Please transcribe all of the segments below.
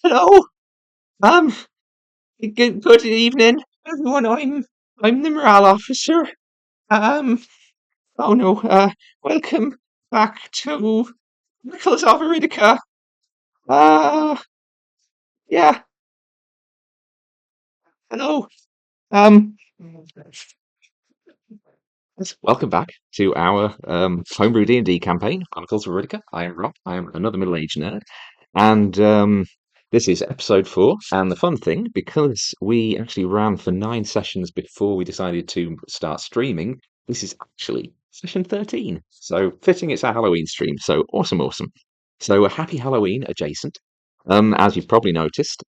Hello. Um. Good evening, everyone. I'm the morale officer. Um. Oh no. Welcome back to Chronicles of Iridica. Uh. Yeah. Hello. Um. Welcome back to our homebrew D&D campaign, Chronicles of Iridica. I am Rob. I am another middle-aged nerd, and this is episode 4. And the fun thing, because we actually ran for 9 sessions before we decided to start streaming, this is actually session 13. So fitting, it's our Halloween stream. So awesome, awesome. So a happy Halloween adjacent. As you've probably noticed,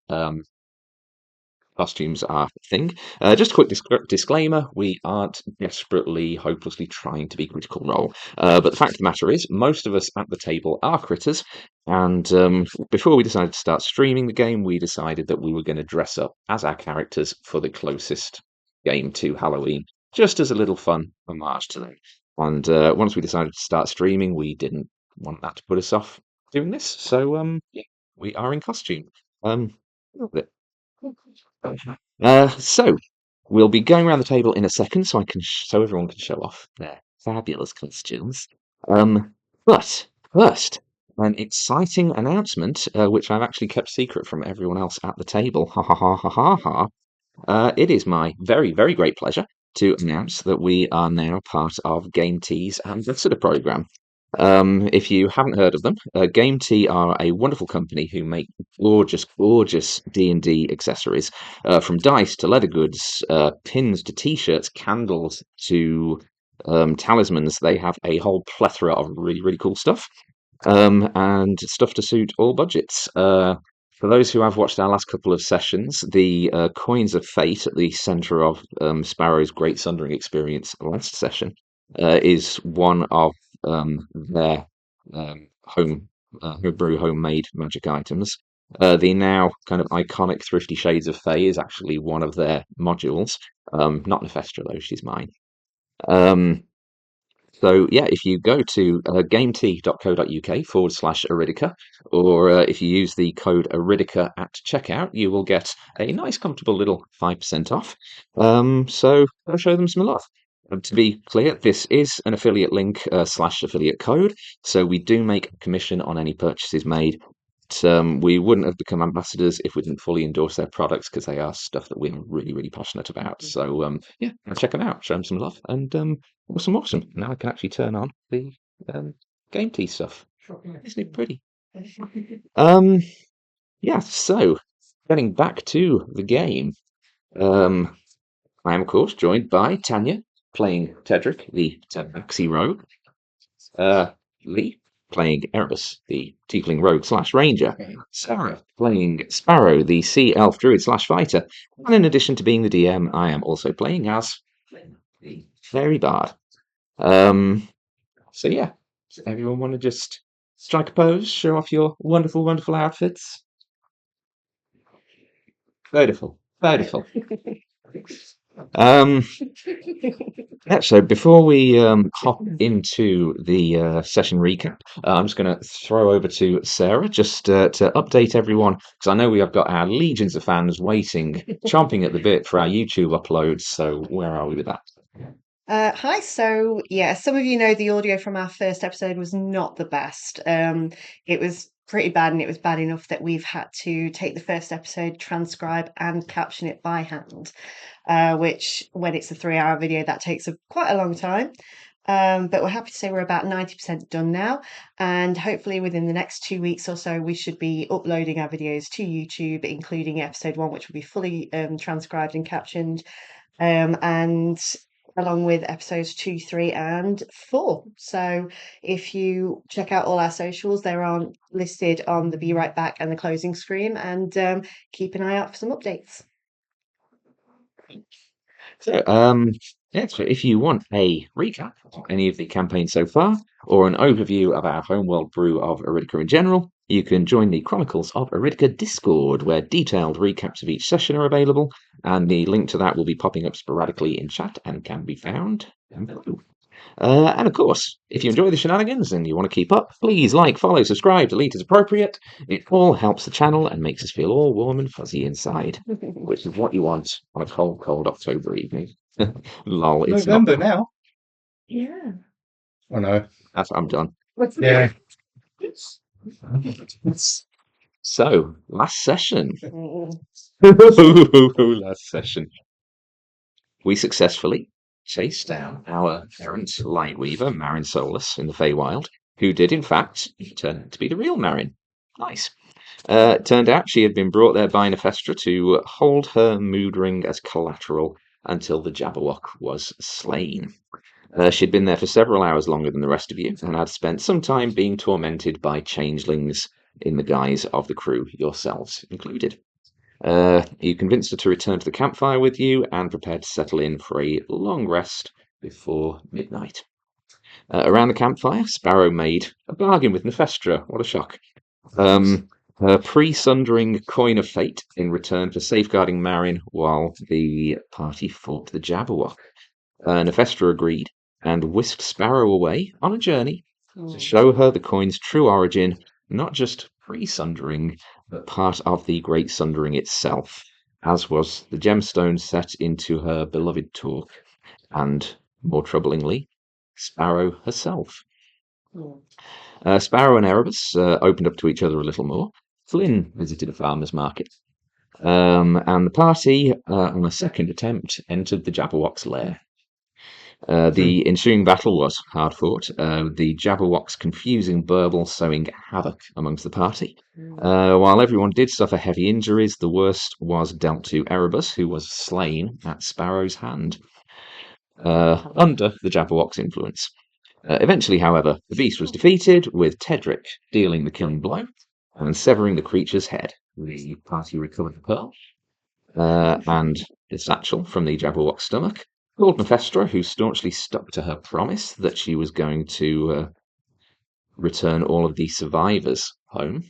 costumes are a thing. Just a quick disclaimer, we aren't desperately, hopelessly trying to be Critical Role. But the fact of the matter is, most of us at the table are critters, and before we decided to start streaming the game, we decided that we were going to dress up as our characters for the closest game to Halloween, just as a little fun homage to them. And once we decided to start streaming, we didn't want that to put us off doing this, so yeah, we are in costume. Love it. So we'll be going around the table in a second, so I can so everyone can show off their fabulous costumes. But first, an exciting announcement, which I've actually kept secret from everyone else at the table. Ha ha ha ha ha ha. It is my very, very great pleasure to announce that we are now part of Game T's ambassador program. If you haven't heard of them, Game T are a wonderful company who make gorgeous, gorgeous D&D accessories, from dice to leather goods, pins to T-shirts, candles to talismans. They have a whole plethora of really, really cool stuff, and stuff to suit all budgets. For those who have watched our last couple of sessions, the coins of fate at the centre of Sparrow's Great Sundering experience last session is one of their homebrew homemade magic items. The now kind of iconic Thrifty Shades of Fae is actually one of their modules. Not Neifestra though, she's mine. Um, so yeah, if you go to gamet.co.uk/Iridica, or if you use the code Iridica at checkout, you will get a nice, comfortable little 5% off. So go show them some love. To be clear, this is an affiliate link / affiliate code, so we do make a commission on any purchases made. But, we wouldn't have become ambassadors if we didn't fully endorse their products because they are stuff that we're really, really passionate about. So yeah, check them out, show them some love, and awesome, awesome. Now I can actually turn on the Game Tea stuff. Isn't it pretty? Um, yeah. So getting back to the game, I am of course joined by Tanya playing Tedric, the tabaxi rogue. Lee playing Erebus, the tiefling rogue / ranger. Sarah playing Sparrow, the sea elf druid / fighter. And in addition to being the DM, I am also playing as the fairy bard. So yeah, does everyone want to just strike a pose, show off your wonderful, wonderful outfits? Beautiful, beautiful. Um, yeah, so before we hop into the session recap, I'm just going to throw over to Sarah just to update everyone, because I know we have got our legions of fans waiting, chomping at the bit for our YouTube uploads. So where are we with that? Hi, so yeah, some of you know the audio from our first episode was not the best. It was pretty bad, and it was bad enough that we've had to take the first episode, transcribe, and caption it by hand, which, when it's a 3-hour video, that takes quite a long time. But we're happy to say we're about 90% done now, and hopefully within the next 2 weeks or so, we should be uploading our videos to YouTube, including episode 1, which will be fully transcribed and captioned, and along with episodes 2, 3, and 4. So if you check out all our socials, they're listed on the Be Right Back and the closing screen, and keep an eye out for some updates. So, yeah, so if you want a recap of any of the campaigns so far, or an overview of our homeworld brew of Iridica in general, you can join the Chronicles of Iridica Discord, where detailed recaps of each session are available, and the link to that will be popping up sporadically in chat and can be found below. And of course, if you enjoy the shenanigans and you want to keep up, please like, follow, subscribe, delete as appropriate. It all helps the channel and makes us feel all warm and fuzzy inside, which is what you want on a cold, cold October evening. Lol, it's November not. now. Yeah. Oh no. I'm done. Yeah. So, last session. Mm. Last session. We successfully chased down our errant Lightweaver, Marin Solus, in the Feywild, who did, in fact, turn out to be the real Marin. Nice. It turned out she had been brought there by Neifestra to hold her mood ring as collateral until the Jabberwock was slain. She'd been there for several hours longer than the rest of you, and had spent some time being tormented by changelings in the guise of the crew, yourselves included. You convinced her to return to the campfire with you and prepared to settle in for a long rest before midnight. Around the campfire, Sparrow made a bargain with Neifestra. What a shock. Her pre-Sundering coin of fate in return for safeguarding Marin while the party fought the Jabberwock. Neifestra agreed and whisked Sparrow away on a journey to show her the coin's true origin, not just pre-Sundering, but part of the Great Sundering itself, as was the gemstone set into her beloved talk, and, more troublingly, Sparrow herself. Sparrow and Erebus opened up to each other a little more. Flynn visited a farmer's market, and the party, on a second attempt, entered the Jabberwock's lair. The ensuing battle was hard fought, the Jabberwock's confusing burble sowing havoc amongst the party. While everyone did suffer heavy injuries, the worst was dealt to Erebus, who was slain at Sparrow's hand, under the Jabberwock's influence. Eventually, however, the beast was defeated, with Tedric dealing the killing blow and severing the creature's head. The party recovered the pearl and the satchel from the Jabberwock's stomach, called Neifestra, who staunchly stuck to her promise that she was going to return all of the survivors home.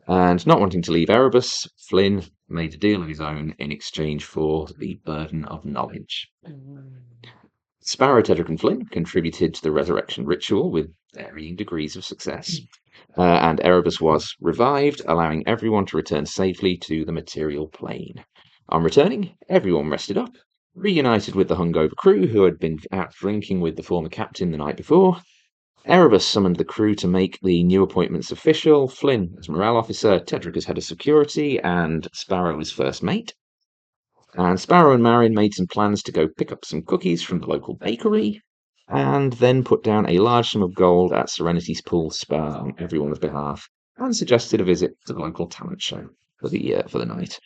And not wanting to leave Erebus, Flynn made a deal of his own in exchange for the burden of knowledge. Sparrow, Tedric, and Flynn contributed to the resurrection ritual with varying degrees of success. And Erebus was revived, allowing everyone to return safely to the material plane. On returning, everyone rested up, reunited with the hungover crew who had been out drinking with the former captain the night before. Erebus summoned the crew to make the new appointments official, Flynn as morale officer, Tedric as head of security, and Sparrow as first mate. And Sparrow and Marin made some plans to go pick up some cookies from the local bakery, and then put down a large sum of gold at Serenity's Pool Spa on everyone's behalf, and suggested a visit to the local talent show for the night.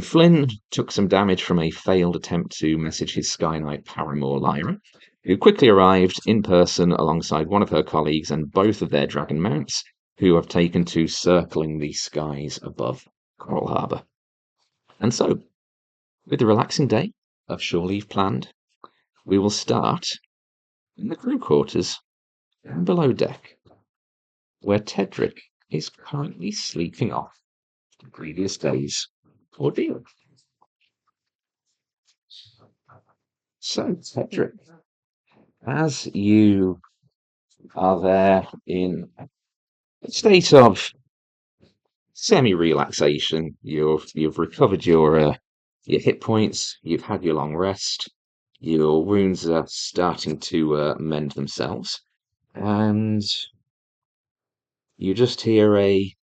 Flynn took some damage from a failed attempt to message his Sky Knight paramour Lyra, who quickly arrived in person alongside one of her colleagues and both of their dragon mounts, who have taken to circling the skies above Coral Harbour. And so, with the relaxing day of shore leave planned, we will start in the crew quarters down below deck, where Tedric is currently sleeping off the previous day's ordeal. So, Tedric, as you are there in a state of semi-relaxation, you've recovered your hit points, you've had your long rest, your wounds are starting to mend themselves, and you just hear a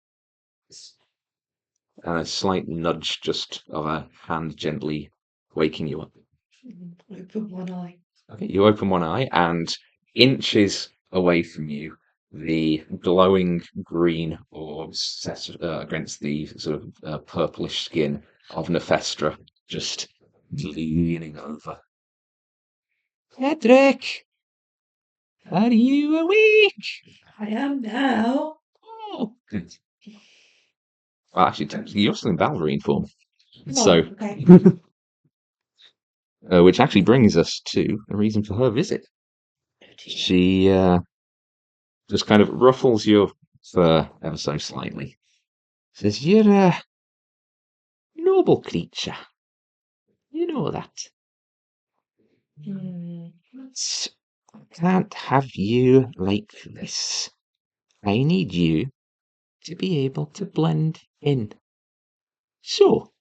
slight nudge, just of a hand gently waking you up. Open one eye. Okay, you open one eye, and inches away from you, the glowing green orbs set against the sort of purplish skin of Neifestra, just leaning over. Tedric, are you awake? I am now. Oh, good. Well, actually, technically, you're still in ballerine form. Oh, okay. Which actually brings us to the reason for her visit. She just kind of ruffles your fur ever so slightly. Says, "You're a noble creature. You know that. It's Can't have you like this. I need you to be able to blend in. So,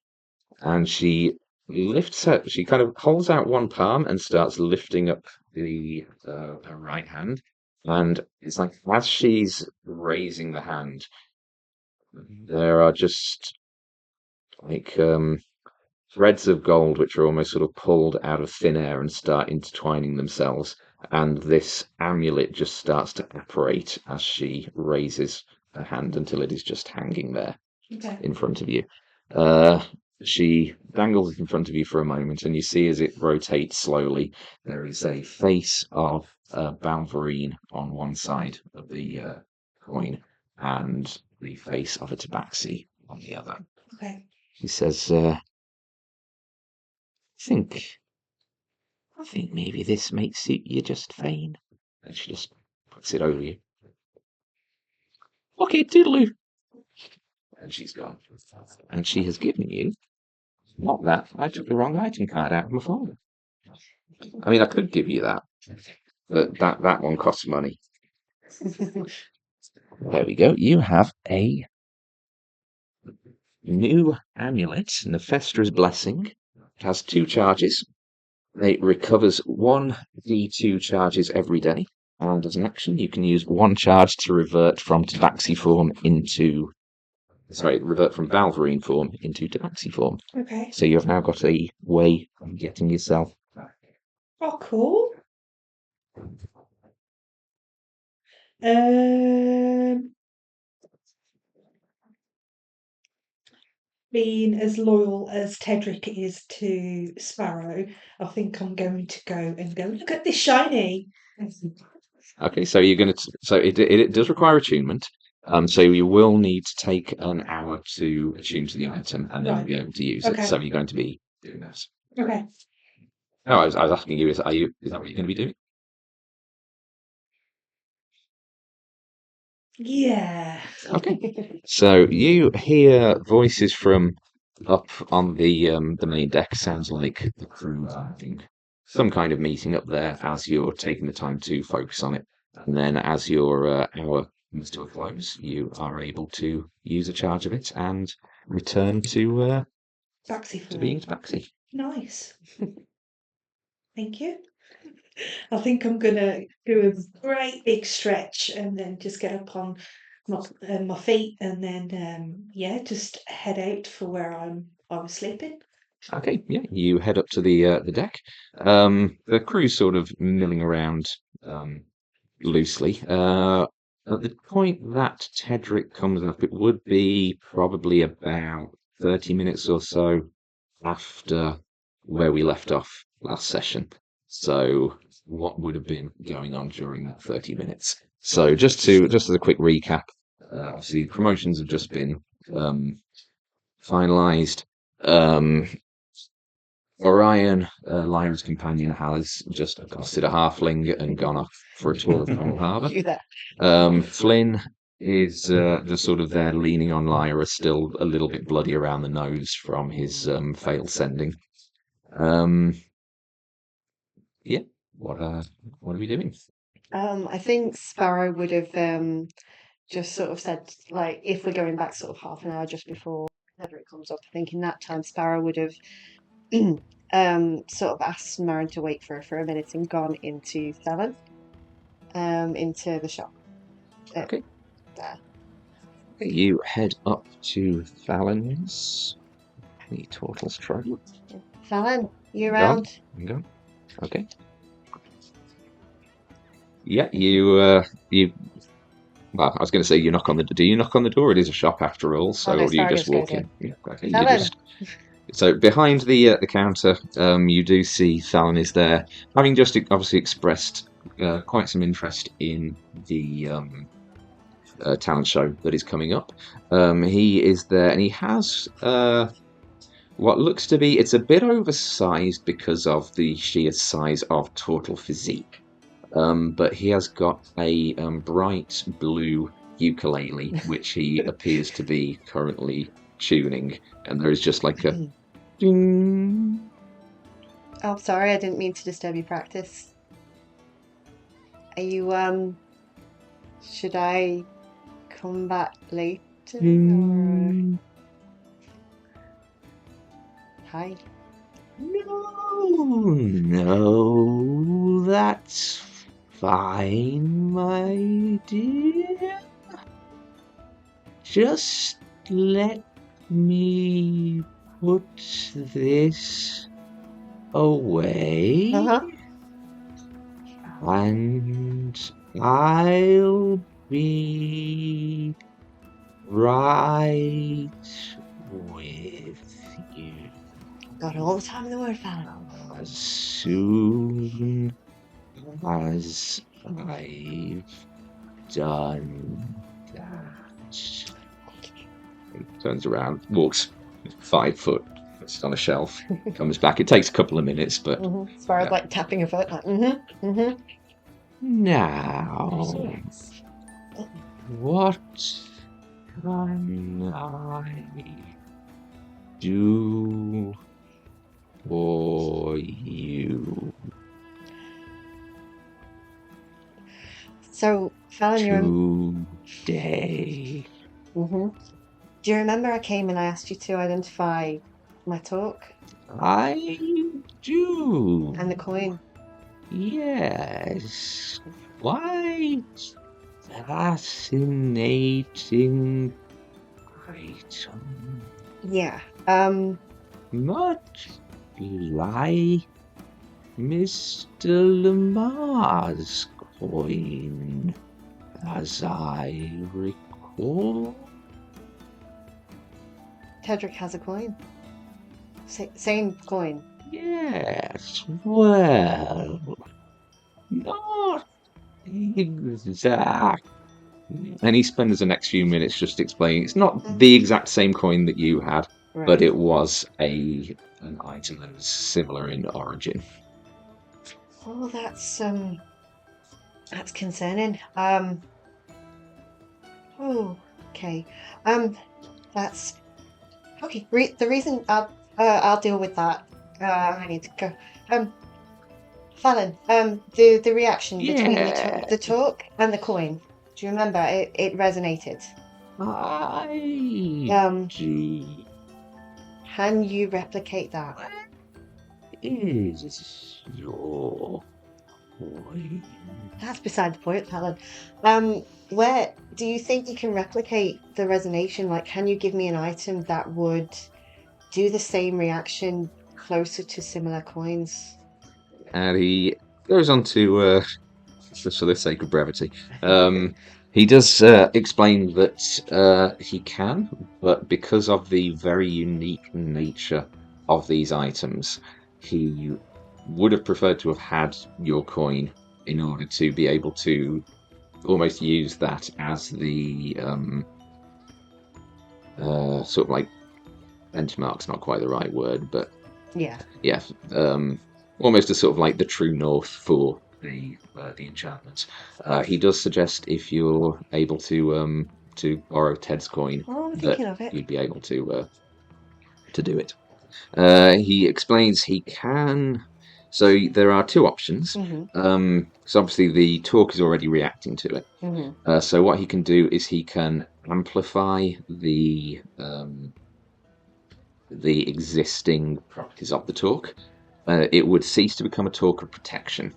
and she she kind of holds out one palm and starts lifting up her right hand. And it's like, as she's raising the hand, there are just like threads of gold which are almost sort of pulled out of thin air and start intertwining themselves. And this amulet just starts to apparate as she raises her hand until it is just hanging there in front of you. Uh, she dangles it in front of you for a moment, and you see as it rotates slowly, there is a face of Balverine on one side of the coin, and the face of a tabaxi on the other. Okay. He says, think, I think maybe this might suit you just fine. And she just puts it over you. Okay, toodaloo. And she's gone. And she has given you, not that, I took the wrong item card out of my folder. I mean, I could give you that, but that one costs money. There we go. You have a new amulet, Neifestra's Blessing. It has 2 charges. It recovers 1d2 charges every day. And as an action, you can use 1 charge to revert from tabaxi form revert from Balverine form into tabaxi form. Okay. So you've now got a way of getting yourself back. Oh, cool. Being as loyal as Tedric is to Sparrow, I think I'm going to go and go, look at this shiny. Okay, so you're going to. So it does require attunement. So you will need to take an hour to attune to the item, and then Right. be able to use it. Okay. So you're going to be doing this. Okay. No, I was asking you, is that what you're going to be doing? Yeah. Okay. So you hear voices from up on the main deck. Sounds like the crew are having some kind of meeting up there as you're taking the time to focus on it. And then as your hour comes to a close, you are able to use a charge of it and return to Taxi for being tabaxi. Nice. Thank you. I think I'm gonna do a great big stretch and then just get up on my feet and then just head out for where I was sleeping. Okay, yeah, you head up to the deck. The crew's sort of milling around loosely. At the point that Tedric comes up, it would be probably about 30 minutes or so after where we left off last session. So what would have been going on during that 30 minutes? So just as a quick recap, obviously promotions have just been finalized. Orion, Lyra's companion, has just accosted a halfling and gone off for a tour of Cold Harbour. Do that. Flynn is just sort of there leaning on Lyra, still a little bit bloody around the nose from his failed sending. Yeah, what are we doing? I think Sparrow would have just sort of said, like, if we're going back sort of half an hour just before Tedric comes up, I think in that time Sparrow would have sort of asked Marin to wait for her for a minute and gone into Thelen, into the shop. Okay. There. You head up to Thalen's, the Turtle's Throne. Thelen, you Gone. around? Gone. Okay. Yeah, you. Well, I was going to say you knock on the. Do you knock on the door? It is a shop after all. So, no, or do you Sparrow just just goes walk in? in. Yeah, okay. You Thelen. just. So behind the counter, you do see Thalen is there, having just obviously expressed quite some interest in the talent show that is coming up. He is there, and he has what looks to be, it's a bit oversized because of the sheer size of Turtle physique. But he has got a bright blue ukulele, which he appears to be currently tuning, and there is just like a ding. Oh, sorry, I didn't mean to disturb your practice. Are you should I come back later? Or... Hi. No, that's fine, my dear. Just let me put this away, and I'll be right with you. Got all the time in the world, Fallon. As soon as I've done that. He turns around, walks 5 foot, puts it on a shelf, comes back. It takes a couple of minutes, but Sparrow's like tapping a foot, like now, Yes. what can I do for you So, Fallon, today? do you remember I came and I asked you to identify my talk I do. and the coin? Yes. Quite fascinating item. Yeah. Much like Mr. Lamar's coin, as I recall. Tedric has a coin. Same coin. Yes, well, not exact. And he spends the next few minutes just explaining it's not the exact same coin that you had, but it was an item that was similar in origin. Oh, that's concerning. Oh, okay. That's okay. The reason I'll deal with that. I need to go. Fallon. The reaction between the talk and the coin. Do you remember? It resonated. I do. Can you replicate that? Is your coin? That's beside the point, Fallon. Where do you think you can replicate the resonation? Like, can you give me an item that would do the same reaction closer to similar coins? And he goes on to, just for the sake of brevity, he does explain that he can, but because of the very unique nature of these items, he would have preferred to have had your coin in order to be able to almost use that as the sort of like benchmark's not quite the right word, but Yeah. Almost as sort of like the true north for the enchantments. He does suggest if you're able to borrow Ted's coin, Oh, I'm that thinking of it. you'd be able to do it. He explains he can. So there are 2 options. So obviously the talk is already reacting to it. So what he can do is he can amplify the existing properties of the talk. It would cease to become a talk of protection,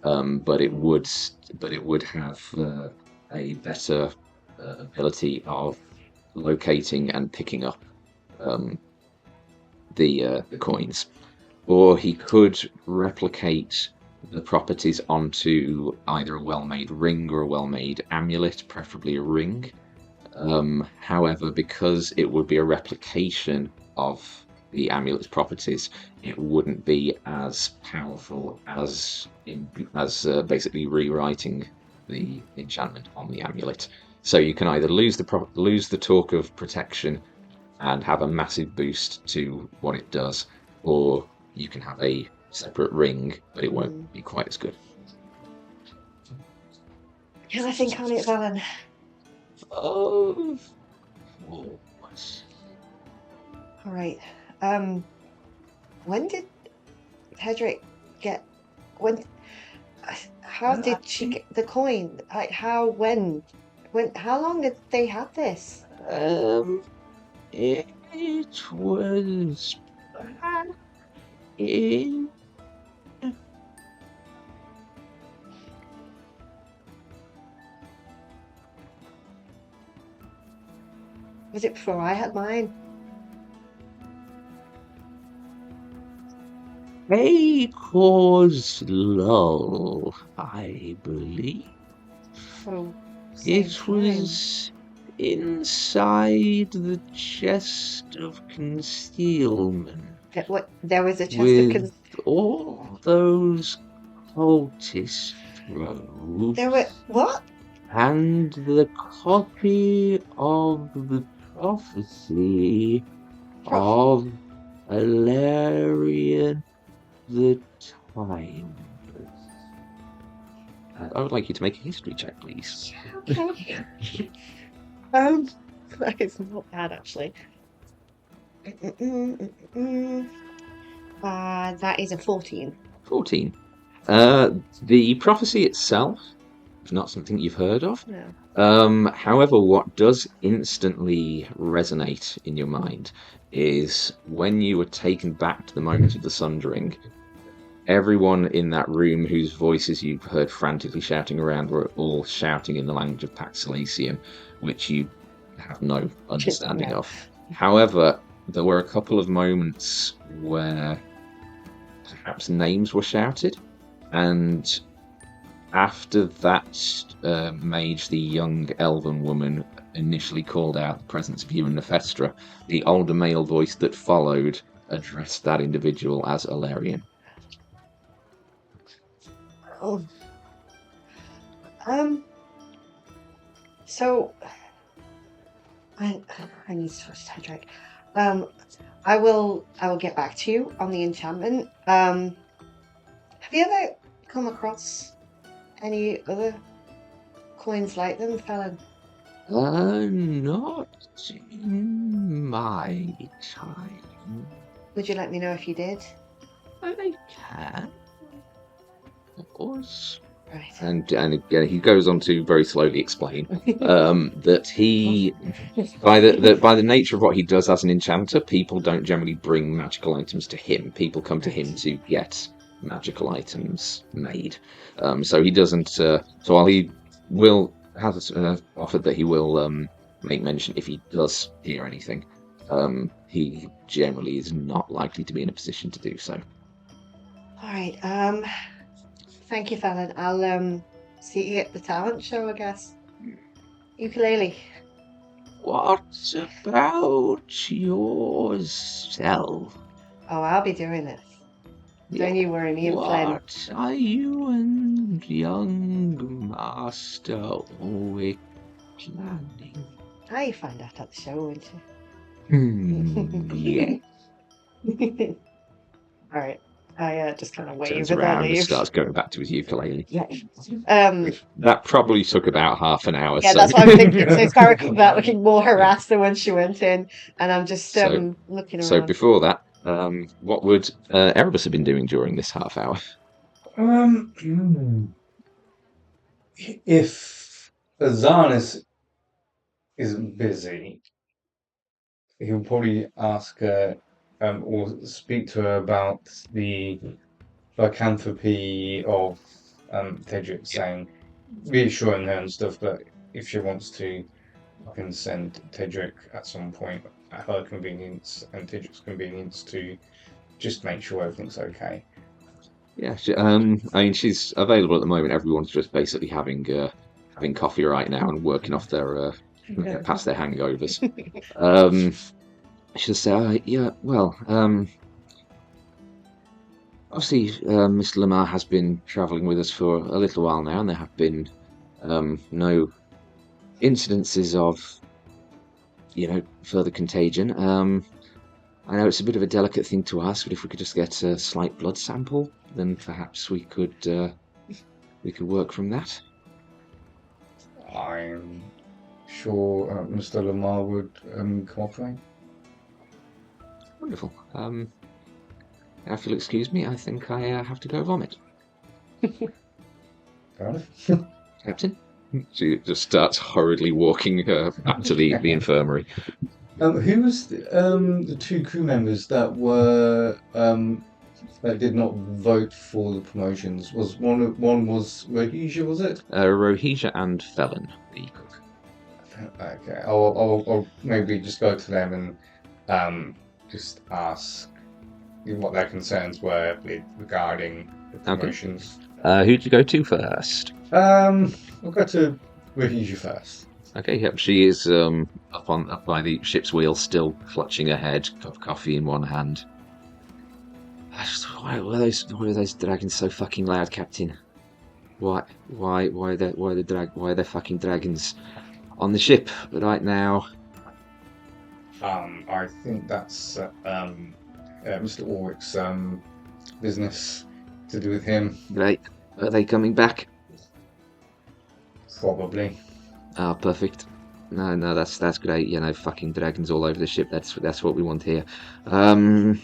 but it would have a better ability of locating and picking up the coins. Or he could replicate the properties onto either a well-made ring or a well-made amulet, preferably a ring. However, because it would be a replication of the amulet's properties, it wouldn't be as powerful as basically rewriting the enchantment on the amulet. So you can either lose the talk of protection and have a massive boost to what it does, or you can have a separate ring, but it won't be quite as good. Can I think on it, Valen? Of course. All right. When did Tedric get? When How did she get the coin? Like, how, when? How long did they have this? It was back in. Was it before I had mine? Acor's lull, I believe. Oh, same It time. was inside the chest of concealment There was a chest of with all those cultist There were robes what? and the copy of the prophecy Pro- of Valerian the Timeless. I would like you to make a history check, please. Okay. That is not bad actually. That is a 14. 14. The prophecy itself is not something you've heard of. No. However, what does instantly resonate in your mind is when you were taken back to the moment of the Sundering, everyone in that room whose voices you heard frantically shouting around were all shouting in the language of Pax Silesium, which you have no understanding No. of. However, there were a couple of moments where perhaps names were shouted, and after that mage, the young elven woman, initially called out the presence of you and Neifestra, the older male voice that followed addressed that individual as Alarian. Oh. So I need to switch Tedric. I will get back to you on the enchantment. Have you ever come across any other coins like them, Felon? Not in my time. Would you let me know if you did? I can, of course. Right. And again, he goes on to very slowly explain that he, by the nature of what he does as an enchanter, people don't generally bring magical items to him. People come to him to get magical items made. So he doesn't. So while he has offered that he will make mention if he does hear anything, he generally is not likely to be in a position to do so. All right. Thank you, Felon. I'll see you at the talent show, I guess. Ukulele. What about yourself? Oh, I'll be doing this. Don't you worry, me and Flynn. What are you and young Master always planning? I find out at the show, won't Yeah. you? All right. I just kind of wave Turns and then around and leave. starts going back to his ukulele. Yeah. That probably took about half an hour. Yeah, so. that's what I'm thinking. So Sparrow comes out looking more harassed than when she went in, and I'm just looking around. So before that, what would Erebus have been doing during this half hour? If Azanis is busy, he'll probably ask her or speak to her about the lycanthropy of Tedric, saying, reassuring her and stuff, but if she wants to, I can send Tedric at some point at her convenience and Tedric's convenience to just make sure everything's okay. Yeah, I mean, she's available at the moment. Everyone's just basically having coffee right now and working off their past their hangovers. She'll say, yeah, well, obviously, Mr. Lamar has been travelling with us for a little while now, and there have been no incidences of, further contagion. I know it's a bit of a delicate thing to ask, but if we could just get a slight blood sample, then perhaps we could work from that. I'm sure Mr. Lamar would cooperate. Wonderful. If you'll excuse me, I think I have to go vomit. Fair enough. Captain? She just starts hurriedly walking back to the infirmary. Who was the two crew members that were that did not vote for the promotions? Was one was Rhodesia, was it? Rohija and Felon, the cook. Okay, I'll maybe just go to them and just ask what their concerns were regarding the promotions. Who'd you go to first? I'll go to Rhodesia first. Okay, yep, she is up by the ship's wheel, still clutching her head, cup of coffee in one hand. Why are those dragons so fucking loud, Captain? Why are there fucking dragons on the ship right now? I think that's Mr. Ulrich's business to do with him. Right, are they coming back? Probably. Ah, perfect. No, that's great. You know, fucking dragons all over the ship. That's what we want here. Can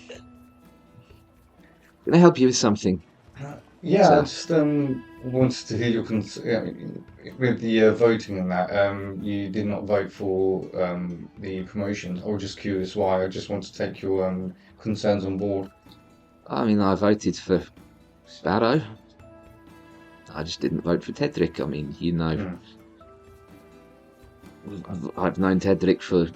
I help you with something? Yeah, So- I just wanted to hear your with the voting and that. You did not vote for the promotion. I was just curious why. I just want to take your concerns on board. I mean, I voted for Sparrow. I just didn't vote for Tedric. I mean, you know, I've known Tedric for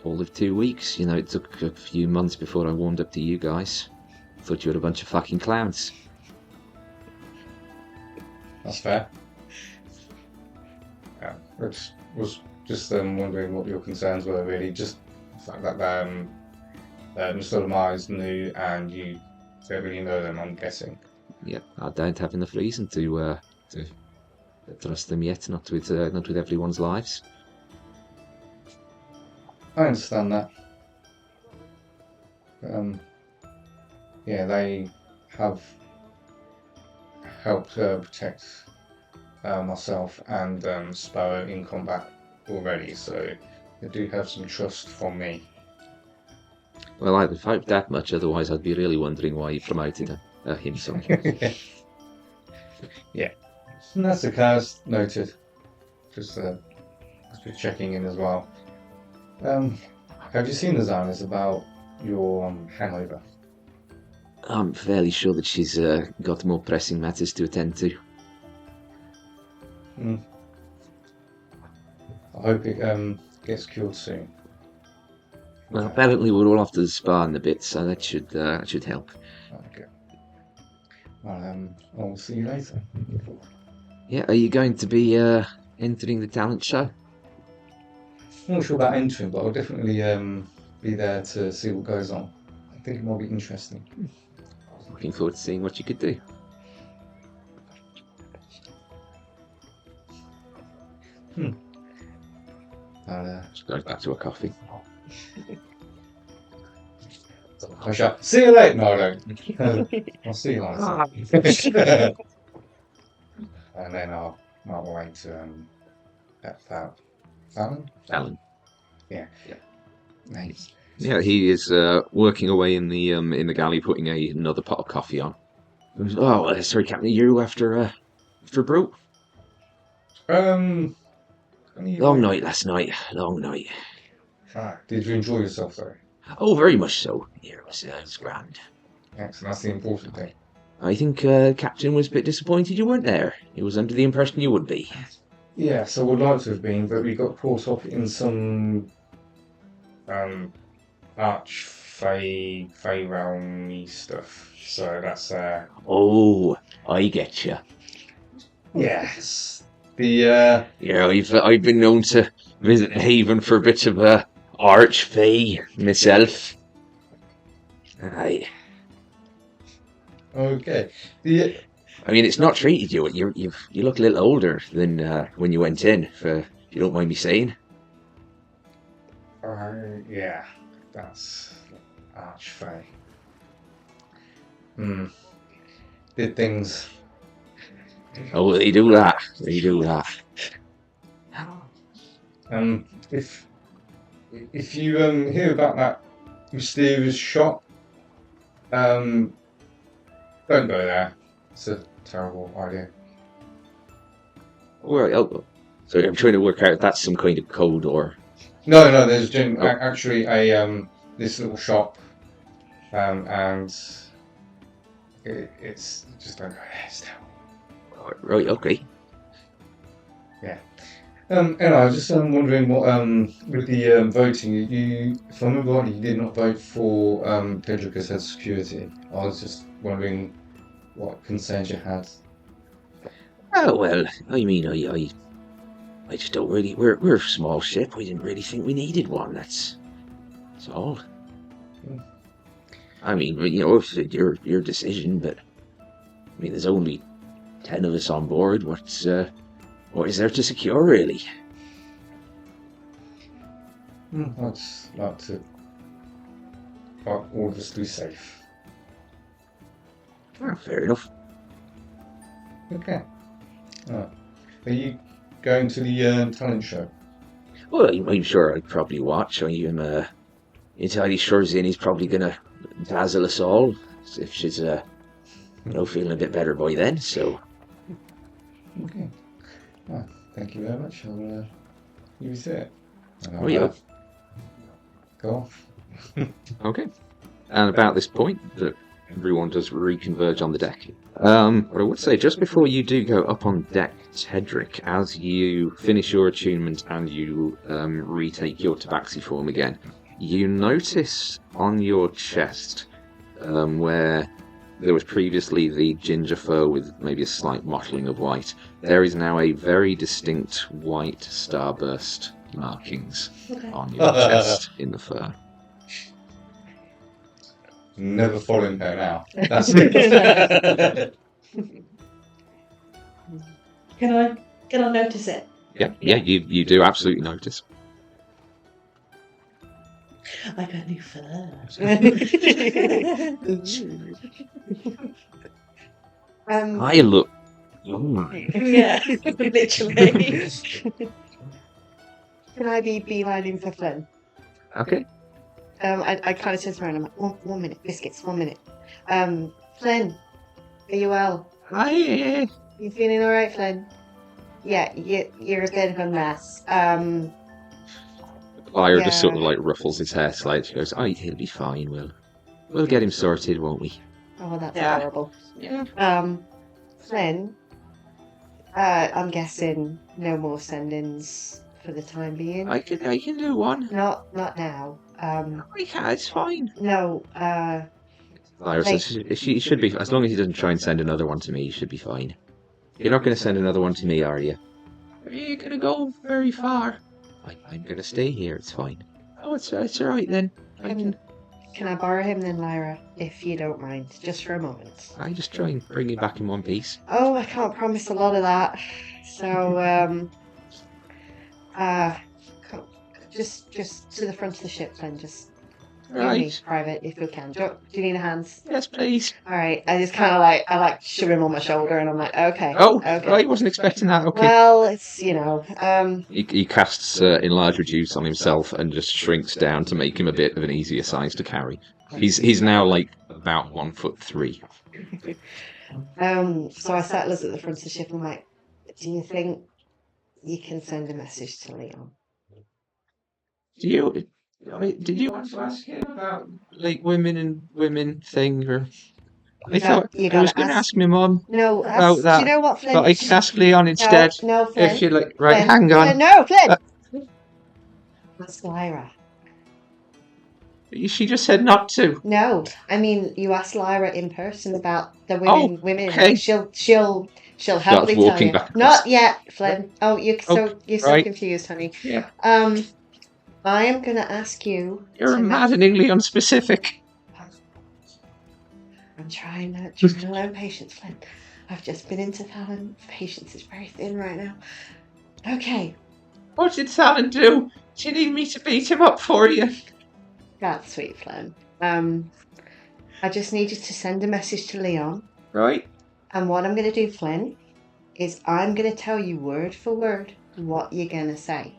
all of 2 weeks. You know, it took a few months before I warmed up to you guys. Thought you were a bunch of fucking clowns. That's fair. Yeah, I was just wondering what your concerns were, really. Just the fact that Mr. Lamar is new and you don't really know them, I'm guessing. Yeah, I don't have enough reason to trust them yet. Not with everyone's lives. I understand that. Yeah, they have helped protect myself and Sparrow in combat already, so they do have some trust from me. Well, I'd have hoped that much. Otherwise, I'd be really wondering why you promoted him. Sorry. Yeah, and that's the case. Noted. Just checking in as well. Have you seen the designers about your hangover? I'm fairly sure that she's got more pressing matters to attend to. I hope it gets cured soon. Well, apparently we're all off to the spa in a bit, so that should help. Okay. Well, I'll see you later. Yeah, are you going to be entering the talent show? I'm not sure about entering, but I'll definitely be there to see what goes on. I think it might be interesting. Looking forward to seeing what you could do. Just goes back to a coffee. I shall see you later. No, I don't. I'll see you later. And then I'll mark my way to Fallon. Alan. Yeah. Nice. Yeah, he is working away in the galley, putting another pot of coffee on. Oh, sorry, Captain. Are you after a brew? Long night last night. Long night. Did you enjoy yourself though? Oh, very much so. Yeah, it was grand. Excellent. That's the important thing. I think Captain was a bit disappointed you weren't there. He was under the impression you would be. Yes, I would like to have been, but we got caught up in some fae realm-y stuff. So that's Oh, I get you. yes. The Yeah, I've been known to visit Haven for a bit of archfey myself. Aye. okay. I mean, it's not treated you. You look a little older than when you went in. If you don't mind me saying. Yeah, that's archfey. Did things. Oh, they do that. They do that. If you hear about that mysterious shop, don't go there. It's a terrible idea. Right, oh, so I'm trying to work out if that's some kind of code or... No, there's Oh. actually a this little shop, and it's just like Right, okay. And I was just wondering what with the voting, if I remember rightly, you did not vote for Tedric as head security. I was just wondering what concerns you had. Oh, well, I mean, I just don't really... We're a small ship. We didn't really think we needed one, that's all. I mean, you know, it's your decision, but... I mean, there's only 10 of us on board. What is there to secure, really? I'd just like to all of us to be safe. Oh, fair enough. Okay. Are you going to the talent show? Well, I'm sure I'd probably watch. I'm entirely sure Zinni's probably gonna dazzle us all if she's feeling a bit better by then. So. Okay. Thank you very much. I'll leave you to it. Oh yeah. Go off. Okay. And about this point, everyone does reconverge on the deck. But I would say, just before you do go up on deck, Tedric, as you finish your attunement and you retake your tabaxi form again, you notice on your chest, where there was previously the ginger fur with maybe a slight mottling of white, there is now a very distinct white starburst markings on your chest in the fur. Never following her now. That's it. Can I notice it? Yeah, you do absolutely notice. I got new fur. I look. Yeah, literally. Can I be beelining for Flynn? Okay. I kind of turn around and I'm like, one minute, biscuits, 1 minute. Flynn, are you well? Hi. You feeling all right, Flynn? Yeah, you're a bit of a mess. Lyra just sort of like ruffles his hair slightly. She goes, he'll be fine. We'll get him sorted, won't we? Oh, that's Yeah. horrible. Yeah. Flynn, I'm guessing no more send-ins for the time being. I can do one. Not now. It's fine. No, Lyra says she should be, as long as he doesn't try and send another one to me, he should be fine. You're not going to send another one to me, are you? Are you going to go very far? I'm going to stay here, it's fine. Oh, it's alright then. Can I borrow him then, Lyra, if you don't mind, just for a moment? I just try and bring him back in one piece. Oh, I can't promise a lot of that. So, just to the front of the ship then, just Right. private if you can. Do you need a hand? Yes, please. All right. I just kind of I shove him on my shoulder, and I'm like, okay. Oh, okay. I wasn't expecting that. Okay. Well, it's He casts enlarge reduce on himself and just shrinks down to make him a bit of an easier size to carry. He's now like about 1'3". So I settle us at the front of the ship. I'm like, do you think you can send a message to Leon? Did you want to ask him about like women and women thing, or I thought I was going to ask my mum No, about that. Do you know what, Flynn? But I can ask Leon instead. No, Flynn. If you like, right? Flynn, Hang on. Flynn, no, Flynn. That's Lyra. She just said not to. No, I mean you asked Lyra in person about the women. Okay. She'll happily tell walking you. back Not yet, Flynn. Oh, you're so right. confused, honey. Yeah. I am going to ask you. You're maddeningly unspecific. I'm trying to learn patience, Flynn. I've just been into Talon. Patience is very thin right now. Okay. What did Talon do? Do you need me to beat him up for you? That's sweet, Flynn. I just need you to send a message to Leon. Right. And what I'm going to do, Flynn, is I'm going to tell you word for word what you're going to say.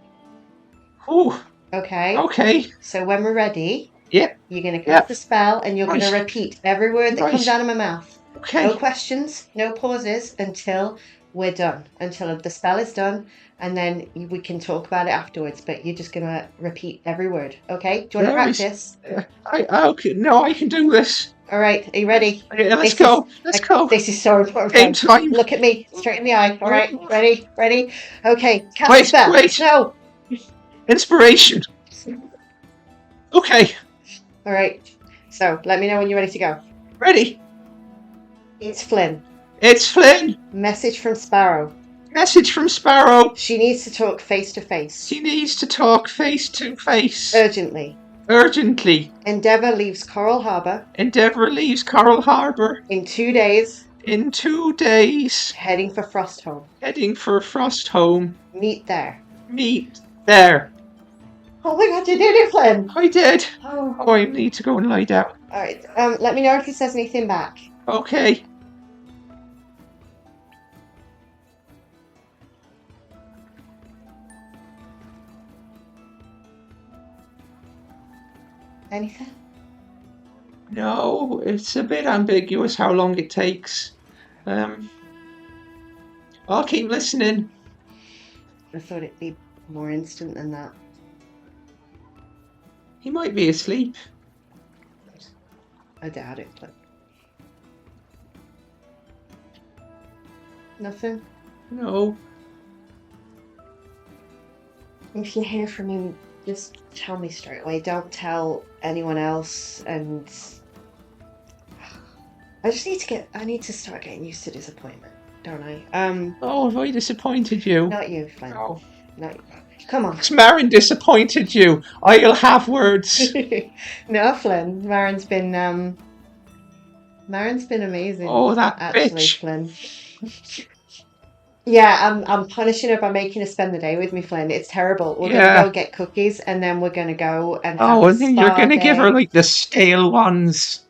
Oh. Okay? Okay. So when we're ready, you're going to cast the spell and you're going to repeat every word that comes out of my mouth. Okay. No questions, no pauses until we're done until the spell is done, and then we can talk about it afterwards. But you're just gonna repeat every word, okay? Do you want to practice? Okay, no, I can do this. All right, are you ready? Yeah, let's go. Let's go. This is so important. Game Friend. time. Look at me, straight in the eye. All right, ready? Okay, cast Wait, spell. wait. No. Inspiration. Okay, All right. So let me know when you're ready to go. ready. It's Flynn. It's Flynn. Message from Sparrow. Message from Sparrow. She needs to talk face to face. She needs to talk face to face. Urgently. Urgently. Endeavour leaves Coral Harbour. Endeavour leaves Coral Harbour. In 2 days. In 2 days. Heading for Frostholm. Heading for Frostholm. Meet there. Meet there. Oh my god, you did it, Flynn! I did. Oh. Oh, I need to go and lie down. Alright, let me know if he says anything back. Okay. Anything? No, it's a bit ambiguous how long it takes. I'll keep listening. I thought it'd be more instant than that. He might be asleep. I doubt it, but... Nothing? No. If you hear from him, just tell me straight away. Don't tell anyone else, and... I need to start getting used to disappointment, don't I? Oh, have I disappointed you? Not you, Flynn. No. No. Come on. Has Marin disappointed you? I'll have words. No, Flynn. Marin's been amazing. Oh, that actually, bitch. Flynn. Yeah, I'm punishing her by making her spend the day with me, Flynn. It's terrible. We're gonna go get cookies, and then we're gonna go and have and then you're gonna give her like the stale ones.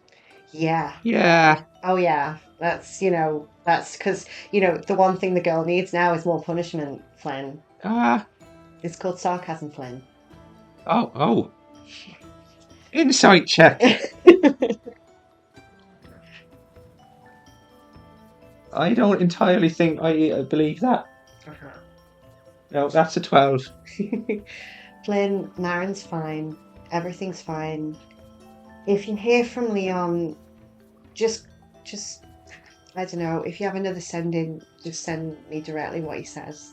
Yeah. Yeah. Oh yeah. That's because the one thing the girl needs now is more punishment, Flynn. It's called sarcasm, Flynn. Oh. Insight check. I don't entirely think I believe that. No, that's a 12. Flynn, Marin's fine. Everything's fine. If you hear from Leon, just I don't know, if you have another send-in, just send me directly what he says.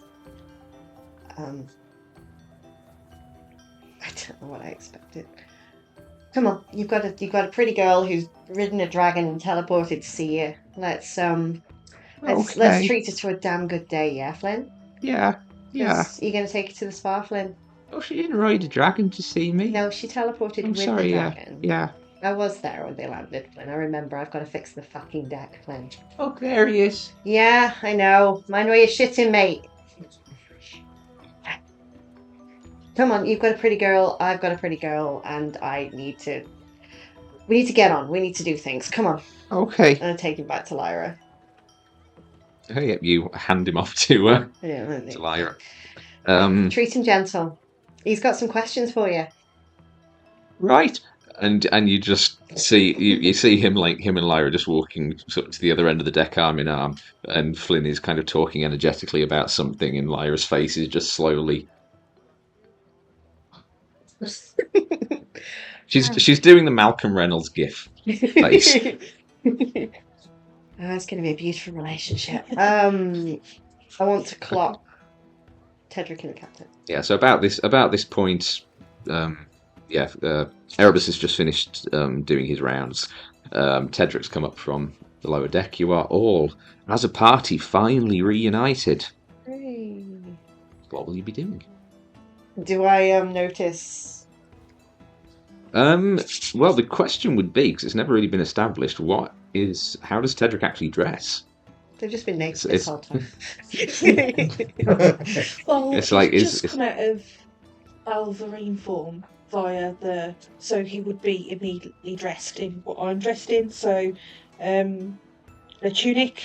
I don't know what I expected. Come on, you've got a pretty girl who's ridden a dragon and teleported to see you. Let's treat her to a damn good day, yeah, Flynn? Yeah. Are you gonna take her to the spa, Flynn? Oh, she didn't ride a dragon to see me. No, she teleported with the dragon. Yeah. I was there when they landed, Flynn. I remember. I've got to fix the fucking deck, Flynn. Oh, there he is. Yeah, I know. Mind where you're shitting, mate. Come on, you've got a pretty girl, I've got a pretty girl, and we need to get on. We need to do things. Come on. Okay. I'm gonna take him back to Lyra. Oh, yeah, you hand him off to Lyra. Treat him gentle. He's got some questions for you. Right. And you just see you see him and Lyra just walking sort of to the other end of the deck, arm in arm, and Flynn is kind of talking energetically about something, and Lyra's face is just slowly. She's doing the Malcolm Reynolds gif face. It's going to be a beautiful relationship. I want to clock Tedric and the captain. Yeah. So about this point, Erebus has just finished doing his rounds. Tedric's come up from the lower deck. You are all, as a party, finally reunited. Hey. What will you be doing? Do I notice? Well, the question would be, because it's never really been established, how does Tedric actually dress? They've just been naked this whole time. Well, it's like just come out of Alvarine form so he would be immediately dressed in what I'm dressed in. So, a tunic,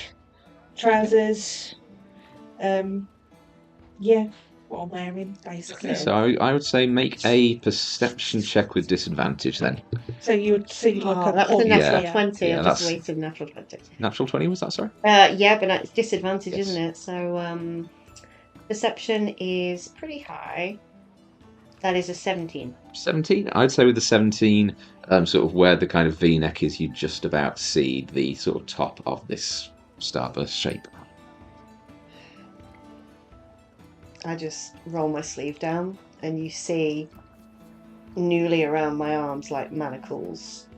trousers, what I'm wearing, basically. Okay, so I would say make a perception check with disadvantage then. So you would see like a that was a pub natural Yeah. 20. Yeah, I just that's- wasted natural 20. Natural 20 was that, sorry? Yeah, but it's disadvantage, Yes. isn't it? So perception is pretty high. That is a 17. 17? I'd say with the 17, sort of where the kind of V-neck is, you just about see the sort of top of this starburst shape. I just roll my sleeve down, and you see newly around my arms like manacles,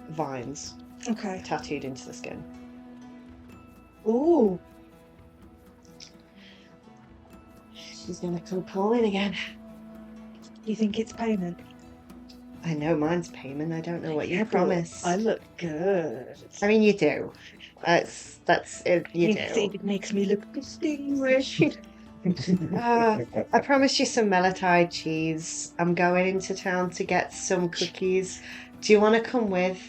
vines Okay. tattooed into the skin. Ooh. She's gonna come calling again. You think it's payment? I know mine's payment. I don't know what you Yeah, but promise. I look good. I mean, you do. That's it. You do. It makes me look distinguished. I promised you some melitide cheese. I'm going into town to get some cookies. Do you want to come with?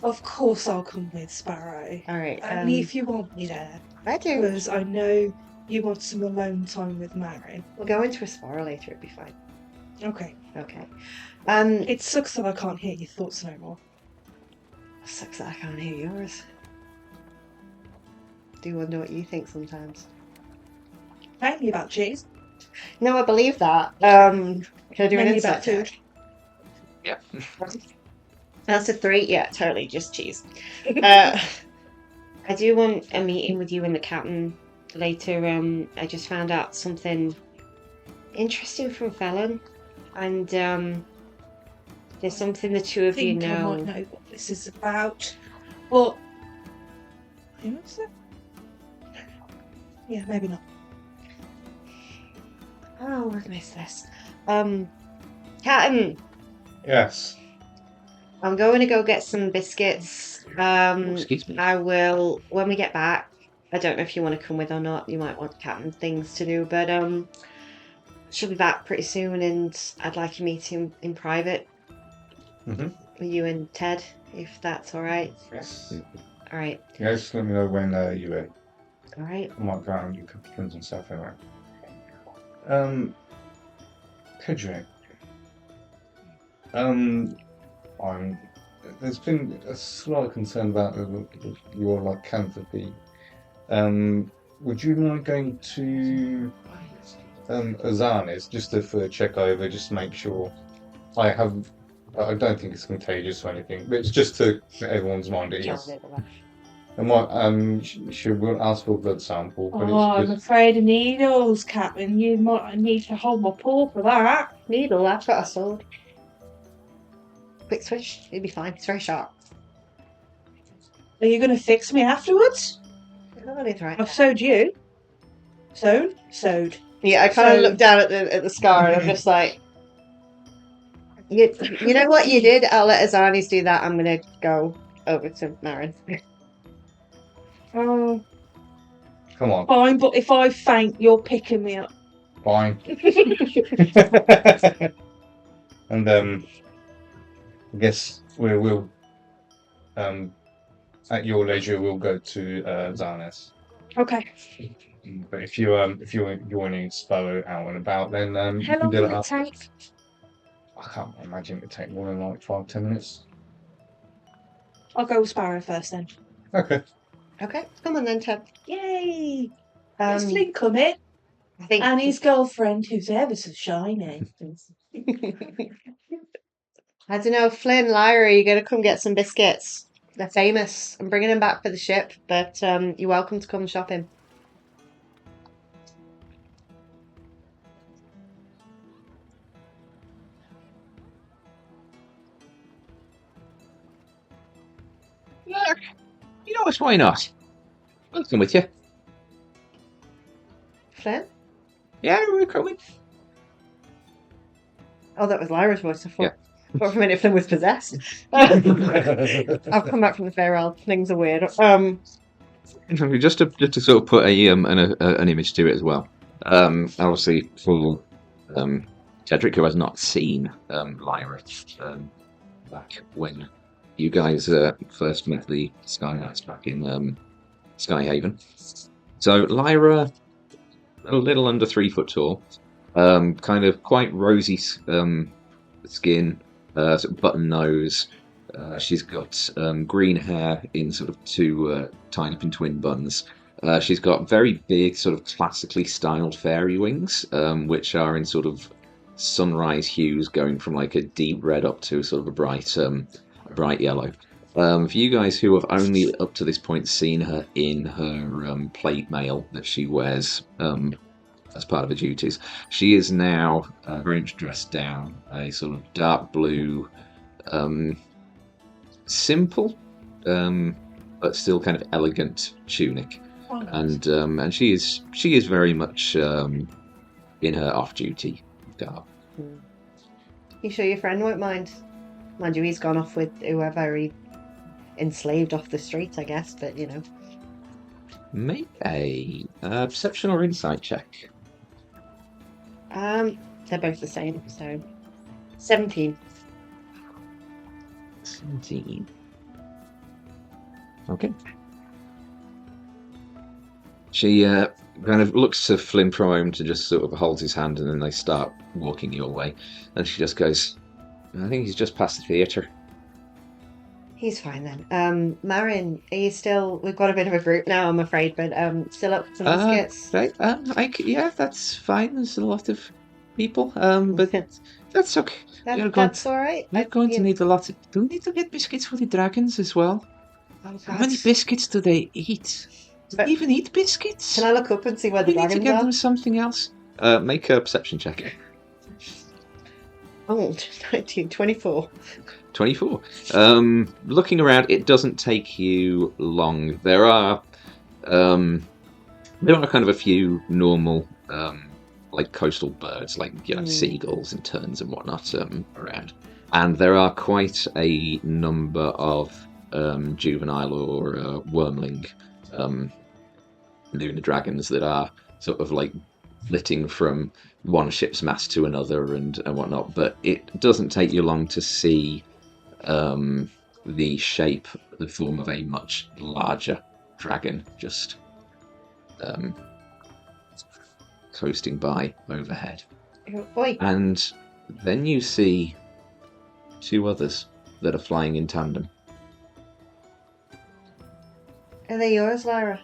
Of course I'll come with, Sparrow. All right. Only if you want me there. I do. Because I know you want some alone time with Mary. We'll go into a Sparrow later. It'll be fine. Okay. Okay. It sucks that I can't hear your thoughts no more. Sucks that I can't hear yours. Do wonder what you think sometimes. Mainly about cheese. No, I believe that. Can I do an Mainly insight about food. check? Yep. That's a 3. Yeah, totally, just cheese. I do want a meeting with you and the captain later. I just found out something interesting from Felon, and there's something the two I of you think I know. might know what this is about. But who is it? Yeah, maybe not. Oh, I've missed this. Captain, Yes. I'm going to go get some biscuits. Excuse me. I will when we get back. I don't know if you want to come with or not. You might want Captain things to do, but she'll be back pretty soon, and I'd like a meeting in private Mhm. with you and Ted, if that's all right. Yes. All right, Yeah, just let me know when you're in. all right. I might go out and do cookies and stuff anyway. Tedric. There's been a slight concern about your lycanthropy. Would you mind going to Azanis just for a check over, just to make sure? I don't think it's contagious or anything, but it's just to get everyone's mind at ease. And she will ask for a blood sample, but I'm it's just, afraid of needles, Captain. You might need to hold my paw for that. Needle, I've got a sword. Quick switch, it'll be fine. It's very sharp. Are you going to fix me afterwards? Oh, it's right. I've sewed you. Sewed. Yeah, I kind of So- look down at the scar and I'm just like, you know what you did? I'll let Azanis do that. I'm gonna go over to Marin. Oh, come on, fine, but if I faint, you're picking me up. fine. And I guess we'll at your leisure we'll go to Zarnes. Okay. But if you're joining Sparrow out and about, then you How can long do will it it after. take? I can't imagine it would take more than like 5-10 minutes. I'll go with Sparrow first then. Okay. Okay, come on then, Ted. Yay! There's Um, Flynn coming. I think And his girlfriend, who's ever so shiny. I don't know, Flynn, Lyra, you're gonna come get some biscuits. They're famous. I'm bringing them back for the ship, but you're welcome to come shopping. Look, you know what? Why not? I'll come with you. Flynn? Yeah, we're coming. Oh, that was Lyra's voice. I thought, Yeah. thought for a minute Flynn was possessed. I've come back from the Faerie. Things are weird. Just to sort of put an image to it as well. Obviously for Tedric, who has not seen Lyra back when you guys first met the Sky Knights back in Skyhaven. So Lyra, a little under 3 foot tall, kind of quite rosy skin, sort of button nose. She's got green hair in sort of two tied up in twin buns. She's got very big, sort of classically styled fairy wings, which are in sort of sunrise hues, going from like a deep red up to sort of a bright yellow. For you guys who have only up to this point seen her in her plate mail that she wears as part of her duties, she is now very much dressed down, a sort of dark blue, um, simple, but still kind of elegant tunic, and she is very much in her off-duty garb. You sure your friend won't mind? Mind you, he's gone off with whoever he enslaved off the street, I guess, but you know. Make a perception or insight check. They're both the same, so 17. 17. Okay. She kind of looks to Flynn for a moment to just sort of holds his hand, and then they start walking your way. And she just goes, I think he's just past the theatre. He's fine then. Marin, are you still? We've got a bit of a group now, I'm afraid, but still up for some biscuits. Right. Yeah, that's fine. There's a lot of people. But that's okay. That's all right. We're going to need a lot. Do we need to get biscuits for the dragons as well? How many biscuits do they eat? Do they even eat biscuits? Can I look up and see where the We need dragons to give are? them something else. Make a perception check. Oh, 19, 24. 24. Looking around, it doesn't take you long. There are kind of a few normal like coastal birds, like seagulls and terns and whatnot around, and there are quite a number of juvenile or wormling lunar dragons that are sort of like flitting from one ship's mast to another and whatnot. But it doesn't take you long to see the shape, the form of a much larger dragon just coasting by overhead. Oi. And then you see two others that are flying in tandem. Are they yours, Lyra?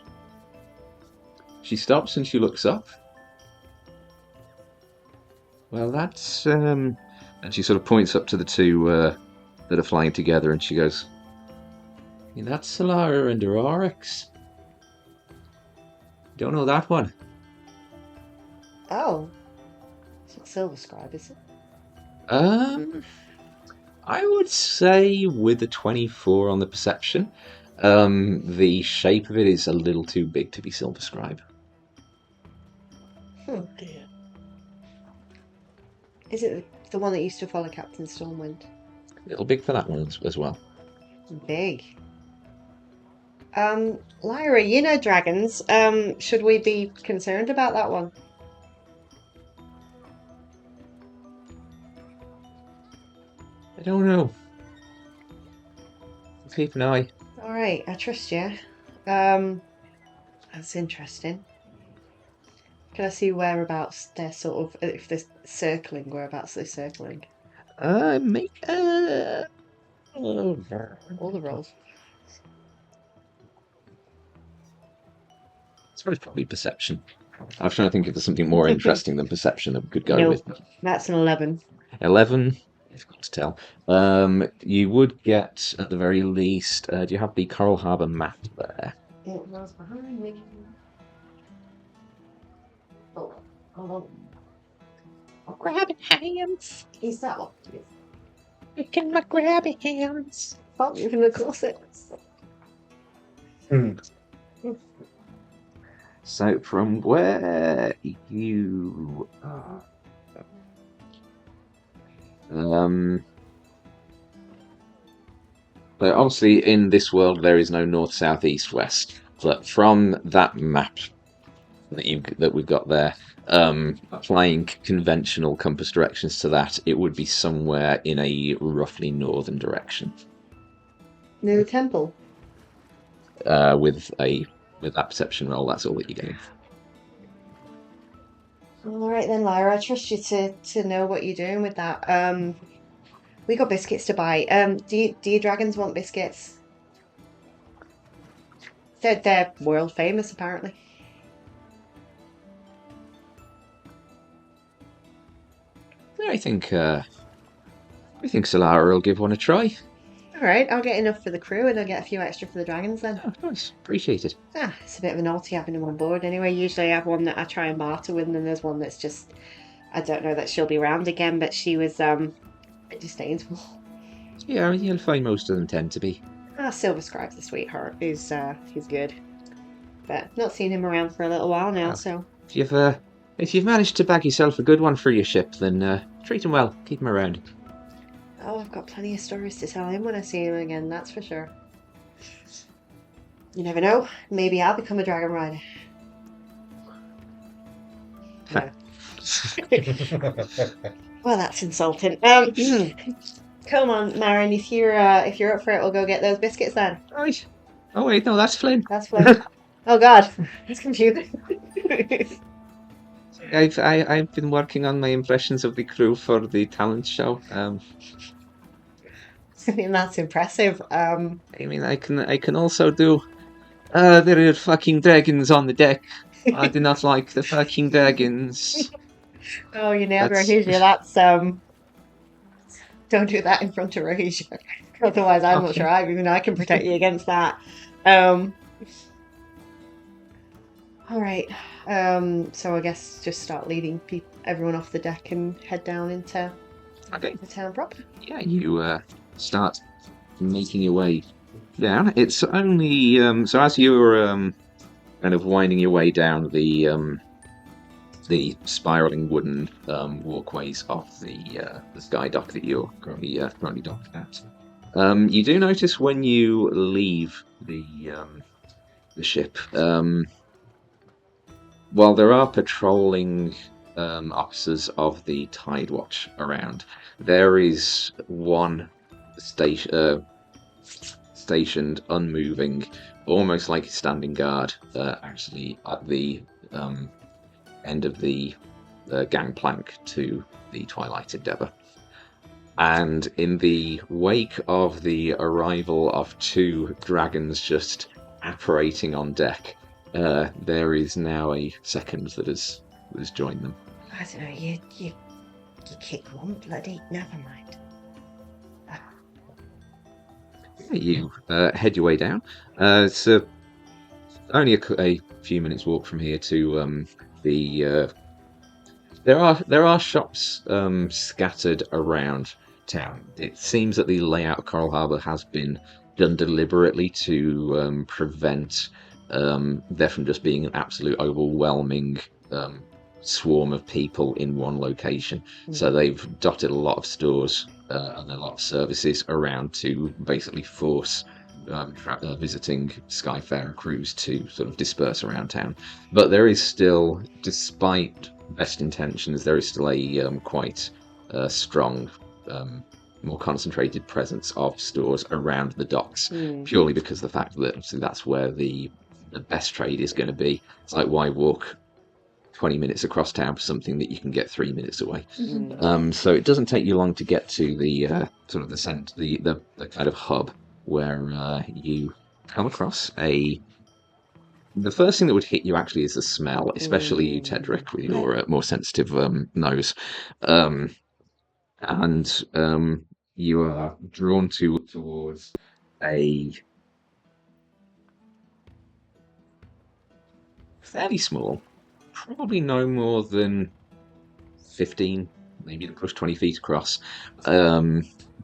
She stops and she looks up. Well, that's and she sort of points up to the two that are flying together, and she goes, that's Solara and Aurorix. Don't know that one. Oh. It's not Silver Scribe, is it? I would say with a 24 on the perception, the shape of it is a little too big to be Silver Scribe. Oh dear. Is it the one that used to follow Captain Stormwind? A little big for that one as well. Big. Lyra, you know dragons. Should we be concerned about that one? I don't know. Keep an eye. Alright, I trust you. That's interesting. Can I see whereabouts they're sort of, if they're circling, whereabouts they're circling? Make All the rolls. It's probably perception. I was trying to think if there's something more interesting than perception that we could go No, with. that's an 11. 11. Difficult to tell. You would get, at the very least, do you have the Coral Harbour map there? It was behind me. Oh, hold on. Oh, grabbing hands. Is that one? Picking my grabby hands. Oh, you're going to cross it. So from where you are, but obviously in this world there is no north, south, east, west. But from that map that we've got there, applying conventional compass directions to that, it would be somewhere in a roughly northern direction. Near the temple. With that perception roll, that's all that you're getting. All right then, Lyra. I trust you to know what you're doing with that. We got biscuits to buy. Do you dragons want biscuits? They're world famous, apparently. I think Solara will give one a try. All right, I'll get enough for the crew, and I'll get a few extra for the dragons then. Oh, nice. Appreciate it. It's a bit of a naughty having them on board. Anyway, usually I have one that I try and barter with, and then there's one that's just I don't know that she'll be around again, but she was a bit disdainful. Yeah, you'll find most of them tend to be. Silver Scribe's a sweetheart. He's good, but not seen him around for a little while now. Well, So if you've managed to bag yourself a good one for your ship, then treat him well. Keep him around. I've got plenty of stories to tell him when I see him again. That's for sure. You never know. Maybe I'll become a dragon rider. No. Well, that's insulting. Come on, Marin. If you're up for it, we'll go get those biscuits then. Right. Oh wait, no, that's Flynn. That's Flynn. Oh God, it's confusing. I've been working on my impressions of the crew for the talent show. I mean, that's impressive. I mean, I can also do. There are fucking dragons on the deck. I do not like the fucking dragons. Oh, you nailed That's- Rohesia. That's Don't do that in front of Rohesia. Otherwise, I'm not Okay. sure I can protect you against that. All right. So I guess just start leading everyone off the deck and head down into Okay. the town proper. Yeah, you start making your way down. It's only so as you're kind of winding your way down the spiraling wooden walkways of the sky dock that you're currently docked at. You do notice when you leave the ship, while there are patrolling officers of the Tide Watch around, there is one stationed, unmoving, almost like a standing guard, actually at the end of the gangplank to the Twilight Endeavour. And in the wake of the arrival of two dragons just apparating on deck, there is now a second that has joined them. I don't know. You kick one bloody. Never mind. You head your way down. It's only a few minutes walk from here to the. There are shops scattered around town. It seems that the layout of Coral Harbour has been done deliberately to prevent there from just being an absolute overwhelming swarm of people in one location. So they've dotted a lot of stores and a lot of services around to basically force visiting Skyfaring crews to sort of disperse around town. But there is still, despite best intentions, there is still a quite strong, more concentrated presence of stores around the docks, purely because of the fact that obviously that's where the best trade is going to be. It's like, why walk 20 minutes across town for something that you can get 3 minutes away? So it doesn't take you long to get to the sort of the kind of hub where you come across the first thing that would hit you actually is the smell, especially you, Tedric, with your more sensitive nose. And you are drawn towards a fairly small, probably no more than 15, maybe push 20 feet across,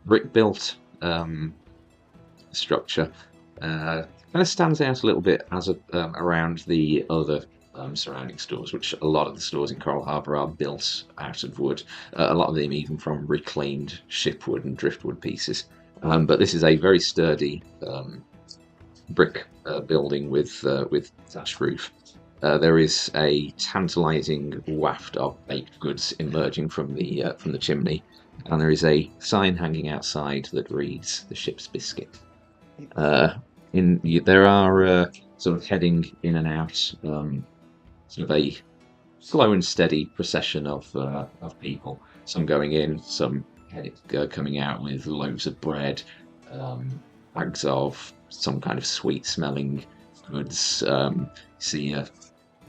brick-built structure. Kind of stands out a little bit as around the other surrounding stores, which a lot of the stores in Coral Harbour are built out of wood. A lot of them even from reclaimed shipwood and driftwood pieces. But this is a very sturdy brick building with thatched roof. There is a tantalising waft of baked goods emerging from the chimney, and there is a sign hanging outside that reads "The Ship's Biscuit." There are sort of heading in and out, sort of a slow and steady procession of people. Some going in, some coming out with loaves of bread, bags of some kind of sweet-smelling goods. See a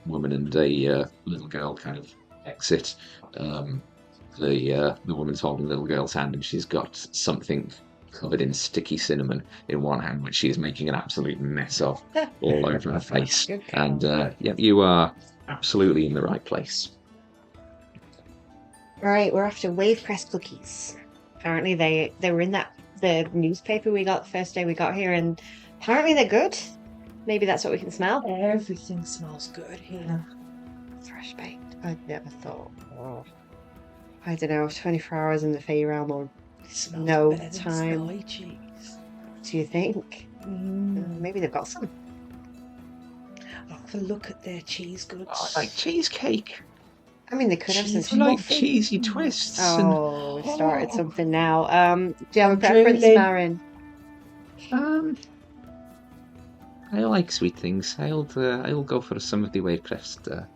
woman and a little girl kind of exit. The woman's holding the little girl's hand, and she's got something covered in sticky cinnamon in one hand, which she is making an absolute mess of all over her face. Good girl. And yep, you are absolutely in the right place. Right, we're after wave crest cookies. Apparently they were in the newspaper we got the first day we got here, and apparently they're good. Maybe that's what we can smell. Everything smells good here. Fresh baked. I'd never thought. Oh. I don't know, 24 hours in the Fae realm, or It smells no better than time. Sky cheese. Do you think? Maybe they've got some. I'll have a look at their cheese goods. Oh, I like cheesecake. I mean, they could have Cheese some. I like muffin. cheesy twists. Oh, we started Oh. something now. Do you have a I'm preference, drooling. Marin? I like sweet things. I'll go for some of the Wavecrest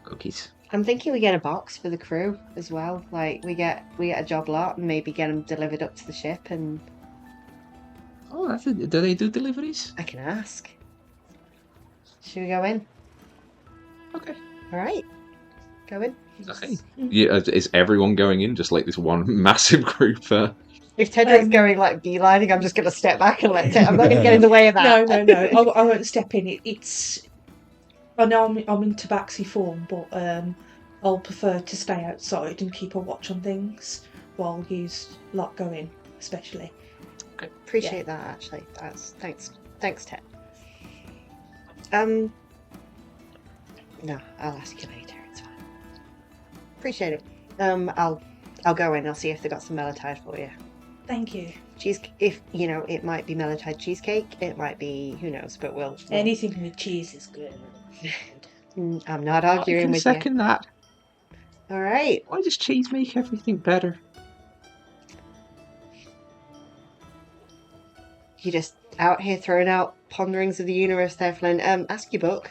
cookies. I'm thinking we get a box for the crew as well. Like we get a job lot and maybe get them delivered up to the ship, and Oh, that's it. Do they do deliveries? I can ask. Should we go in? Okay. All right, go in. Okay. Yeah, is everyone going in just like this one massive group? If Tedric's going like beelining, I'm just going to step back and let I'm not going to get in the way of that. No. I won't step in. It's. I know I'm in tabaxi form, but I'll prefer to stay outside and keep a watch on things while you lot go in, especially. Appreciate that, actually. That's thanks, Ted. No, I'll ask you later. It's fine. Appreciate it. I'll go in. I'll see if they got some mellotide for you. Thank you. If you know, it might be mellotide cheesecake. It might be, who knows, but we'll. Anything with cheese is good. I'm not I arguing can with second that. you. All right. Why does cheese make everything better? You just out here throwing out ponderings of the universe there, Flynn. Ask your book.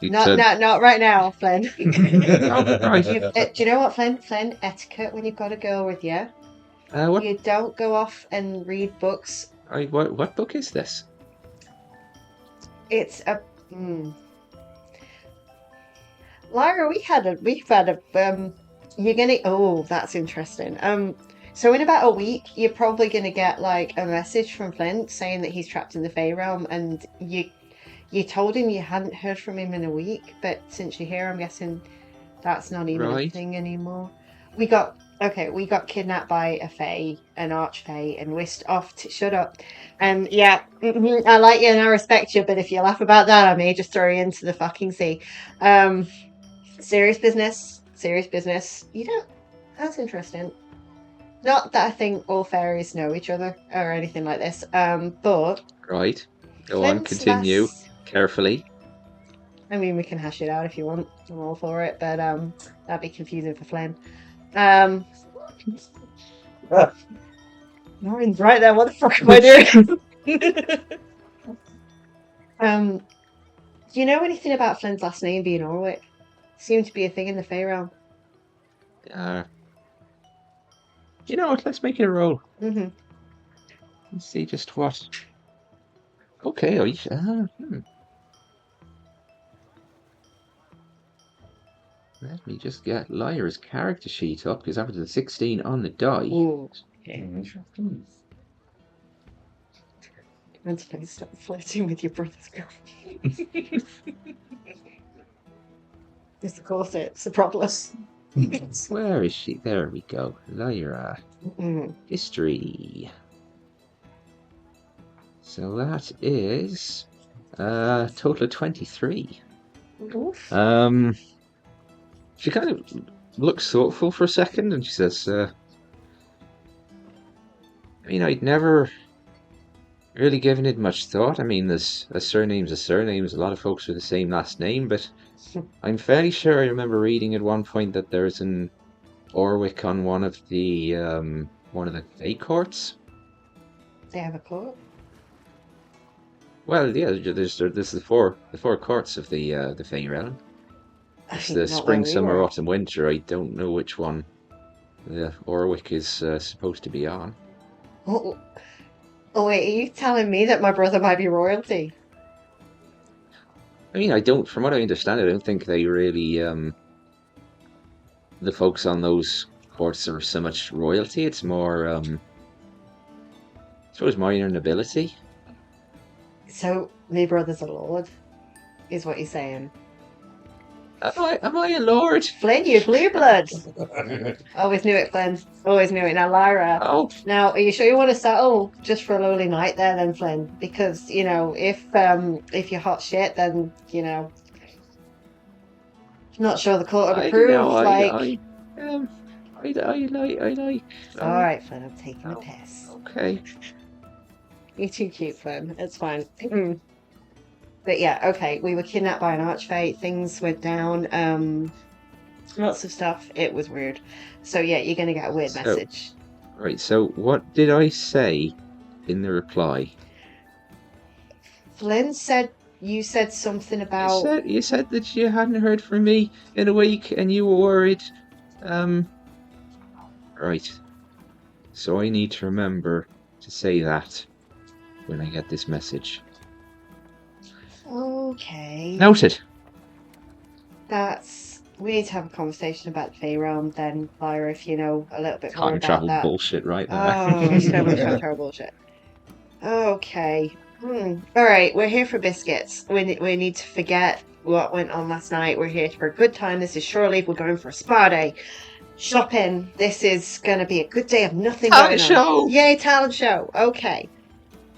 Not right now, Flynn. Oh, right. Do you know what, Flynn? Flynn, etiquette when you've got a girl with you. What? You don't go off and read books. What book is this? It's a. Lyra, we've had a. You're gonna. Oh, that's interesting. So in about a week, you're probably gonna get like a message from Flint saying that he's trapped in the Fae realm, and you told him you hadn't heard from him in a week, but since you're here, I'm guessing that's not even a thing anymore. We got kidnapped by a Fae, an archfey, and whisked off to shut up. And yeah, I like you and I respect you, but if you laugh about that, I may just throw you into the fucking sea. Serious business. You don't. That's interesting. Not that I think all fairies know each other or anything like this. But Right. Go on, Flint's continue last- carefully. I mean, we can hash it out if you want. I'm all for it, but that'd be confusing for Flynn. Maureen's right there. What the fuck am I doing? Do you know anything about Flynn's last name being Orwick? Seemed to be a thing in the Fae realm. You know what? Let's make it a roll. Mm-hmm. Let's see just what. Okay. Let me just get Lyra's character sheet up because that was a 16 on the die. Ooh. Interesting. Mentally stop flirting with your brother's girl. Yes, of course it's a problem. Where is she? There we go. Lyra. Mm. History. So that is a total of 23. Oof. She kind of looks thoughtful for a second and she says, I mean, I'd never really given it much thought. I mean, there's a surname's a surname. A lot of folks with the same last name, but I'm fairly sure I remember reading at one point that there's an Orwick on one of the Fae courts. They have a court? Well, yeah, there's the four courts of the Fae realm. I It's think the not where spring, we summer, were. autumn, winter. I don't know which one the Orwick is supposed to be on. Oh, oh, wait, are you telling me that my brother might be royalty? I mean, I don't. From what I understand, I don't think they really the folks on those courts are so much royalty. It's more I suppose minor nobility. So, my brother's a lord, is what you're saying. Am I a lord? Flynn, you blue blood. Always knew it, Flynn. Always knew it. Now, Lyra. Oh, Now, are you sure you want to settle just for a lowly night there, then, Flynn? Because if you're hot shit, then not sure the court would I don't know. approve. Like, Um, I like. all right, Flynn, I'm taking the Oh, piss. okay. You're too cute, Flynn. It's fine. But yeah, okay. We were kidnapped by an archfey. Things went down. Lots of stuff. It was weird. So yeah, you're gonna get a weird So- message. Right. So, what did I say in the reply? Flynn said you said something about. You said that you hadn't heard from me in a week, and you were worried. Right. So I need to remember to say that when I get this message. Okay. Noted. We need to have a conversation about the Fae realm then, Lyra, if you know a little bit more Time about travel that. bullshit right there. Oh, so much time travel bullshit. Okay. All right, we're here for biscuits. We need to forget what went on last night. We're here for a good time. This is shore leave. We're going for a spa day. Shopping. This is going to be a good day of nothing Talent going on. show! Yay, talent show. Okay.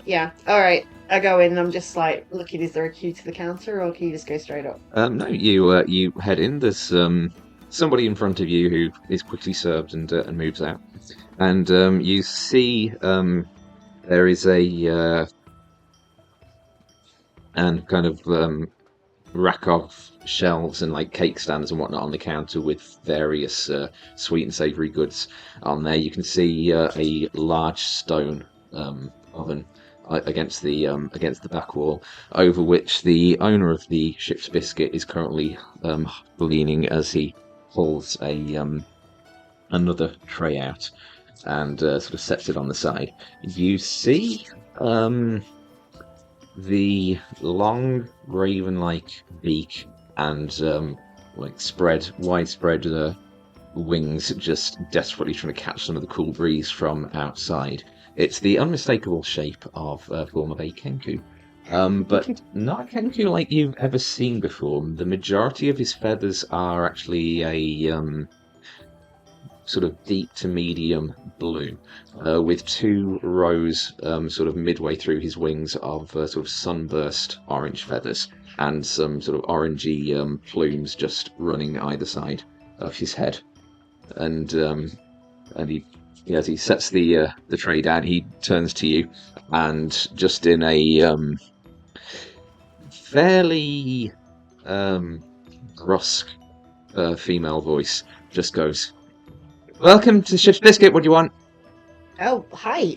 Yeah. All right. I go in and I'm just like looking, is there a queue to the counter or can you just go straight up? No, you head in. There's somebody in front of you who is quickly served and moves out, and you see there is a and kind of rack of shelves and like cake stands and whatnot on the counter with various sweet and savoury goods on there. You can see a large stone oven against the back wall, over which the owner of the ship's biscuit is currently leaning as he pulls another tray out and sort of sets it on the side. You see the long raven-like beak and widespread wings just desperately trying to catch some of the cool breeze from outside. It's the unmistakable shape of a form of a kenku. But not a kenku like you've ever seen before. The majority of his feathers are actually a sort of deep to medium blue, with two rows sort of midway through his wings of sort of sunburst orange feathers and some sort of orangey plumes just running either side of his head. And he, as he sets the tray down, he turns to you and just in a fairly brusque female voice just goes, "Welcome to Ship's Biscuit. What do you want? Oh, hi.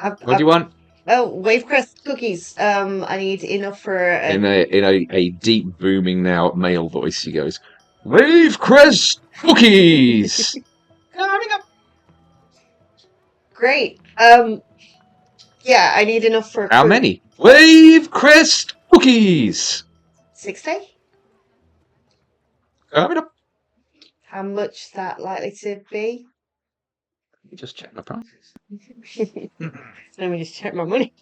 What do you want?" Oh, wave crest cookies. I need enough for In a deep booming now male voice, he goes, "Wave Crest cookies." Great. Yeah, I need enough for How many? Wave Crest cookies. 60. Coming up. How much that likely to be? Let me just check my prices. Let me just check my money.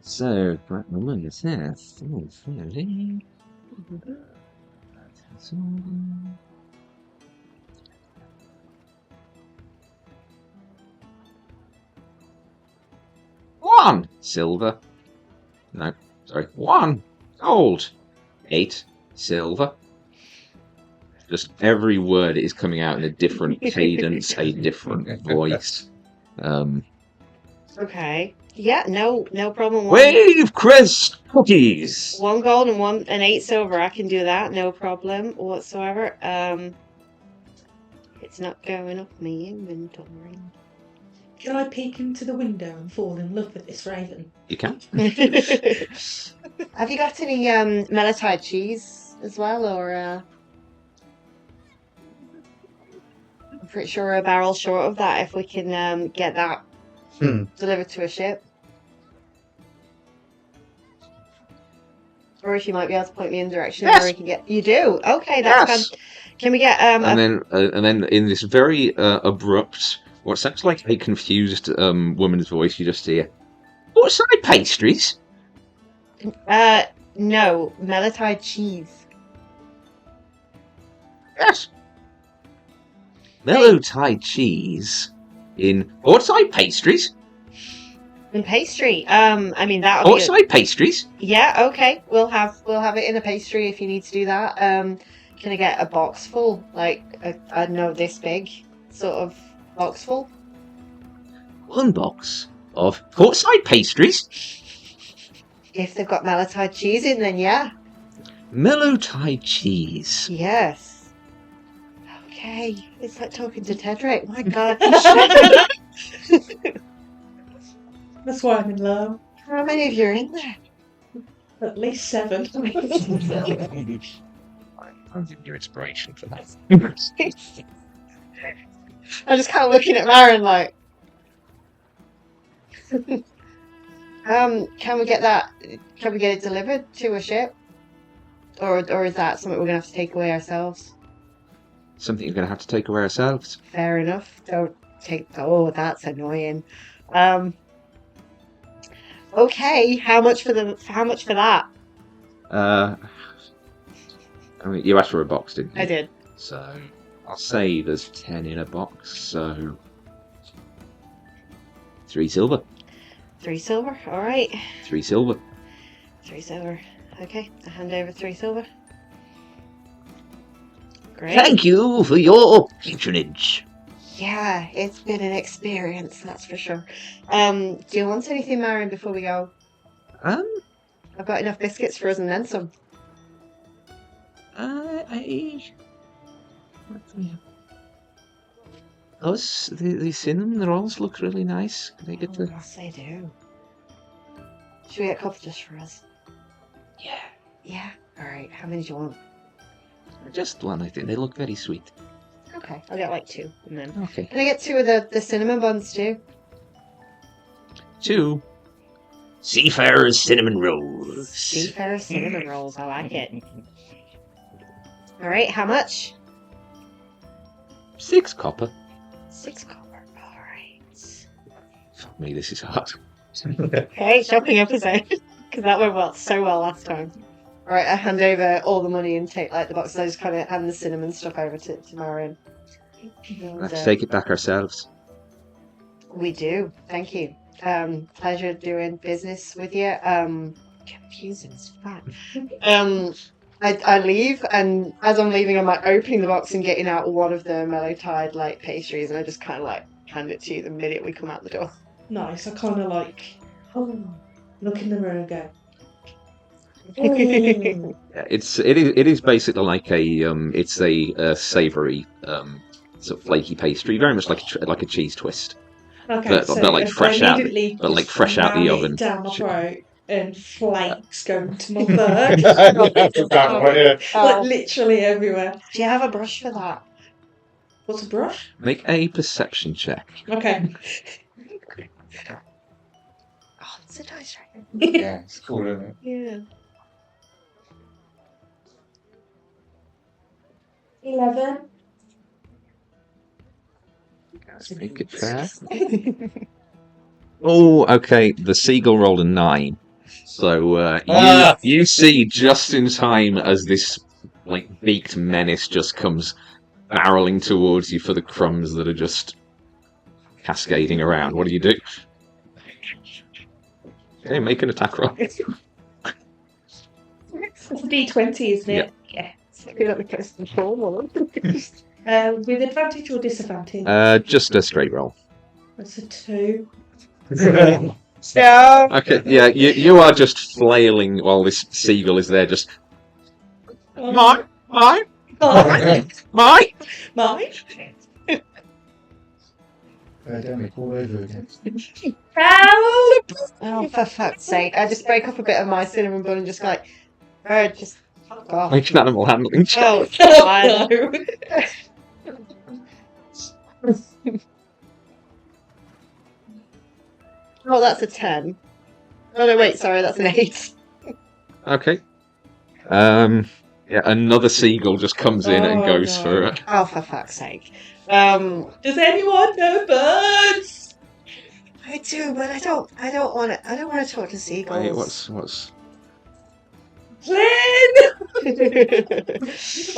So what my money says. One silver. No, sorry. 1 gold. 8 silver. Just every word is coming out in a different cadence, a different voice. Okay. Yeah, no problem. Wave Crest cookies. 1 gold and 8 silver. I can do that, no problem whatsoever. It's not going up my inventory. Can I peek into the window and fall in love with this raven? You can. Have you got any melotide cheese as well, or I'm pretty sure we're a barrel short of that if we can get that delivered to a ship. Or if you might be able to point me in the direction of where we can get. You do? Okay, that's Yes. Can we get And then in this very abrupt, what sounds like a confused woman's voice, you just hear, "Portside pastries?" no, melotide cheese. Yes. Mellow Tide cheese in Portside pastries. And pastry. I mean that'll be Portside pastries. Yeah, okay. We'll have it in a pastry if you need to do that. Can I get a box full? Like I don't know, this big sort of box full? One box of Portside pastries. If they've got melotide cheese in, then yeah. Mellow Tide cheese. Yes. Okay. It's like talking to Tedric. My God. That's why I'm in love. How many of you are in there? At least 7. I'll give you inspiration for that. I'm just kind of looking at Maren like. Can we get that? Can we get it delivered to a ship, or is that something we're gonna have to take away ourselves? Something you're going to have to take away ourselves. Fair enough. Don't take. Oh, that's annoying. Okay. How much for that? I mean, you asked for a box, didn't you? I did. So I'll say there's 10 in a box. So 3 silver. 3 silver. All right. 3 silver. 3 silver. Okay. I hand over 3 silver. Great. Thank you for your patronage. Yeah, it's been an experience, that's for sure. Do you want anything, Marion, before we go? I've got enough biscuits for us and then some. The cinnamon rolls look really nice. Can I get the... Yes, they do. Should we get a couple just for us? Yeah, Yeah. All right. How many do you want? just one, I think. They look very sweet. Okay, I'll get like 2, and then. Okay. Can I get 2 of the cinnamon buns too? 2 Seafarer's cinnamon rolls. Seafarer cinnamon rolls. I like it. All right. How much? 6 copper. 6 copper. All right. Fuck me, this is hard. Okay, shopping episode. Because that went so well last time. Alright, I hand over all the money and take like the boxes. I just kind of hand the cinnamon stuff over to Marion. Let's take it back ourselves. We do. Thank you. Pleasure doing business with you. Confusing as fuck. I leave, and as I'm leaving, I'm like opening the box and getting out one of the mellow-tide like pastries, and I just kind of like hand it to you the minute we come out the door. Nice. I kind of like, look in the mirror and go, Yeah, it is basically like it's a savoury sort of flaky pastry, very much like a cheese twist. okay, But so fresh out- immediately but like just fresh out the ram it oven. down my throat and flakes going to my third. Like literally everywhere. Do you have a brush for that? What's a brush? Make a perception check. Okay. Oh, it's a dice right. Yeah, it's cool, isn't it? Yeah. 11. Let's make it fair. Oh, okay. The seagull rolled a 9. So you see just in time as this like beaked menace just comes barreling towards you for the crumbs that are just cascading around. What do you do? Okay, make an attack roll. It's D20, isn't it? Yeah. I feel like we're close to the formal. With advantage or disadvantage? Just a straight roll. That's a 2. No. Okay, yeah, you are just flailing while this seagull is there, just mine. Mine? Pandemic all over again. Help! Oh, for fuck's sake. I just break up a bit of my cinnamon bun and just like, just fuck off. Make an animal handling check. Oh, Oh, no. Oh, that's a 10. Oh, no, wait, sorry, that's an 8. Okay. Yeah, another seagull just comes in and Oh, goes no. for it. Oh, for fuck's sake. Does anyone know birds? I do, but I don't want to talk to seagulls. Wait, what's... Flynn!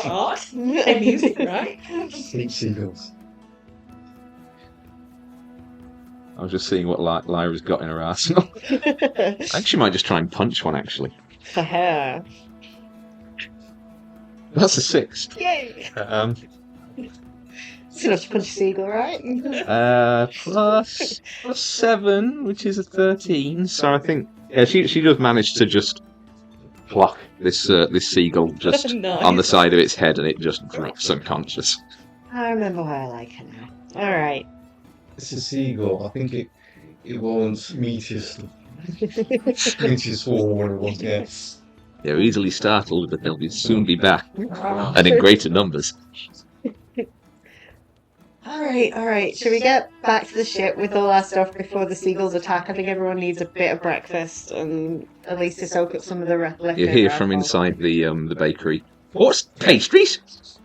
What? Play music, right? Sleep seagulls. I was just seeing what Lyra's got in her arsenal. I think she might just try and punch one, actually. For her. That's a 6. Yay! Um, It's enough to punch a seagull, right? plus 7, which is a 13. So I think, yeah, she does manage to just pluck this seagull just Nice. on the side of its head, and it just drops unconscious. I remember why I like her now. Alright. It's a seagull. I think it wants meteors. Meteors swarm when it wants. Yeah. They're easily startled, but they'll soon be back, and in greater numbers. Alright. Should we get back to the ship with all our stuff before the seagulls attack? I think everyone needs a bit of breakfast and at least to soak up some of the leftover You hear from alcohol. inside the bakery. What's pastries?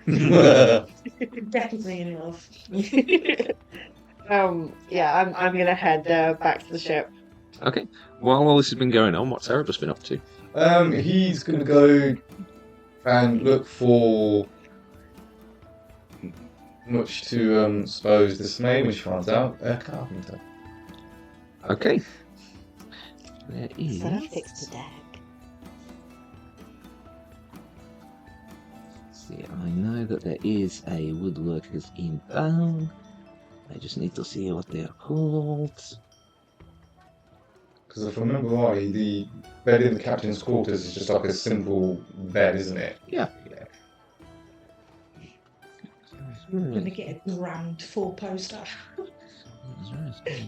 Definitely enough. Yeah, I'm gonna head back to the ship. Okay. While all this has been going on, what's Erebus been up to? He's going to go and look for, much to suppose dismay when she finds out, a carpenter. Okay. There is. So I fixed the deck. See, I know that there is a woodworkers in town. I just need to see what they are called. Because if I remember rightly, the bed in the captain's quarters is just like a simple bed, isn't it? Yeah. I'm gonna get a grand 4-poster.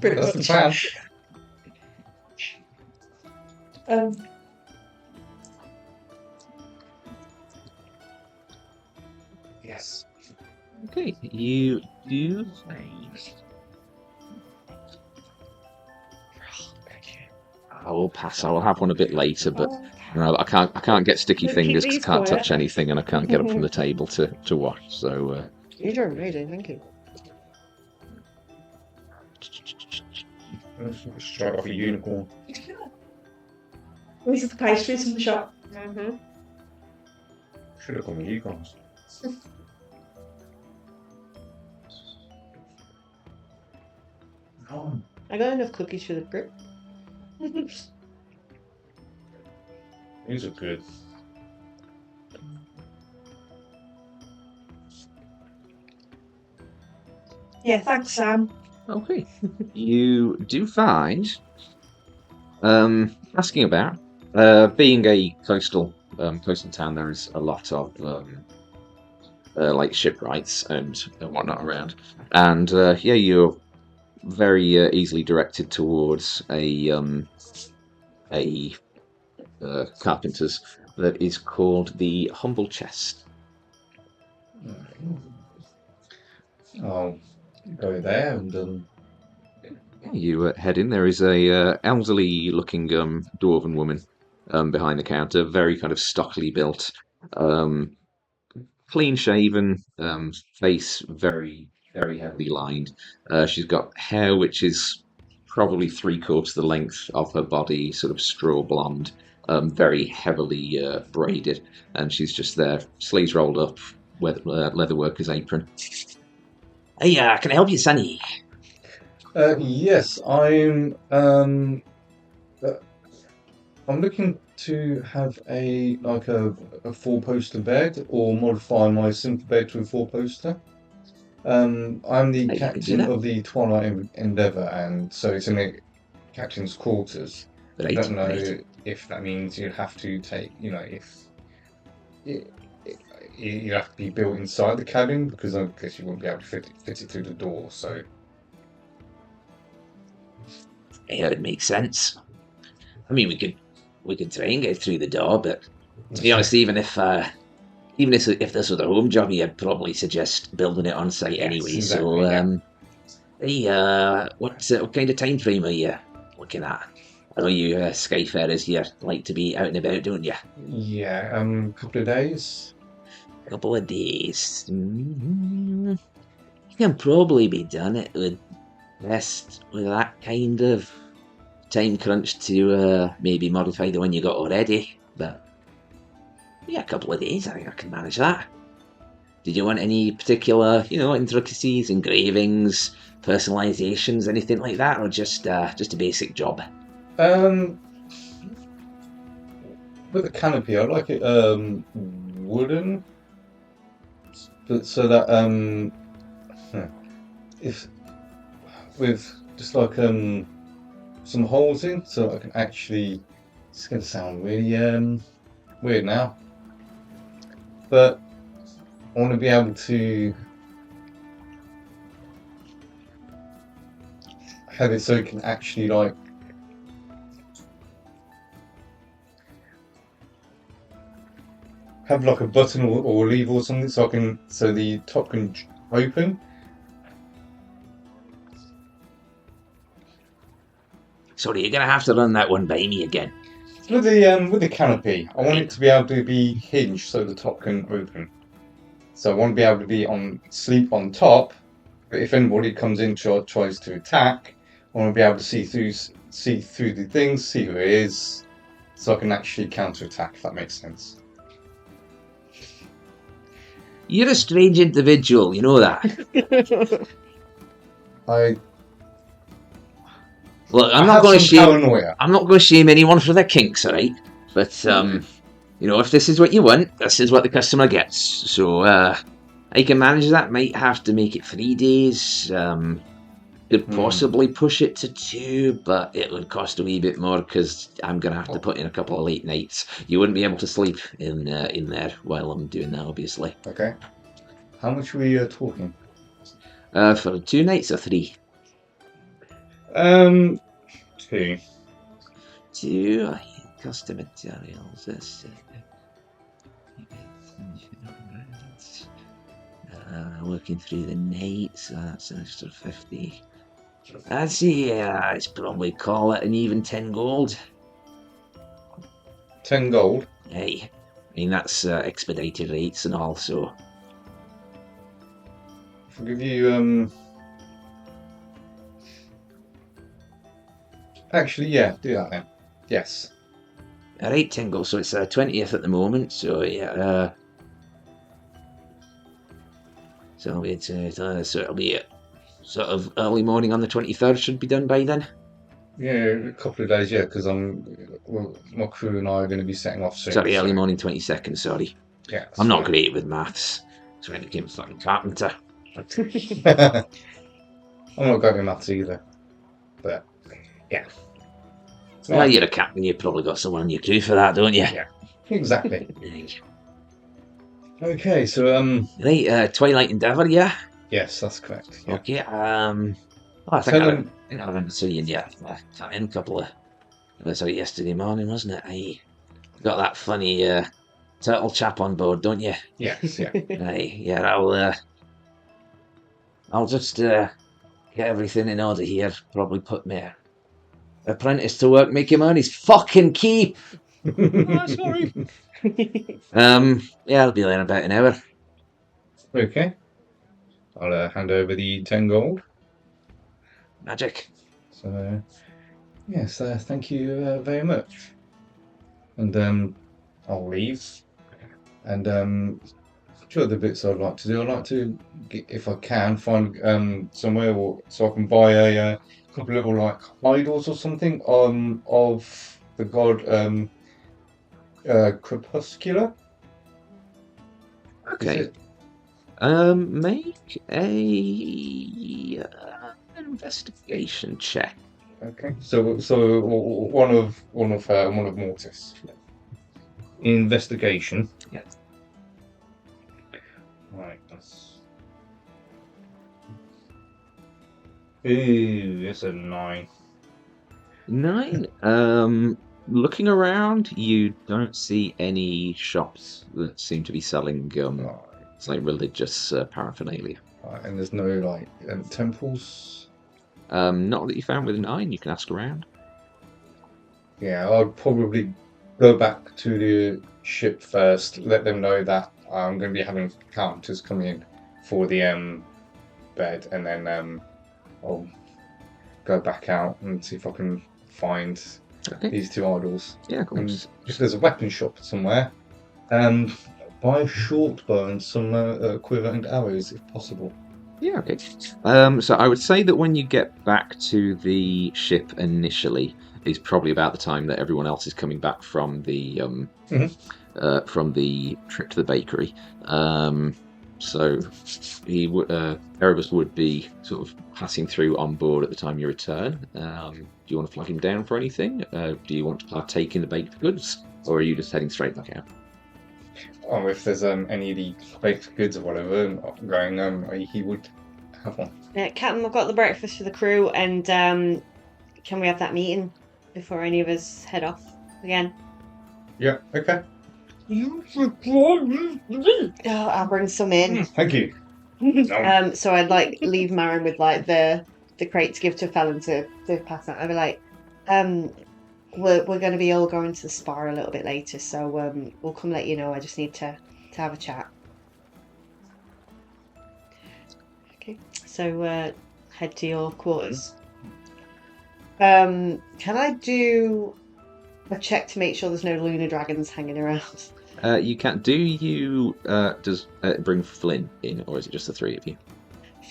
That's the plan. Yes. Okay, you do find. I will pass. I will have one a bit later, but no, I can't get sticky Keep fingers because I these can't quiet. touch anything, and I can't get up from the table to wash. So You're doing amazing, thank you. Straight off a unicorn. These are the pastries from the shop. Mm-hmm. Should have gone with unicorns. Oh. I got enough cookies for the group. These are good. Yeah, thanks, Sam. okay, you do find. Asking about being a coastal town, there is a lot of like shipwrights and whatnot around, and yeah, you're very easily directed towards a carpenter's that is called the Humble Chest. I'll go there and You head in. There is a elderly-looking dwarven woman behind the counter, very kind of stockily built, clean-shaven, face very, very heavily lined. She's got hair which is probably 3/4 the length of her body, sort of straw blonde, very heavily braided, and she's just there, sleeves rolled up, with leather worker's apron. Hey, can I help you, Sonny? yes, I'm looking to have a 4-poster bed, or modify my simple bed to a 4-poster. I'm the Hey, you can do captain that. of the Twilight Endeavour, and so it's in the captain's quarters. I Great, don't know great. if that means you have to take, if you have to be built inside the cabin, because I guess you wouldn't be able to fit it through the door. So Yeah, it makes sense. I mean, we could try and get through the door, but to be honest, even if this was a home job, I'd probably suggest building it on site Yes, anyway. exactly, So, yeah. hey, what kind of time frame are you looking at? I know you skyfarers here like to be out and about, don't you? Yeah, couple of days. A couple of days. You can probably be done it with that kind of time crunch to maybe modify the one you got already. But yeah, a couple of days, I can manage that. Did you want any particular, intricacies, engravings, personalizations, anything like that, or just a basic job? With the canopy, I like it wooden, but so that if with just like some holes in, so I can actually. It's gonna sound really weird now, but I want to be able to have it so it can actually like have like a button or lever or something, so the top can open. Sorry, you're gonna have to run that one by me again. With the canopy, I want it to be able to be hinged so the top can open. So I want to be able to be sleep on top, but if anybody comes in tries to attack, I want to be able to see through the things, see who it is, so I can actually counter attack. If that makes sense. You're a strange individual, you know that. Look, I'm not going to shame. Paranoia. I'm not going to shame anyone for their kinks, alright? But if this is what you want, this is what the customer gets. So I can manage that. Might have to make it 3 days. Could possibly push it to 2, but it would cost a wee bit more because I'm going to have to put in a couple of late nights. You wouldn't be able to sleep in there while I'm doing that, obviously. Okay. How much were you talking? For 2 nights or 3? 2. 2. Custom materials. Working through the night, so that's an extra 50. I'd say I'd probably call it an even 10 gold. 10 gold? Hey, I mean that's expedited rates and all, so... I'll give you, Actually, yeah, do that then. Yes. Alright, 10 gold, so it's 20th at the moment, so yeah, so it'll be sort of early morning on the 23rd, should be done by then. Yeah, a couple of days, yeah, because my crew and I are going to be setting off soon. Sorry, early morning 22nd, sorry. Yeah, I'm not great with maths. So I became a fucking carpenter. I'm not great with maths either. But, yeah. Well, you're a captain, you've probably got someone on your crew for that, don't you? Yeah, exactly. Okay, so, Right, Twilight Endeavour, yeah? yes, that's correct. Yeah. Okay, I think I remember seeing you come in a couple of... It was yesterday morning, wasn't it? I got that funny turtle chap on board, don't you? Yes, yeah. Right, yeah, I'll just get everything in order here. Probably put my apprentice to work, make him earn his fucking keep. Sorry. Yeah, I'll be there in about an hour. Okay. I'll hand over the 10 gold. Magic. So, yes, thank you very much. And I'll leave. And two other bits I'd like to do. I'd like to, if I can, find somewhere so I can buy a couple of little like idols or something of the god Crepuscular. Okay. Make a investigation check. Okay. So one of Mortis. Investigation. Yeah. Right. Ooh, it's a 9. 9. Looking around, you don't see any shops that seem to be selling Right. it's like religious paraphernalia. Right, and there's no like temples. Not that you found with 9. You can ask around. Yeah, I'd probably go back to the ship first. Let them know that I'm going to be having counters come in for the bed, and then I'll go back out and see if I can find Okay. these 2 idols. Yeah, of And course. if there's a weapon shop somewhere, buy a short bow and some quiver and arrows if possible. Yeah, okay. So I would say that when you get back to the ship initially is probably about the time that everyone else is coming back from the trip to the bakery. So Erebus would be sort of passing through on board at the time you return. Do you want to flag him down for anything? Do you want to partake in the baked goods, or are you just heading straight back out? Oh, if there's any of the baked goods or whatever going, he would have one. Captain, I've got the breakfast for the crew, and can we have that before any of us head off again? Yeah, okay. Oh, I'll bring some in. Thank you. So I'd like leave Marin with like the crate to give to Felon to pass out. I'd be like, we're going to be all going to the spa a little bit later, so we'll come let you know. I just need to have a chat. Okay, so head to your quarters. Can I do a check to make sure there's no lunar dragons hanging around? You can't. Do you does bring Flynn in, or is it just the 3 of you?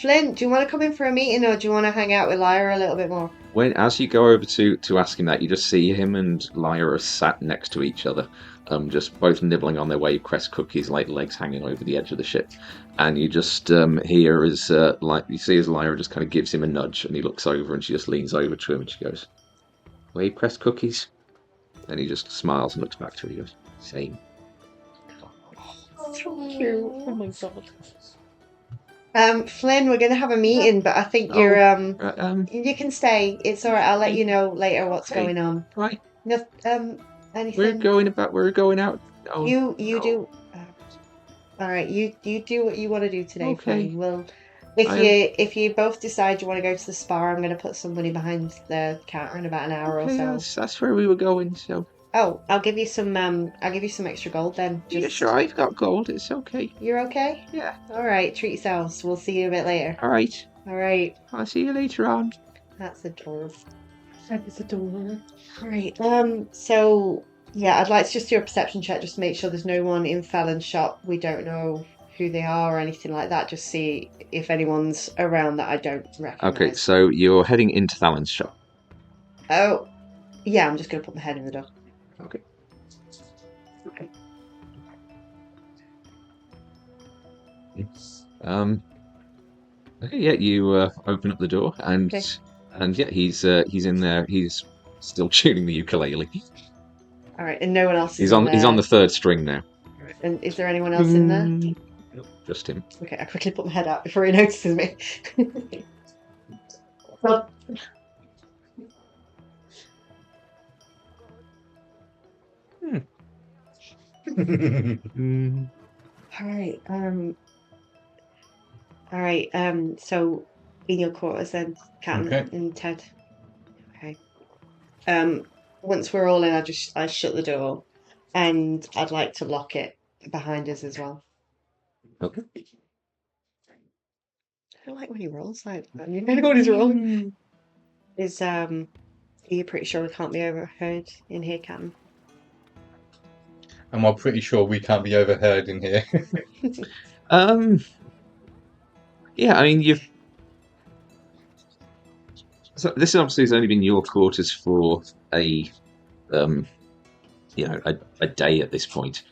Flynn, do you want to come in for a meeting, or do you want to hang out with Lyra a little bit more? As you go over to ask him that, you just see him and Lyra sat next to each other, just both nibbling on their Wave Crest cookies, like legs hanging over the edge of the ship. And you just hear as you see as Lyra just kind of gives him a nudge, and he looks over, and she just leans over to him, and she goes, "Wave Crest cookies?" And he just smiles and looks back to her. He goes, "Same." So cute. Oh my god. Flynn, we're going to have a meeting, but I think you're you can stay. It's all right. I'll let you know later what's okay. going on. Right. No, anything? We're going out. Oh, You no. do. All right. You do what you want to do today. Okay. Flynn. Well, if you both decide you want to go to the spa, I'm going to put some money behind the counter in about an hour or so. That's where we were going. So. Oh, I'll give you some. I'll give you some extra gold then. Yeah, sure. I've got gold. It's okay. You're okay. Yeah. All right. Treat yourselves. We'll see you a bit later. All right. All right. I'll see you later on. That's adorable. That is adorable. All right. So yeah, I'd like to just do a perception check just to make sure there's no one in Felon's shop. We don't know who they are or anything like that. Just see if anyone's around that I don't recognize. Okay, so you're heading into Thalen's shop. Oh, yeah. I'm just gonna put my head in the door. Okay. Okay, yeah, you open up the door, and Okay. yeah, he's in there. He's still tuning the ukulele. All right, and no one else. He's is on. in He's there. on the 3rd string now. And is there anyone else in there? Nope, just him. Okay, I quickly put my head out before he notices me. Well, all right. So in your quarters then, Captain Okay. and Ted. Okay. Once we're all in, I shut the door, and I'd like to lock it behind us as well. Okay. I don't like when he rolls like that. You know what he's rolling. Are you pretty sure we can't be overheard in here, Captain? Am I pretty sure we can't be overheard in here? Yeah, I mean, you've. So this obviously has only been your quarters for a day at this point.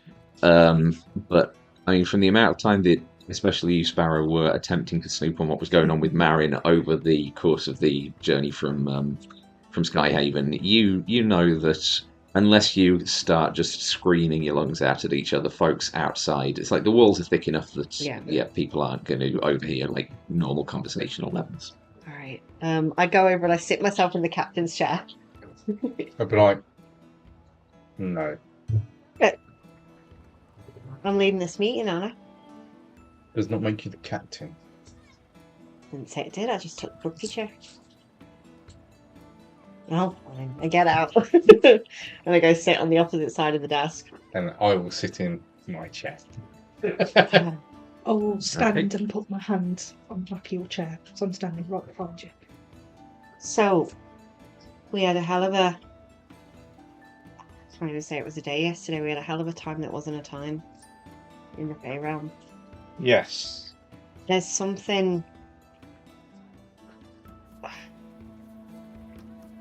But I mean, from the amount of time that, especially you, Sparrow, were attempting to snoop on what was going on with Marin over the course of the journey from Skyhaven, you know that unless you start just screaming your lungs out at each other, folks outside, it's like the walls are thick enough that people aren't going to overhear like normal conversational levels. All right. I go over and I sit myself in the captain's chair. I'd be like, no. I'm leading this meeting, Anna. Does not make you the captain. Didn't say it did, I just took the cookie chair. Oh, fine. I get out. And I go sit on the opposite side of the desk. And I will sit in my chair. I will stand Okay. and put my hand on the back of your chair, so I'm standing right behind you. So, we had a hell of a... I'm trying to say it was a day yesterday. We had a hell of a time that wasn't a time in the Fae realm. Yes. There's something...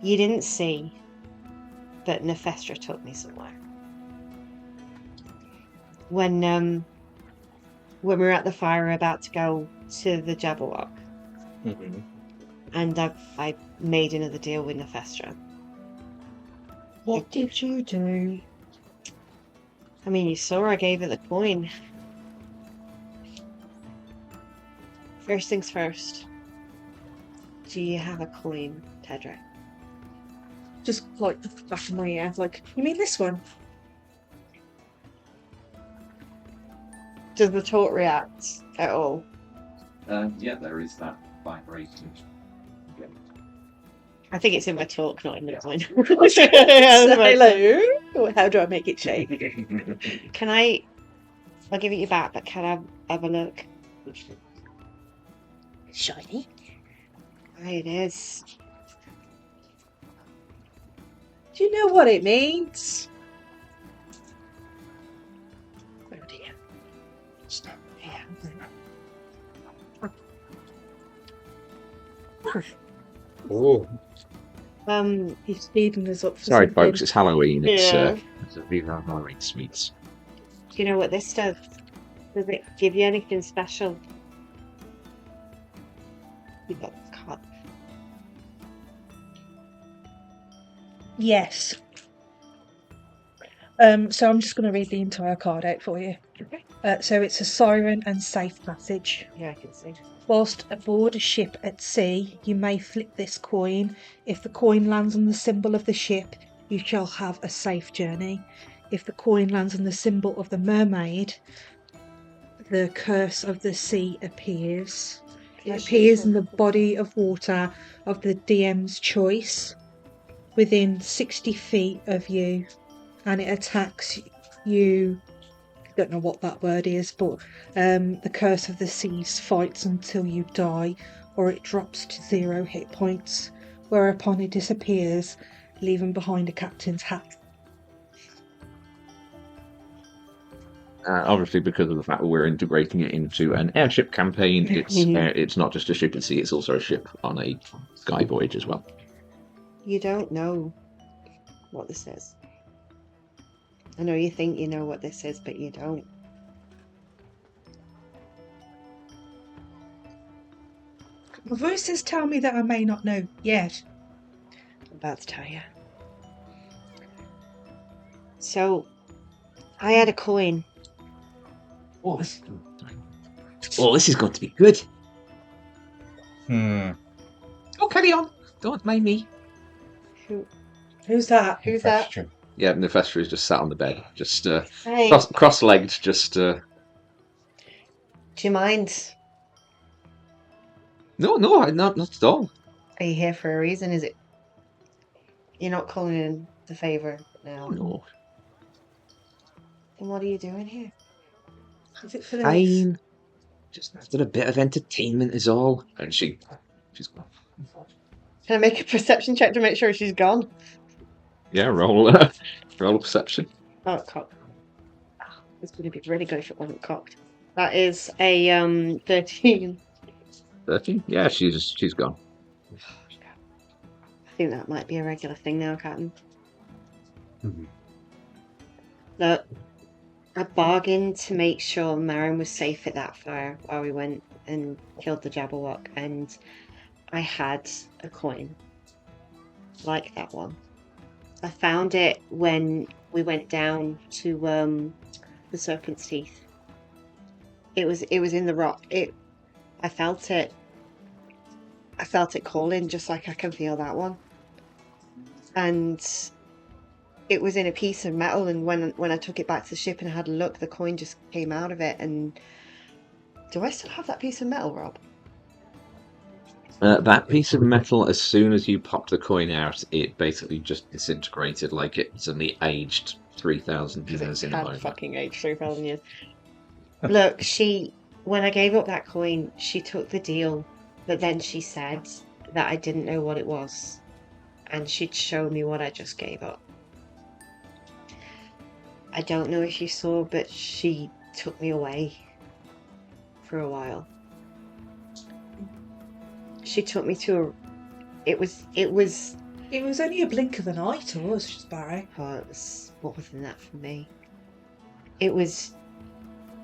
You didn't see, but Neifestra took me somewhere. When we were at the fire about to go to the Jabberwock, Mm-hmm. and I made another deal with Neifestra. What did you do? I mean, you saw I gave her the coin. First things first. Do you have a coin, Tedric? Just like the back of my ear, like, you mean this one? Does the talk react at all? Yeah, there is that vibration. I think it's in my talk, not in the coin. Say hello. How do I make it shake? Can I? I'll give it you back, but can I have a look? Shiny. Aye, it is. Do you know what it means? Oh dear. Stop. Yeah. Oh. He's speeding us up for Sorry, something. folks, it's Halloween. It's Yeah. it's a Viva Halloween sweets. Do you know what this does? Does it give you anything special? You got the cup. Yes. So I'm just going to read the entire card out for you. Okay. So it's a siren and safe passage. Yeah, I can see. Whilst aboard a ship at sea, you may flip this coin. If the coin lands on the symbol of the ship, you shall have a safe journey. If the coin lands on the symbol of the mermaid, the curse of the sea appears. It appears in the body of water of the DM's choice within 60 feet of you, and it attacks you. I don't know what that word is, but the curse of the seas fights until you die, or it drops to 0 hit points, whereupon it disappears, leaving behind a captain's hat. Obviously, because of the fact that we're integrating it into an airship campaign, it's not just a ship at sea; it's also a ship on a sky voyage as well. You don't know what this is. I know you think you know what this is, but you don't. My voices tell me that I may not know yet. I'm about to tell you. So, I had a coin. Oh, this is going to be good. Hmm. Oh, carry on. Don't mind me. Who's that? Who's that? Question. Yeah, Neifestra is just sat on the bed, just Hey, cross-legged, just... do you mind? No, not at all. Are you here for a reason? Is it... You're not calling in the favour now? No. Then what are you doing here? Is it for this? Fine. Just after a bit of entertainment is all. And she's gone. Can I make a perception check to make sure she's gone? Yeah, roll perception. Oh, cocked. It's going to be really good if it wasn't cocked. That is a 13. 13? Yeah, she's gone. I think that might be a regular thing now, Captain. Mhm. Look, I bargained to make sure Marin was safe at that fire while we went and killed the Jabberwock, and I had a coin like that one. I found it when we went down to the Serpent's Teeth. It was in the rock. I felt it. I felt it calling, just like I can feel that one. and it was in a piece of metal, and when I took it back to the ship and had a look, the coin just came out of it. And do I still have that piece of metal, Rob? That piece of metal, as soon as you popped the coin out, it basically just disintegrated like it suddenly aged 3,000 Because years it in a had moment. fucking aged 3,000 years. Look, when I gave up that coin, she took the deal, but then she said that I didn't know what it was, and she'd show me what I just gave up. I don't know if you saw, but she took me away for a while. She took me to a. It was It was only a blink of an eye to us, Sparrow. oh, it was more than that for me. It was.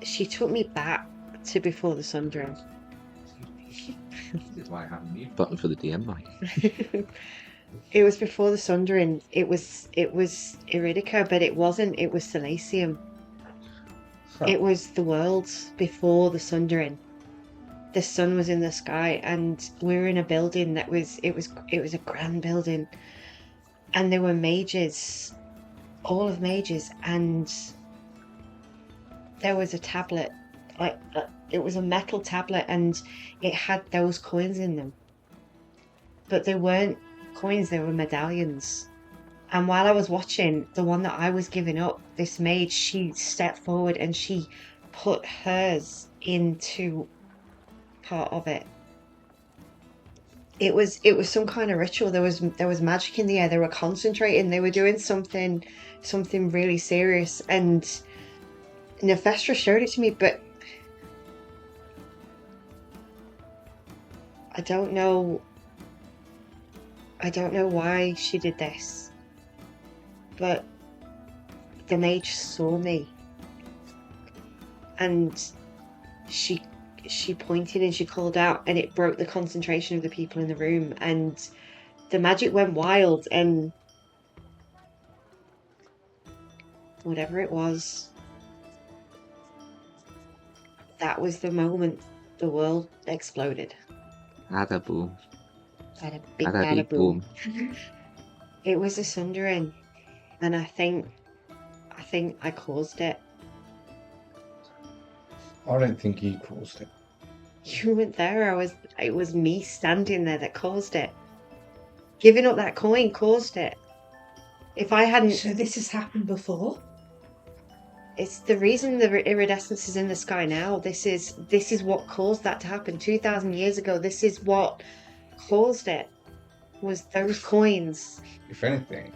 She took me back to before the Sundering. This is why I have a mute button for the DM mic. It was before the Sundering. It was Iridica, but it wasn't. It was Silesium. It was the world before the Sundering. The sun was in the sky, and we were in a building that was a grand building, and there were mages, all of mages, and there was a tablet, like it was a metal tablet, and it had those coins in them, but they weren't coins; they were medallions. And while I was watching, the one that I was giving up, this mage, she stepped forward and she put hers into part of it. It was some kind of ritual. There was magic in the air. They were concentrating. They were doing something really serious. And Neifestra showed it to me, but I don't know why she did this. But the mage saw me, and she pointed and she called out, and it broke the concentration of the people in the room, and the magic went wild, and whatever it was, that was the moment the world exploded. Bada boom. Had a big Bada bada beep boom. boom. It was a Sundering, and I think I caused it. I don't think you caused it. You weren't there. It was me standing there that caused it. Giving up that coin caused it. If I hadn't, So this has happened before? it's the reason the iridescence is in the sky now. This is what caused that to happen 2,000 years ago. This is what caused it. Was those coins. If anything,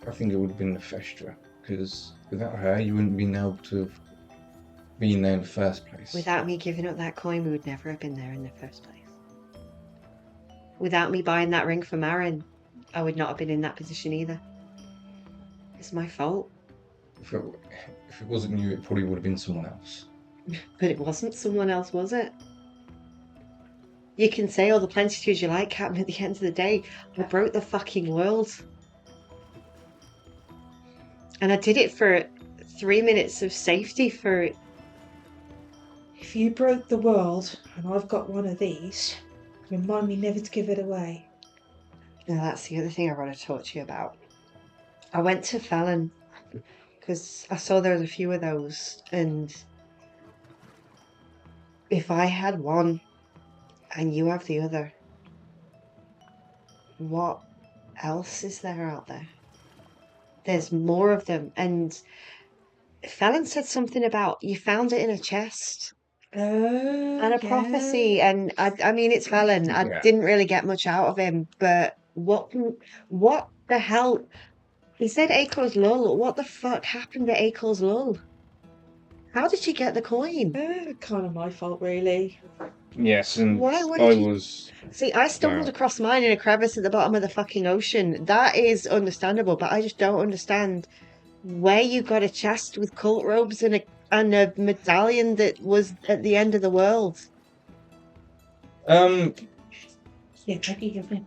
I think it would have been Neifestra, because without her, you wouldn't been able to have been there in the first place. Without me giving up that coin, we would never have been there in the first place. Without me buying that ring for Marin, I would not have been in that position either. It's my fault. If it wasn't you, it probably would have been someone else. But it wasn't someone else, was it? You can say all the plenitudes you like, Captain, at the end of the day, I broke the fucking world. And I did it for 3 minutes of safety for... If you broke the world and I've got one of these, remind me never to give it away. Now that's the other thing I want to talk to you about. I went to Felon because I saw there was a few of those, and if I had one and you have the other, what else is there out there? There's more of them, and Felon said something about you found it in a chest and a prophecy, and I mean it's Felon. I Yeah. didn't really get much out of him, but what the hell? He said Acor's Lull. What the fuck happened to Acor's Lull? How did she get the coin? Kind of my fault, really. Yes, and Why would I you- was. See, I stumbled Wow. across mine in a crevice at the bottom of the fucking ocean. That is understandable, but I just don't understand where you got a chest with cult robes and a medallion that was at the end of the world. Yeah, maybe give me.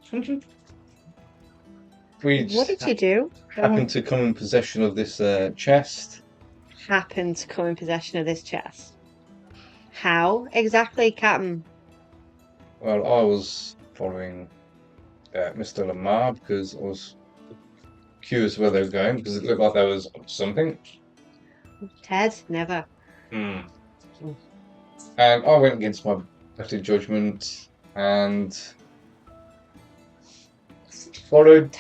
We What just did you do? happened to come in possession of this chest. Happened to come in possession of this chest. How exactly, Captain? Well, I was following Mr. Lamar because I was curious where they were going because it looked like there was something. Ted, never. Hmm. And I went against my better judgment and followed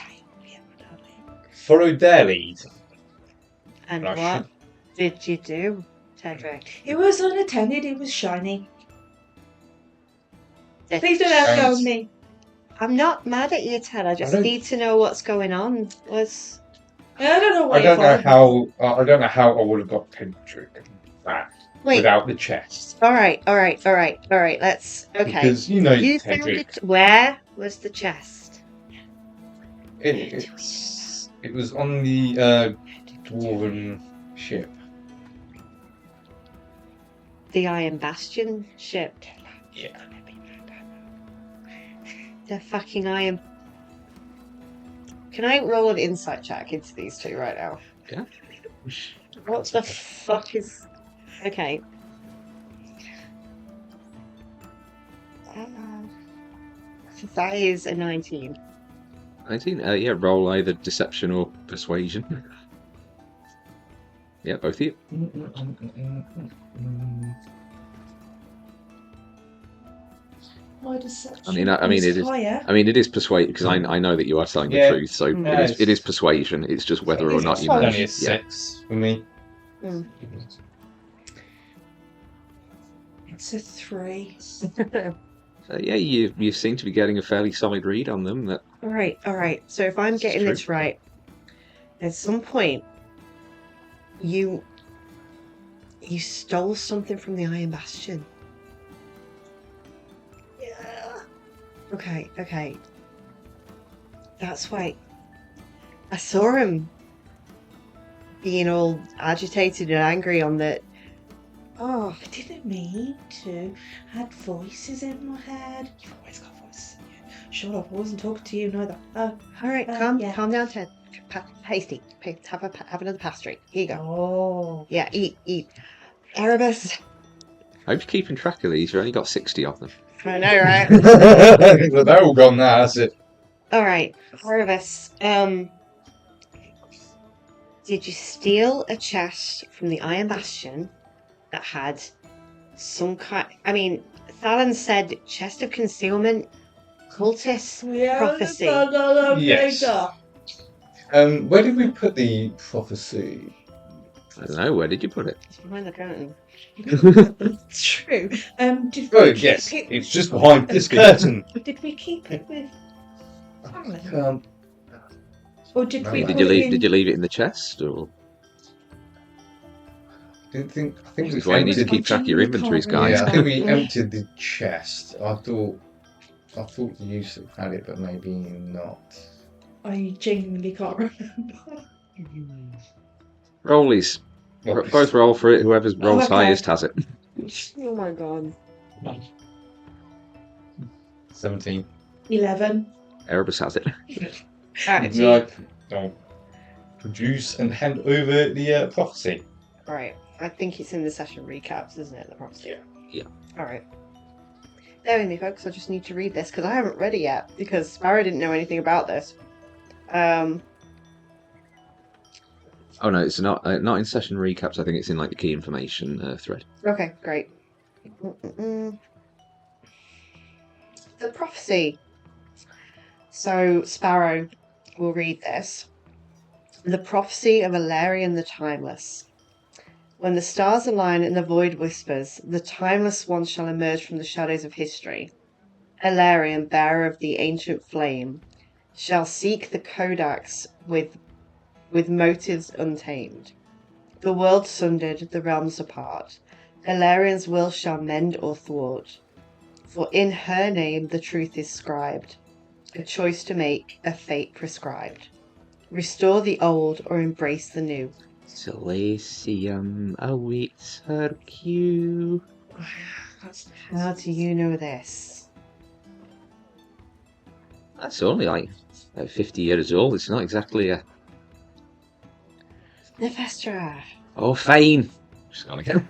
their lead. And I what should- did you do, Tedric? It was unattended, it was shiny. Ted- Please don't outgo me. I'm not mad at you, Ted. I just don't- need to know what's going on. Was I don't know I why don't know you followed how. I don't know how I would have got Tedric back wait? without the chest. All right. Let's. Okay. Because you know You found Tedric. it. Where was the chest? It was on the dwarven ship. The Iron Bastion ship. Yeah. The fucking Iron. Can I roll an insight check into these two right now? Yeah. What the fuck is? Okay. That is a 19. 19. Yeah, roll either deception or persuasion. Yeah, both of you. My deception I mean, it is. higher. I mean, it is persuade because I know that you are telling Yeah. the truth. So Yeah, it is persuasion. It's just whether or It's not you persuasion. manage. Only a Yeah. 6 for me. It's a 3. Yeah, you seem to be getting a fairly solid read on them. That All right. So if I'm getting true. this right, at some point, you stole something from the Iron Bastion. Yeah. Okay. That's why I saw him being all agitated and angry on the. Oh, I didn't mean to. I had voices in my head. You've always got voices in you. Shut up, I wasn't talking to you neither. all right. yeah. Calm down, Ted. Hasty. Have another pastry. Here you go. Oh. Yeah, eat. Erebus. I hope you're keeping track of these. You've only got 60 of them. I know, right? But they're all gone now, that's it. All right, Erebus. Did you steal a chest from the Iron Bastion that had some kind? I mean, Thalan said chest of concealment, cultist prophecy. Yes. Where did we put the prophecy? I don't know. Where did you put it? It's behind the curtain. It's true. Did Oh we keep yes, it? it's just behind this curtain. Did we keep it with Thalan? Um, Or did No, we no. put Did it you leave it in the chest or? I think This we is why you need to emptied. keep track of your inventories, guys. Yeah, I think we emptied the chest. I thought you used to have had it, but maybe not. I genuinely can't remember. Rollies. Both roll for it. Whoever's rolls okay. highest has it. Oh my god. 17. 11. Erebus has it. Alright, Right. Don't produce and hand over the prophecy. right. I think it's in the session recaps, isn't it? The prophecy. Yeah. Alright. Bear with me, folks. I just need to read this because I haven't read it yet because Sparrow didn't know anything about this. Oh no, it's not in session recaps. I think it's in like the key information thread. Okay, great. The prophecy. So Sparrow will read this. The prophecy of Ilarion the Timeless. When the stars align and the void whispers, the Timeless One shall emerge from the shadows of history. Ilarion, bearer of the ancient flame, shall seek the Codex with motives untamed. The world sundered, the realms apart. Ilarion's will shall mend or thwart. For in her name the truth is scribed, a choice to make, a fate prescribed. Restore the old or embrace the new. Silesium awaits her cue. How do you know this? That's only like 50 years old. It's not exactly a. Neifestra. Oh, fine. Just gonna go.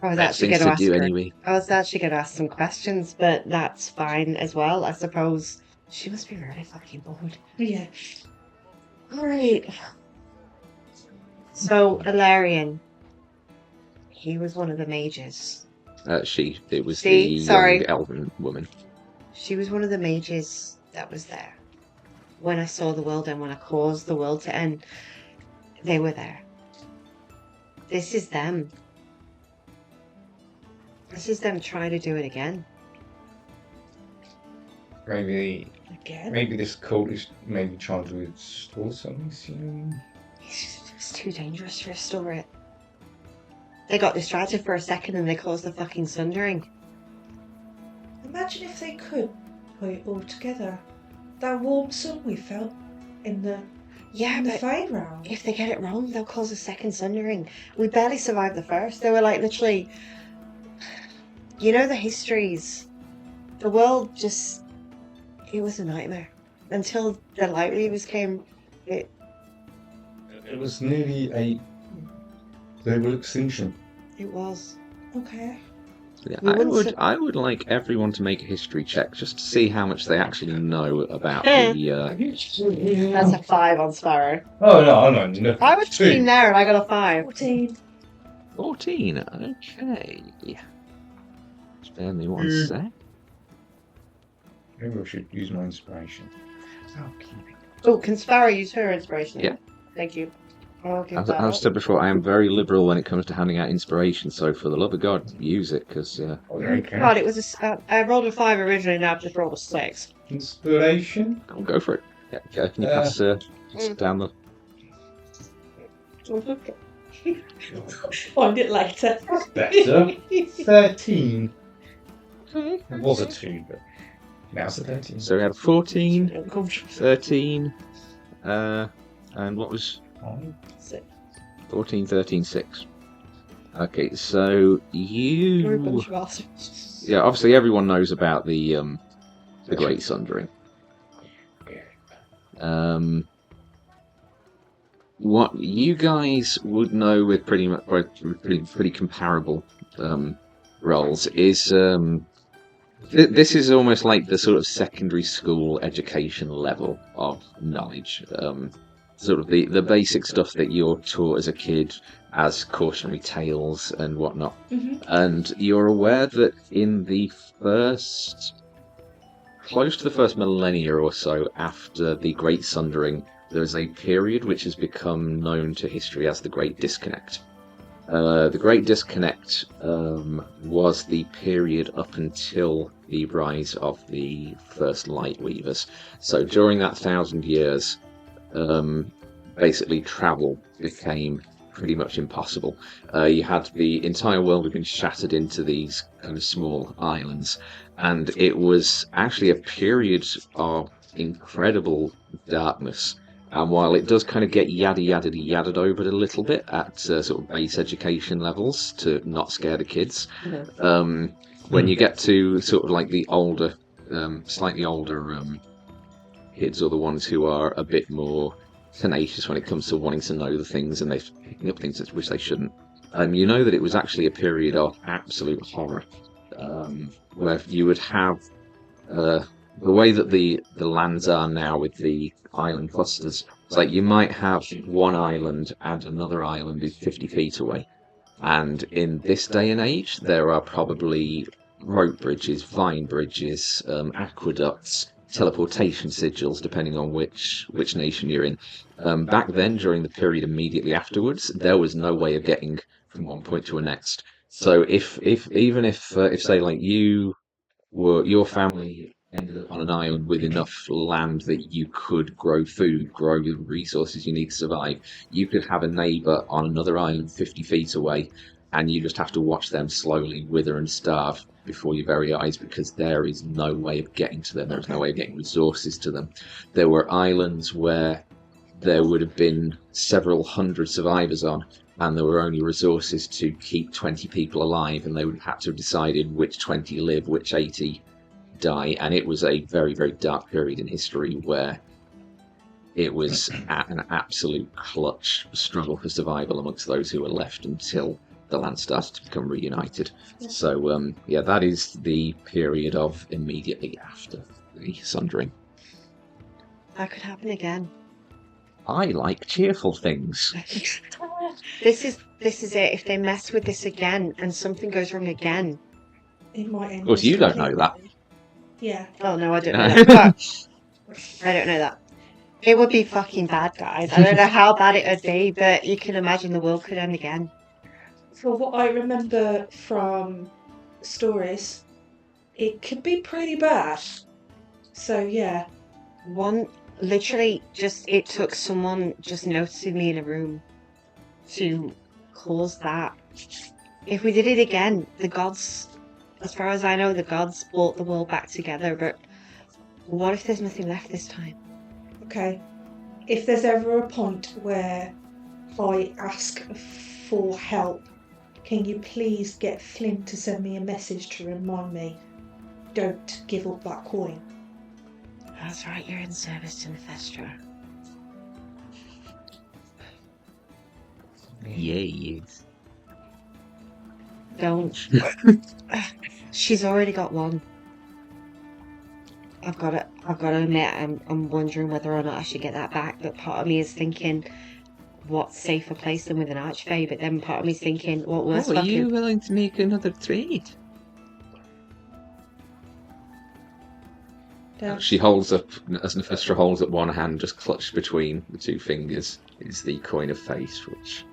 I was That actually things going to to ask do her. anyway. I was actually going to ask some questions, but that's fine as well. I suppose she must be very fucking bored. Yeah. Alright. So, Ilarion. He was one of the mages. It was See? the Sorry. young elven woman. She was one of the mages that was there. When I saw the world end, when I caused the world to end, they were there. This is them. This is them trying to do it again. Maybe this cult is maybe trying to restore something soon. It's too dangerous to restore it. They got distracted for a second and they caused the fucking sundering. Imagine if they could put it all together. That warm sun we felt in the fight round. If they get it wrong, they'll cause a second sundering. We barely survived the first. They were like literally, you know, the histories. The world just, it was a nightmare until the light weavers came. It was nearly a global extinction. It was. Okay. Yeah, We wouldn't I would like everyone to make a history check just to see how much they actually know about the. That's a 5 on Sparrow. Oh no! I was sitting there and I got a 5. 14. 14. Okay. Spare me one sec. Maybe I should use my inspiration. Oh, can Sparrow use her inspiration? Yeah. Thank you. I'll give As that I've up. said before, I am very liberal when it comes to handing out inspiration. So for the love of God, use it because. Okay. God, it was I rolled a 5 originally, now I've just rolled a 6. Inspiration. I'll go for it. Yeah, can you pass down the. Find it later. Better. 13. It was a 2, but now it's a 13. So we had 14, 13, and what was 14, 13, 6. Okay, so You're a you. bunch of assholes. Yeah, obviously everyone knows about the Great Sundering. What you guys would know with pretty comparable roles is this is almost like the sort of secondary school education level of knowledge. Sort of the basic stuff that you're taught as a kid as cautionary tales and whatnot. Mm-hmm. And you're aware that in the close to the first millennia or so after the Great Sundering, there is a period which has become known to history as the Great Disconnect. The Great Disconnect was the period up until the rise of the first Light Weavers. So during that 1,000 years, basically travel became pretty much impossible. You had the entire world had been shattered into these kind of small islands, and it was actually a period of incredible darkness. And while it does kind of get yadded over a little bit at sort of base education levels to not scare the kids, when you get to sort of like the older, slightly older kids, or the ones who are a bit more tenacious when it comes to wanting to know the things and they're picking up things which they shouldn't, you know that it was actually a period of absolute horror, where you would have the way that the lands are now with the island clusters. It's like you might have one island and another island is 50 feet away. And in this day and age, there are probably rope bridges, vine bridges, aqueducts, teleportation sigils, depending on which nation you're in. Back then, during the period immediately afterwards, there was no way of getting from one point to the next. So if say like your family ended up on an island with enough land that you could grow food, grow the resources you need to survive, you could have a neighbour on another island 50 feet away, and you just have to watch them slowly wither and starve before your very eyes, because there is no way of getting to them. There's no way of getting resources to them. There were islands where there would have been several hundred survivors on, and there were only resources to keep 20 people alive, and they would have had to have decided which 20 live, which 80 die. And it was a very, very dark period in history where it was an absolute clutch struggle for survival amongst those who were left until the land started to become reunited. So yeah, that is the period of immediately after the Sundering. That could happen again. I like cheerful things. This is it. If they mess with this again and something goes wrong again. It might end. Of course, you don't know that. Yeah. Oh no, I don't know that. But I don't know that. It would be fucking bad, guys. I don't know how bad it would be, but you can imagine the world could end again. For what I remember from stories, it could be pretty bad. So yeah. Literally, it took someone just noticing me in a room to cause that. If we did it again, the gods, as far as I know, the gods brought the world back together, but what if there's nothing left this time? Okay. If there's ever a point where I ask for help, can you please get Flynn to send me a message to remind me, don't give up that coin? That's right, you're in service to Neifestra. Yes. Don't. She's already got one. I've got to admit, I'm wondering whether or not I should get that back, but part of me is thinking, what safer place than with an archfey? But then part of me is thinking, what worse Are fucking... you willing to make another trade? She holds up, as Neifestra holds up one hand, just clutched between the two fingers, is the coin of fate, which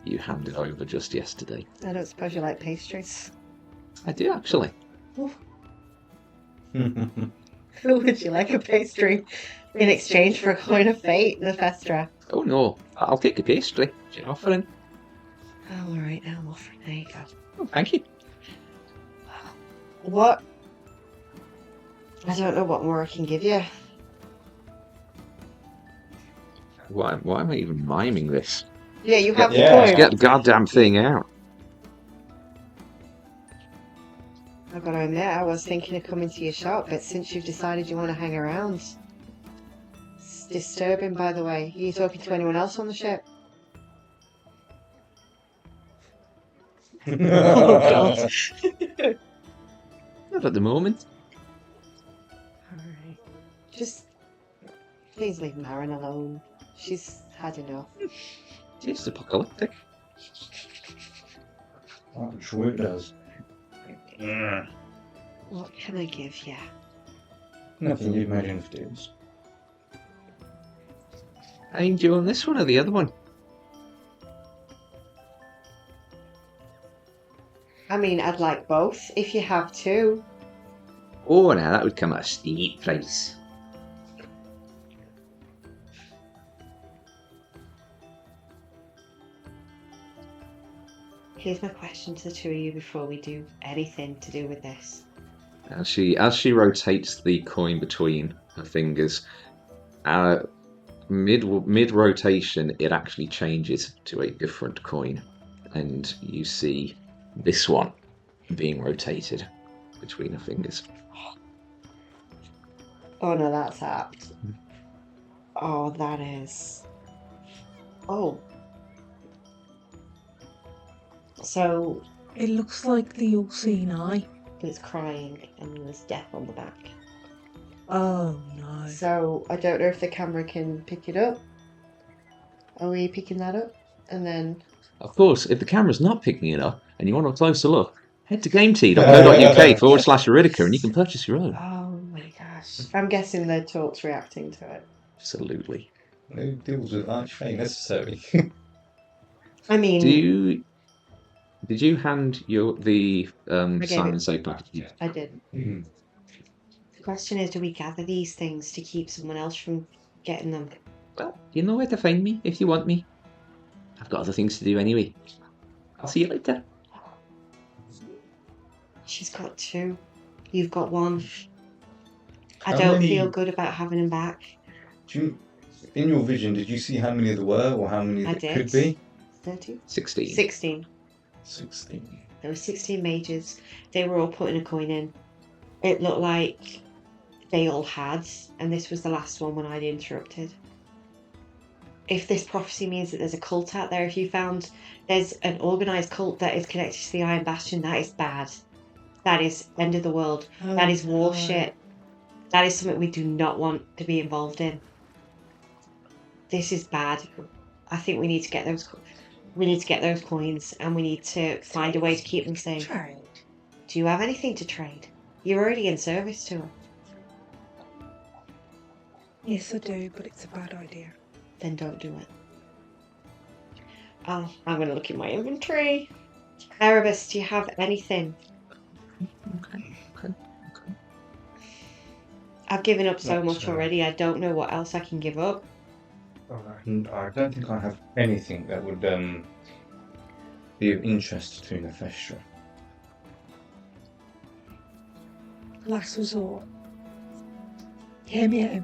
you handed over just yesterday. I don't suppose you like pastries. I do, actually. Would you like a pastry in exchange for a coin of fate, Neifestra? Oh no, I'll take a pastry. If you're offering. Oh, alright, now I'm offering. There you go. Oh, thank you. What? I don't know what more I can give you. Why am I even miming this? Yeah, you have the Yeah. coin. Get the goddamn thing out. I've got to admit, I was thinking of coming to your shop, but since you've decided you want to hang around... It's disturbing, by the way. Are you talking to anyone else on the ship? Oh god. Not at the moment. Alright. Just... please leave Marin alone. She's had enough. It's apocalyptic. I'm sure it does. What can I give you? Nothing you imagine if it is. Ain't you on this one or the other one? I mean, I'd like both, if you have two. Oh, now that would come at a steep price. Here's my question to the two of you before we do anything to do with this. As she rotates the coin between her fingers, mid rotation, it actually changes to a different coin, and you see this one being rotated between her fingers. Oh no, that's apt. Oh, that is. Oh. So It looks like the all-seeing eye. it's crying and there's death on the back. Oh no. So I don't know if the camera can pick it up. Are we picking that up? And then Of course, if the camera's not picking it up and you want a closer look, head to gamet.co.uk/Iridica and you can purchase your own. oh my gosh. I'm guessing the talk's reacting to it. Absolutely. No deals with archfey necessary. I mean Did you hand the gave Simon it. Safe package? I did. Mm. The question is, do we gather these things to keep someone else from getting them? Well, you know where to find me if you want me. I've got other things to do anyway. I'll see you later. She's got two. You've got one. I How don't many- feel good about having him back. In your vision, did you see how many there were or how many I there did. could be? 30? 16. 16. 16. There were 16 mages. They were all putting a coin in. It looked like they all had, and this was the last one when I'd interrupted. If this prophecy means that there's a cult out there, if you found there's an organised cult that is connected to the Iron Bastion, that is bad. That is end of the world. That is war shit. That is something we do not want to be involved in. This is bad. I think we need to get those. We need to get those coins, and we need to find a way to keep them safe. Trade. Do you have anything to trade? You're already in service to her. Yes, I do, but it's a bad idea. Then don't do it. Oh, I'm going to look in my inventory. Erebus, do you have anything? Okay. I've given up so Not much so. already. I don't know what else I can give up. And I don't think I have anything that would be of interest to Neifestra. Last resort. Hear me out.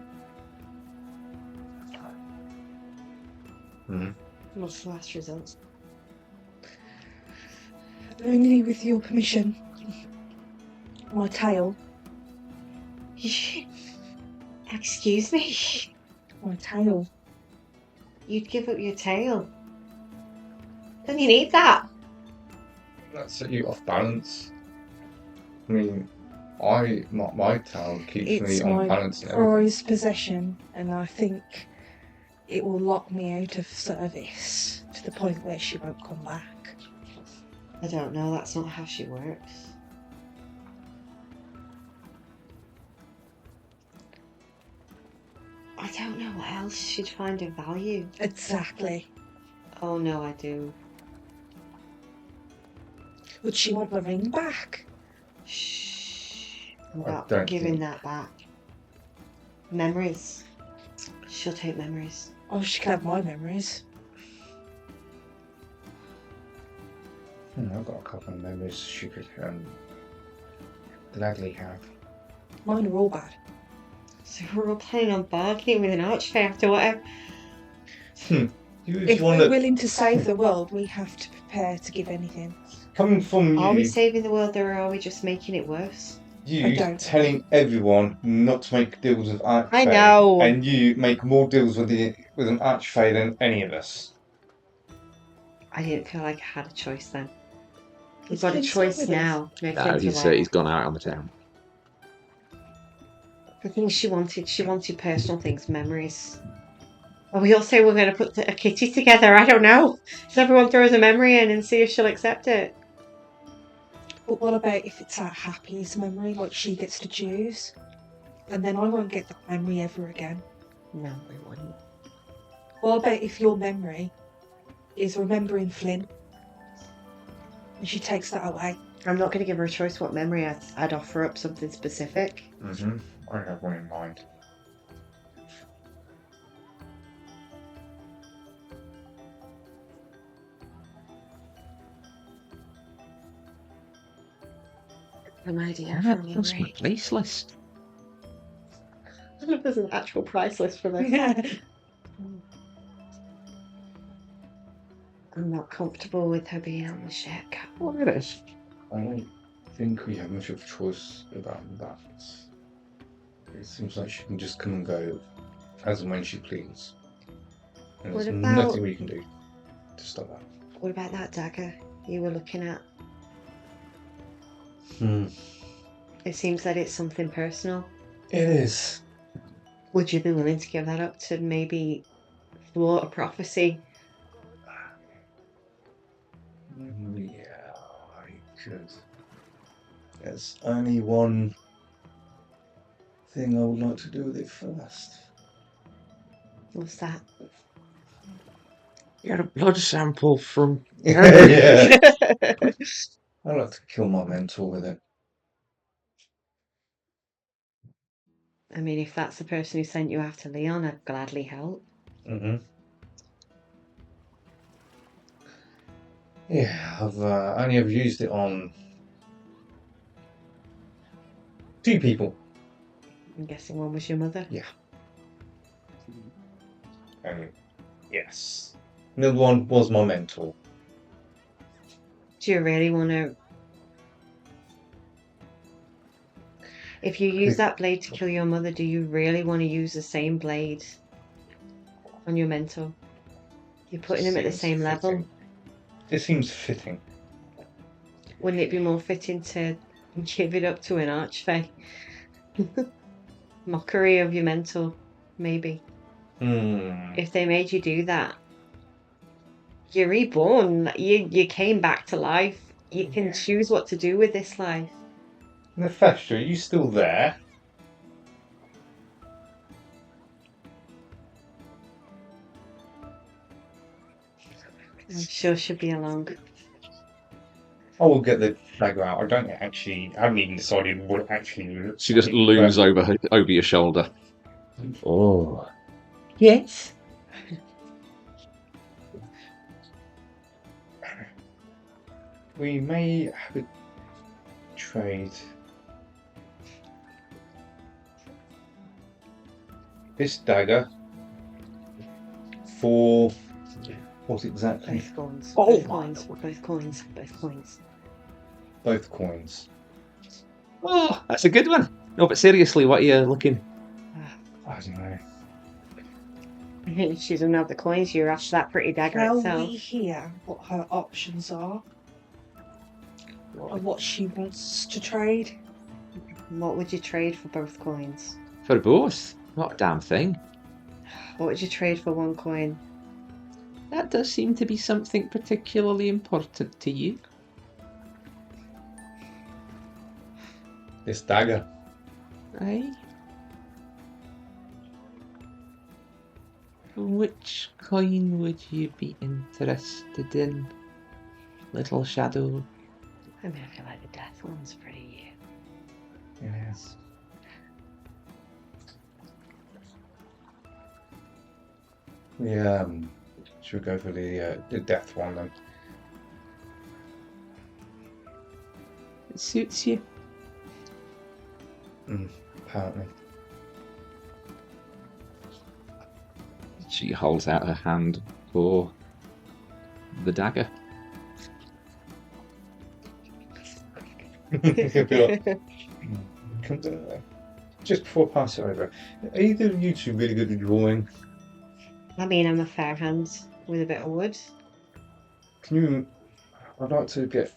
What's the last result? Only with your permission. My tail. Excuse me? My tail. You'd give up your tail. Don't you need that? That set you off balance. I mean, my tail keeps It's me on my balance and everything. prized possession, and I think it will lock me out of service to the point where she won't come back. I don't know. That's not how she works. I don't know what else she'd find of value. Exactly. Oh no, I do. Would she want the ring back? Shh. I'm I not don't giving think- that back. Memories. She'll take memories. Oh, she can have my memories. I've got a couple of memories she could gladly have. Mine are all bad. So we're all planning on bargaining with an archfey after whatever. If we're willing to save the world, we have to prepare to give anything. Coming from Are we you, saving the world or are we just making it worse? I you don't. telling everyone not to make deals with Archfey. I know. And you make more deals with an Archfey than any of us. I didn't feel like I had a choice then. We've It's got a been choice said with us. now. No, No, Flynn's he's alive. gone out on the town. The things she wanted personal things, memories. And we all say we're going to put a kitty together. I don't know. So everyone throws a memory in and see if she'll accept it. But what about if it's our happiest memory, like she gets to choose? And then I won't get that memory ever again. No, we wouldn't. What about if your memory is remembering Flynn? And she takes that away. I'm not going to give her a choice what memory I'd offer up something specific. I have one in mind. An idea Yeah, for a that's my memory. place list. I don't know if there's an actual price list for this. I'm not comfortable with her being on the ship. Well, it is. I don't think we have much of a choice about that. It seems like she can just come and go as and when she pleases. And What there's about- nothing we can do to stop that. What about that dagger you were looking at? It seems that it's something personal. It is. Would you be willing to give that up to maybe thwart a prophecy? Yeah, I could. There's only one thing I would like to do with it first. What's that? You had a blood sample from. Yeah. I'd like to kill my mentor with it. I mean, if that's the person who sent you after Leon, I'd gladly help. Yeah, I've only ever used it on 2 people. I'm guessing one was your mother. Yes. Another one was my mentor. Do you really want to... If you use that blade to kill your mother, do you really want to use the same blade on your mentor? You're putting them at the Seems same level. fitting. It seems fitting. Wouldn't it be more fitting to give it up to an archfey? Mockery of your mentor, maybe. if they made you do that. You're reborn. You came back to life. You can choose what to do with this life. Neifestra, are you still there? I'm sure she'll be along. I will get the dagger out. I haven't even decided what it actually looks She just like, looms but over your shoulder. Oh. Yes. we may have a trade. This dagger for what exactly? Both coins. Oh Both my coins. Both coins. Both coins. Both coins. Oh, that's a good one. No, but seriously, what are you looking? I don't know. She doesn't have the coins. You're after that pretty dagger Shall itself. we hear what her options are and what she wants to trade? What would you trade for both coins? For both. Not a damn thing. What would you trade for one coin? That does seem to be something particularly important to you. This dagger. Aye. Which coin would you be interested in, little shadow? I mean, I feel like the death one's pretty. Yes. Yeah. Should we go for the death one then? It suits you. Apparently. She holds out her hand for the dagger. Just before I pass it over, are either of you two really good at drawing? I mean, I'm a fair hand with a bit of wood. I'd like to get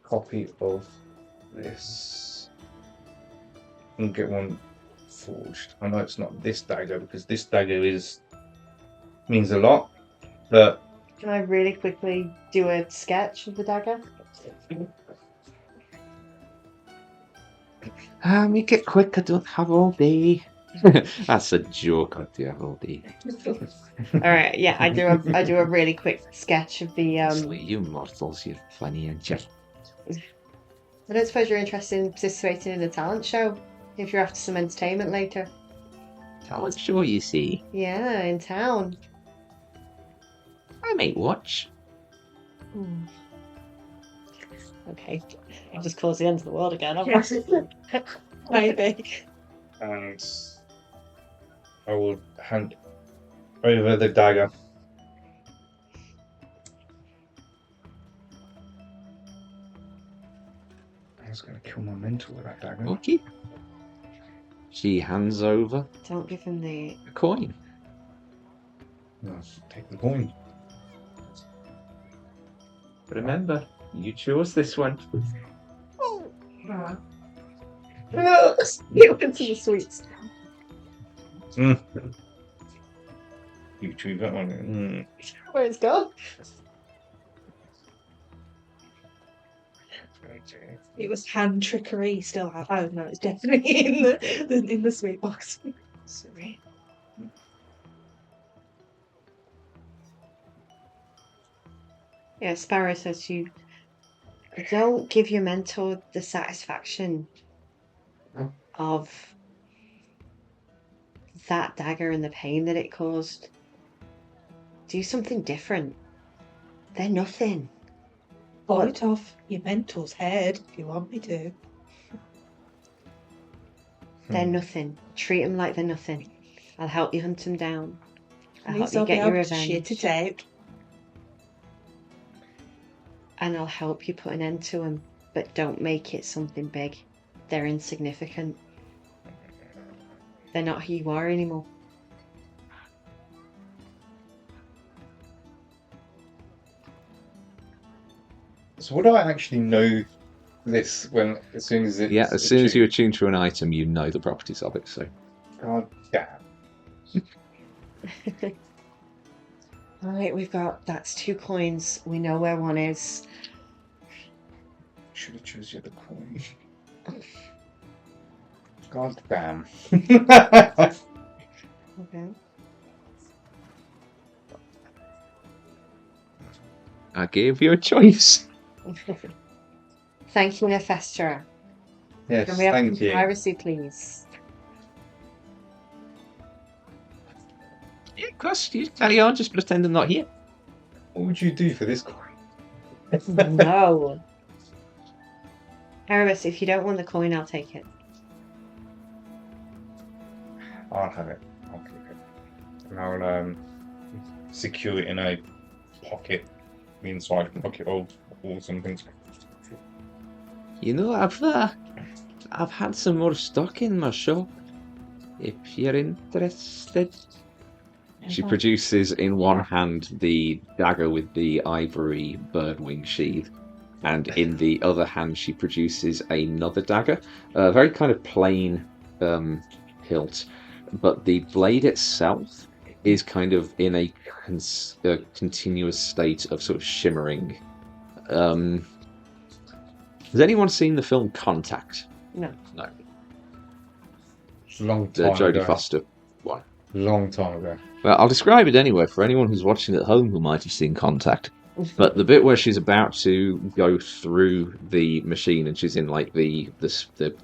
a copy of this and get one forged. I know it's not this dagger because this dagger means a lot, but Can I really quickly do a sketch of the dagger? Make it quick, I don't have all day. That's a joke, I do have all day. All right, yeah, I do a really quick sketch of the. Honestly, you mortals, you're funny, aren't you? I don't suppose you're interested in participating in a talent show if you're after some entertainment later. Talent show, you see. Yeah, in town. I might watch. Okay, I'll just close the end of the world again. Yes. Maybe. and I will hand over the dagger. I was going to kill my mentor with that dagger. Okay. She hands over Don't give him the. a coin. No, take the coin. Remember, you chose this one. It went to the sweets. You choose that one. Where it's gone? It was hand trickery. Still have. Oh no, it's definitely in the sweet box. Sorry. Yeah, Sparrow says to you, don't give your mentor the satisfaction of that dagger and the pain that it caused. Do something different. They're nothing. Bite off your mentor's head if you want me to. They're nothing. Treat them like they're nothing. I'll help you hunt them down. I'll At help least you I'll be get your able to shit revenge. it out. And I'll help you put an end to them. But don't make it something big. They're insignificant. They're not who you are anymore. So would I actually know this as soon as it's Yeah, as soon as you attuned? attune to an item, you know the properties of it. So God damn. Right, that's 2 coins. We know where one is. Should have chose the other coin. God damn. Okay. I gave you a choice. Thank you, Neifestra. Yes, Can we have thank some you. piracy, please? Yeah, of course, you carry on, just pretend I'm not here. What would you do for this coin? No. Erebus, if you don't want the coin, I'll take it. I'll have it. I'll keep it. And I'll secure it in a pocket, the inside pocket or something. You know, I've had some more stock in my shop. If you're interested. She produces in one hand the dagger with the ivory birdwing sheath, and in the other hand she produces another dagger, a very kind of plain hilt, but the blade itself is kind of in a continuous state of sort of shimmering. Has anyone seen the film Contact? No. No. Long The time Jodie ago. Foster one. Long time ago. Well, I'll describe it anyway for anyone who's watching at home who might have seen Contact. But the bit where she's about to go through the machine and she's in like the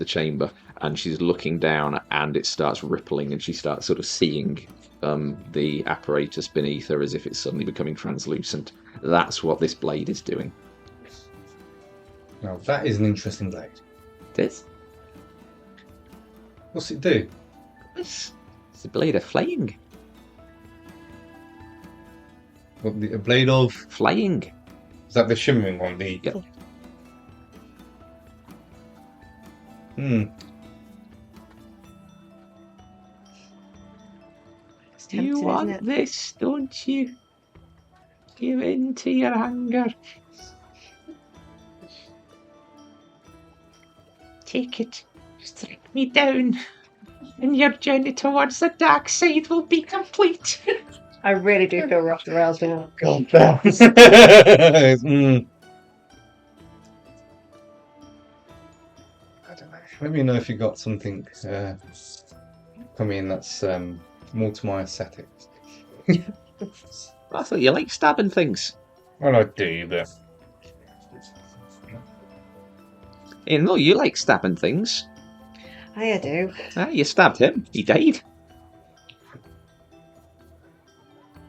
chamber and she's looking down and it starts rippling and she starts sort of seeing the apparatus beneath her as if it's suddenly becoming translucent. That's what this blade is doing. Now that is an interesting blade. It is. What's it do? It's a blade of flaying. What, a blade of? Flaying. Is that the shimmering one? Yep. It's tempting, You isn't want it? this, don't you? Give in to your hunger. Take it. Strike me down, and your journey towards the dark side will be complete. I really do feel rough the rails now. God damn. I don't know. Let me know if you got something coming in that's more to my aesthetics. I thought you like stabbing things. Well, I do, but No, you like stabbing things. I do. You stabbed him. He died.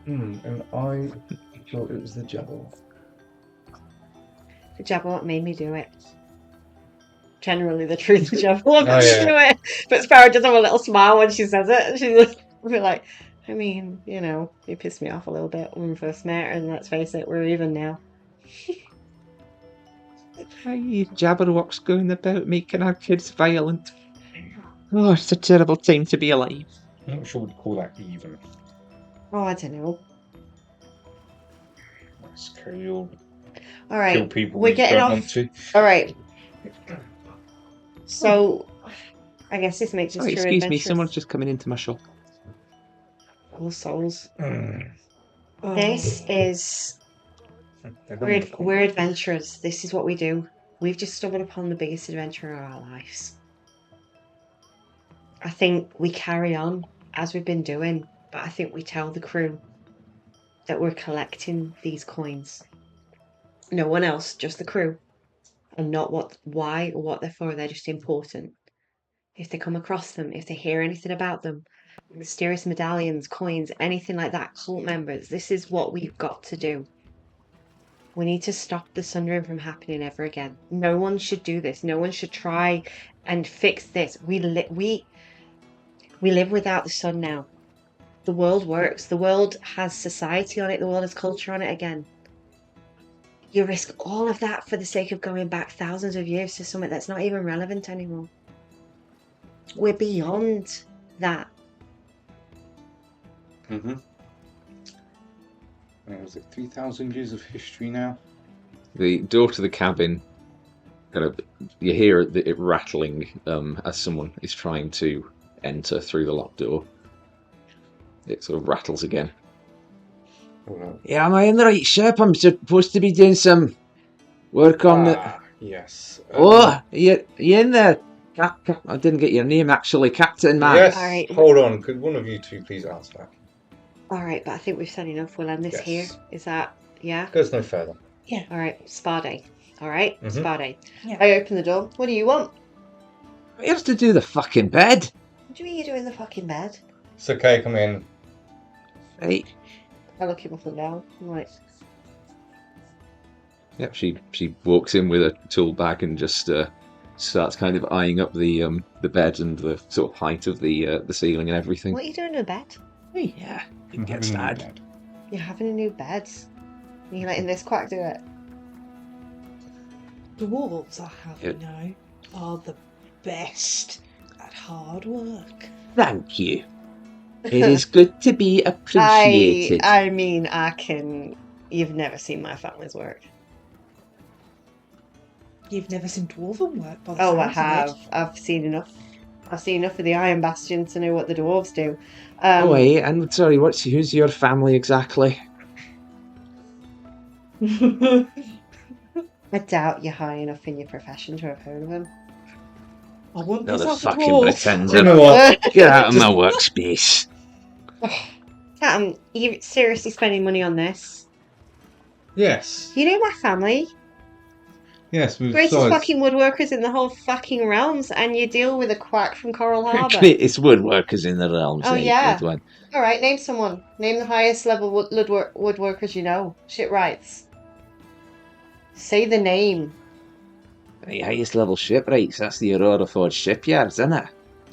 and I thought it was the javelin. The Jabberwock made me do it. Generally, the truth, the Jabberwock Oh, made yeah. me do it. But Sparrow does have a little smile when she says it. She's like, I mean, you know, you pissed me off a little bit when we first met, and let's face it, we're even now. You Jabberwocks going about making our kids violent. Oh, it's a terrible time to be alive. I'm not sure we'd call that even. Oh, I don't know. Let's carry on. All right, Kill people we're we getting don't off. want to. All right. So, I guess this makes us Oh, true excuse me, adventurers. someone's just coming into my shop. All souls. Oh, This is we're adventurers. This is what we do. We've just stumbled upon the biggest adventure of our lives. I think we carry on as we've been doing, but I think we tell the crew that we're collecting these coins. No one else, just the crew. And not why or what they're for, they're just important. If they come across them, if they hear anything about them, mysterious medallions, coins, anything like that, cult members, this is what we've got to do. We need to stop the Sundering from happening ever again. No one should do this. No one should try and fix this. We live without the sun now. The world works. The world has society on it. The world has culture on it again. You risk all of that for the sake of going back thousands of years to something that's not even relevant anymore. We're beyond that. Was it 3,000 years of history now? The door to the cabin, kind of, you hear it rattling as someone is trying to enter through the locked door. It sort of rattles again. Yeah, am I in the right ship? I'm supposed to be doing some work on the... Yes. Oh, are you in there? I didn't get your name, actually. Captain, man. Yes. All right. Hold on. Could one of you two please answer that? All right, but I think we've said enough. We'll end this here. Yes. Is that, yeah? Goes no further. All right, spa day. All right, Mhm. spa day. Yeah. I open the door. What do you want? Where's to do the fucking bed? What do you mean you're doing the fucking bed? It's okay. Come in. Right. I look him up and down. I'm like, Yep, she walks in with a tool bag and just starts kind of eyeing up the bed and the sort of height of the ceiling and everything. what are you doing in a bed? Yeah, it I'm gets having a new sad. bed. You're having a new bed. You're letting this quack do it. Dwarves, I have Yeah. you know, are the best at hard work. Thank you. It is good to be appreciated. I mean, I can. You've never seen my family's work. You've never seen dwarven work, by the Oh, I sounds of have. it. I've seen enough. I've seen enough of the Iron Bastion to know what the dwarves do. Oh, wait, and sorry, who's your family exactly? I doubt you're high enough in your profession to have heard of them. I want Another yourself a fucking dwarf. pretender. You know what? Get out of my workspace. Captain, you seriously spending money on this? Yes. You know my family? Yes. Greatest Besides, fucking woodworkers in the whole fucking realms, and you deal with a quack from Coral Harbour. It's woodworkers in the realms. Oh, eh, yeah. good one. Alright, name someone. Name the highest level woodworkers you know. Shipwrights. Say the name. The highest level shipwrights, that's the Aurora Forge shipyards, isn't it?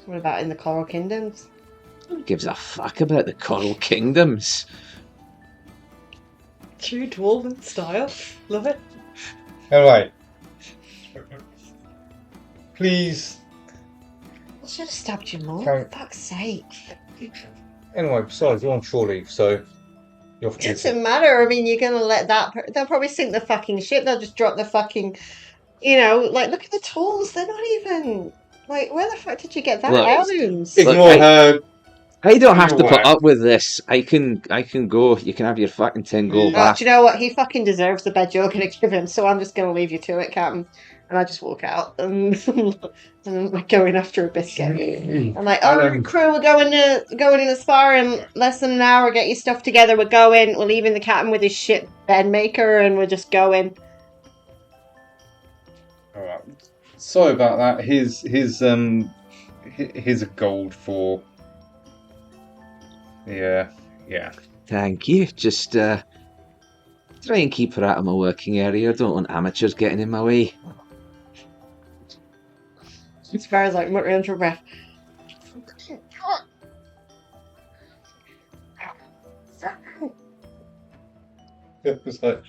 What about in the Coral Kingdoms? Who gives a fuck about the Coral Kingdoms? True dwarven style. Love it. anyway. Please. I should have stabbed you more, Carry- for fuck's sake. Anyway, besides, you're on shore leave, so you're It doesn't matter. I mean, you're gonna let that. They'll probably sink the fucking ship. They'll just drop the fucking. You know, like, look at the tools. They're not even. Like, where the fuck did you get that? Look, Heirlooms. Ignore Look, her. I don't have to You're put right. up with this. I can go. You can have your fucking 10 gold Oh, back. Do you know what? He fucking deserves the bed you're going to give him, so I'm just going to leave you to it, Captain. And I just walk out and, and I'm going after a biscuit. I'm like, oh, crew, we're going in a spa in less than an hour. Get your stuff together. We're going. We're leaving the captain with his shit bed maker, and we're just going. Alright. Sorry about that. Here's a gold for. Yeah. Thank you. Just try and keep her out of my working area. I don't want amateurs getting in my way. Sparrow's like muttering under her breath. It's like,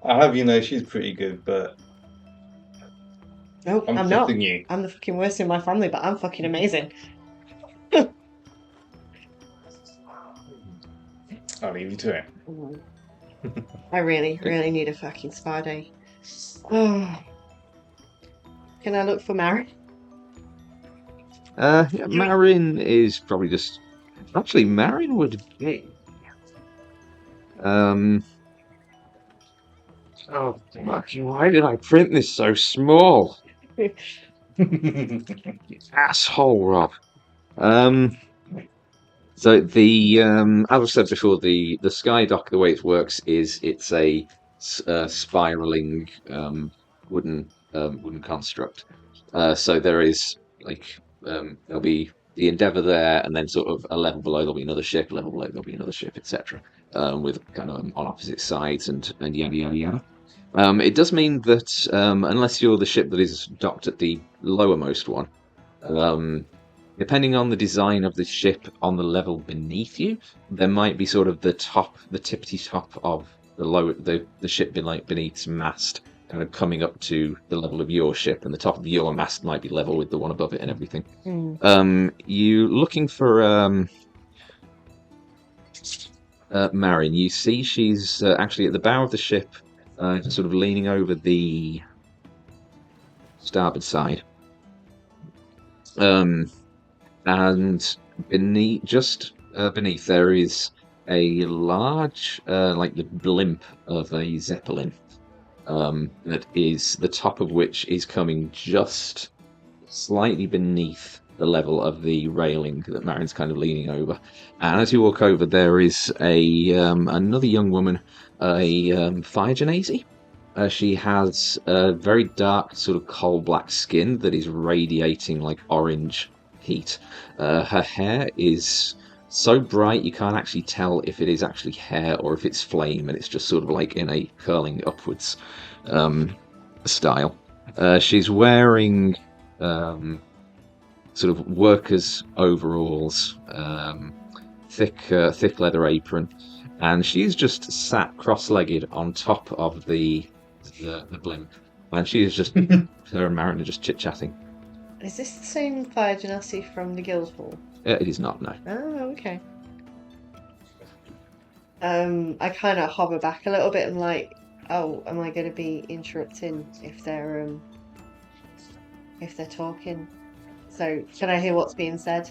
I have, you know, she's pretty good, but No, I'm I'm not. testing you. I'm the fucking worst in my family, but I'm fucking amazing. I'll leave you to it. I really, really need a fucking spa day. Oh. Can I look for Mary? Yeah, Marin is probably just. Actually, Marin would be. Oh, fucking, why did I print this so small? Asshole, Rob. So the as I said before, the Skydock, the way it works is it's a spiraling wooden construct. So there is like there'll be the Endeavour there, and then sort of a level below there'll be another ship, level below there'll be another ship, etc. With kind of on opposite sides and yada yada yada. It does mean that unless you're the ship that is docked at the lowermost one, depending on the design of the ship on the level beneath you, there might be sort of the tippity top of the ship beneath's mast, kind of coming up to the level of your ship, and the top of your mast might be level with the one above it and everything. You looking for Marin? You see she's actually at the bow of the ship, sort of leaning over the starboard side. And beneath, just beneath there is a large, like the blimp of a zeppelin, that is the top of which is coming just slightly beneath the level of the railing that Marin's kind of leaning over. And as you walk over, there is another young woman, a fire genasi. She has a very dark, sort of coal black skin that is radiating like orange heat. Her hair is so bright you can't actually tell if it is actually hair or if it's flame, and it's just sort of like in a curling upwards style. She's wearing sort of workers' overalls, thick leather apron, and she's just sat cross-legged on top of the blimp, and she is just her and Marin are just chit-chatting. Is this the same fire genasi from the Guildhall? It is not, no. Oh, okay. I kind of hover back a little bit and like, oh, am I going to be interrupting if they're talking? So, can I hear what's being said?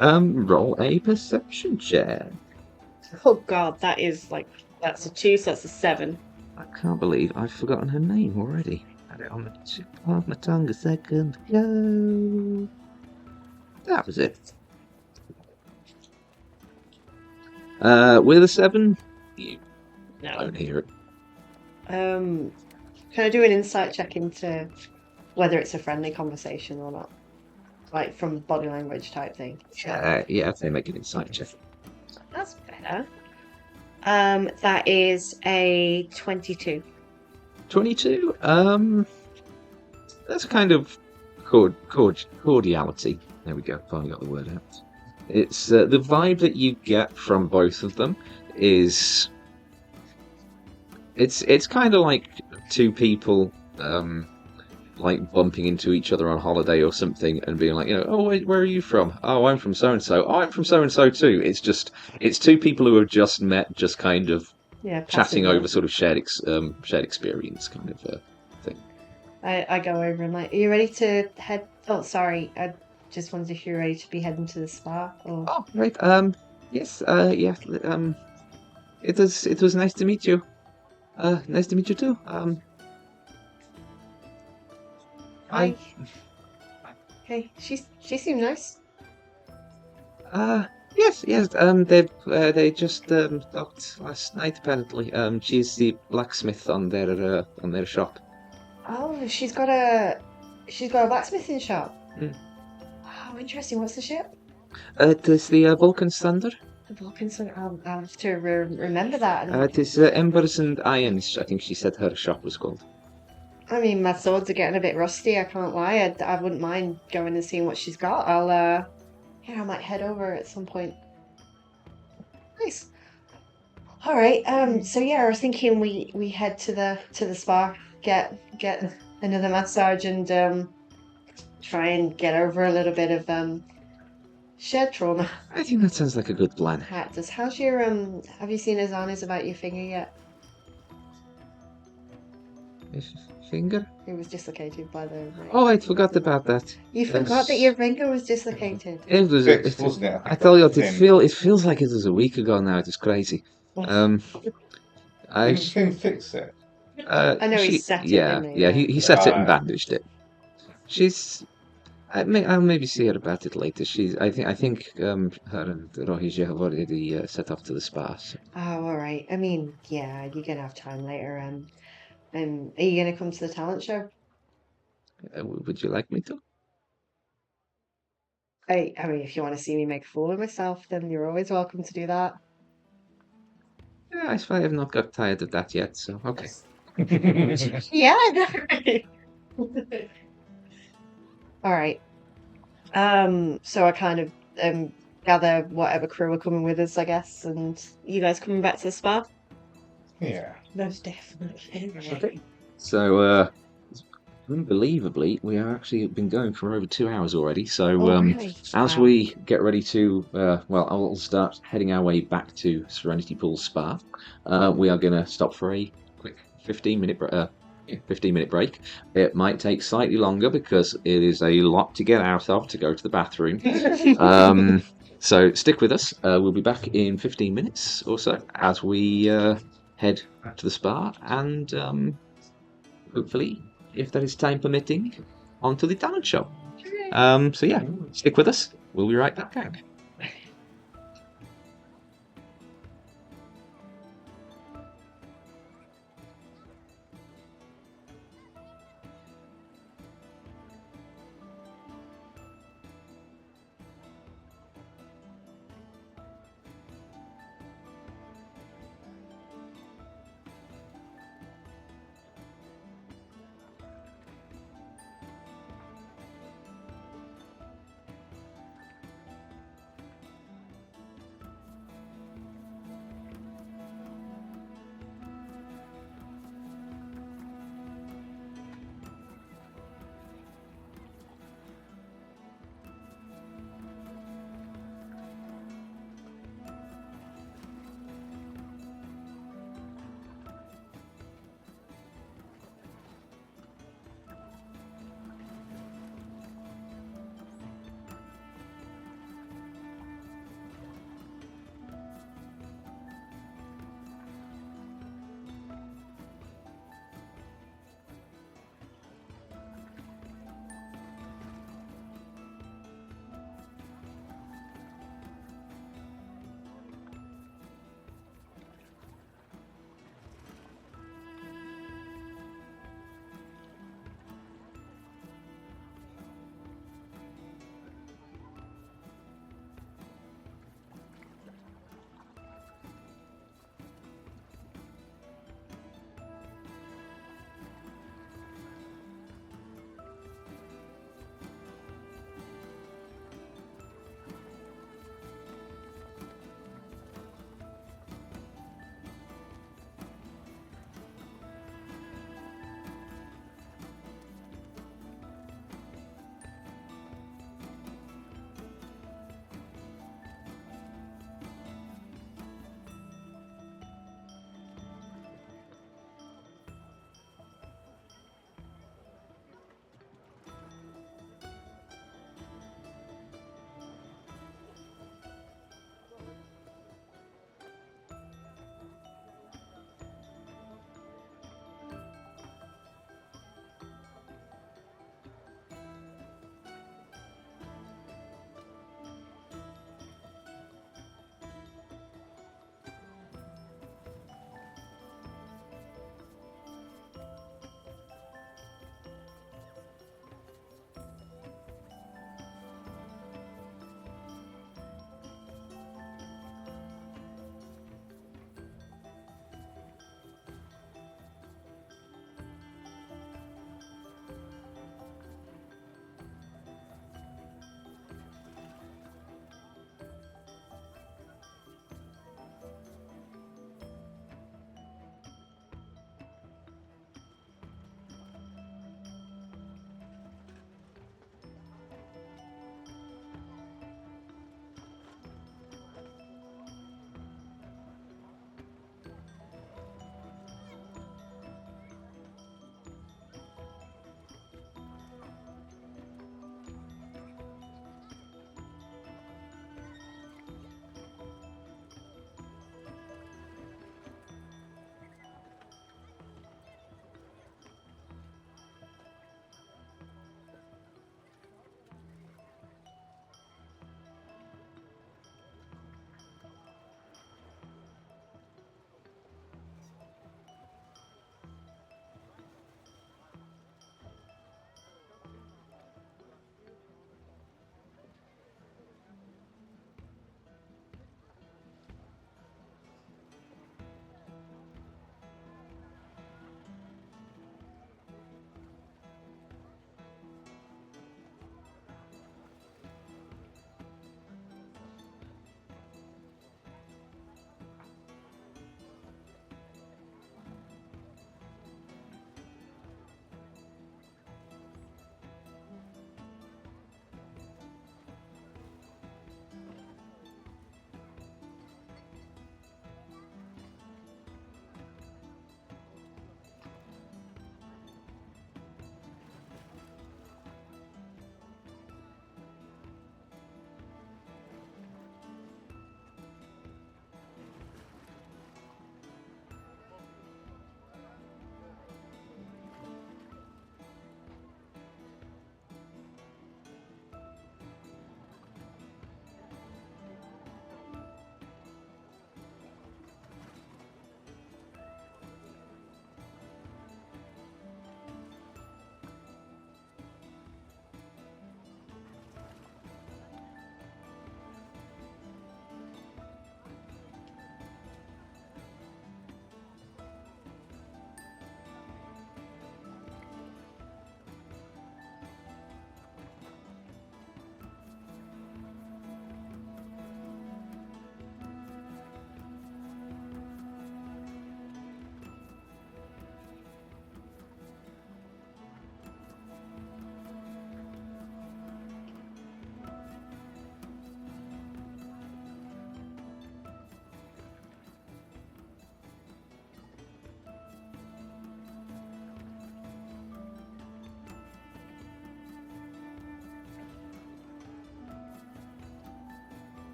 Roll a perception check. Oh God, that's a 2, so that's a 7. I can't believe I've forgotten her name already. Had it on the tip of my tongue a second ago. That was it. With a 7, you don't hear it. Can I do an insight check into whether it's a friendly conversation or not? Like from body language type thing. Yeah, I'd say make an insight check. That's better. That is a 22. 22. That's kind of cordiality. There we go. Finally got the word out. It's the vibe that you get from both of them is it's kind of like two people like bumping into each other on holiday or something and being like, oh wait, where are you from? Oh, I'm from so and so. Oh, I'm from so and so too. It's two people who have just met, just kind of chatting over sort of shared experience kind of thing. I go over and like, are you ready to head? Oh, sorry, I just wondered if you're ready to be heading to the spa. Or... Oh, right. Yes. Yeah. It was nice to meet you. Nice to meet you too. Hi. Hey, she seemed nice. Yes. They just docked last night apparently. She's the blacksmith on their shop. Oh, she's got a blacksmithing shop. Mm. Oh, interesting. What's the ship? It is the Vulcan Thunder. The Vulcan Thunder. I'll have to remember that. It is Embers and Irons. I think she said her shop was called. I mean, my swords are getting a bit rusty. I can't lie. I wouldn't mind going and seeing what she's got. I might head over at some point. Nice. All right. So yeah, I was thinking we head to the spa, get another massage, and try and get over a little bit of shared trauma. I think that sounds like a good plan. How's your have you seen Azana's about your finger yet? Finger? It was dislocated by the... Oh, I forgot about that. You forgot that your finger was dislocated? It was... Fixed, wasn't it? I tell you what, it feels like it was a week ago now. It was crazy. Didn't Finn fix it? I know he set it, didn't he? Yeah, he set it and bandaged it. I'll maybe see her about it later. I think her and Rohija have already set off to the spa. So. Oh, all right. I mean, yeah, you're gonna have time later. Are you gonna come to the talent show? Would you like me to? I mean, if you want to see me make a fool of myself, then you're always welcome to do that. Yeah, I suppose I have not got tired of that yet, so okay. Yeah, I know. All right. So I kind of gather whatever crew are coming with us, I guess, and you guys coming back to the spa? Yeah. Most definitely. Okay. So, unbelievably, we have actually been going for over 2 hours already. So, really? as Wow. we get ready to, I'll start heading our way back to Serenity Pool Spa. We are going to stop for a quick 15-minute break. It might take slightly longer because it is a lot to get out of to go to the bathroom. So stick with us. We'll be back in 15 minutes or so as we head back to the spa and hopefully, if that is time permitting, onto the talent show. So yeah, stick with us. We'll be right back.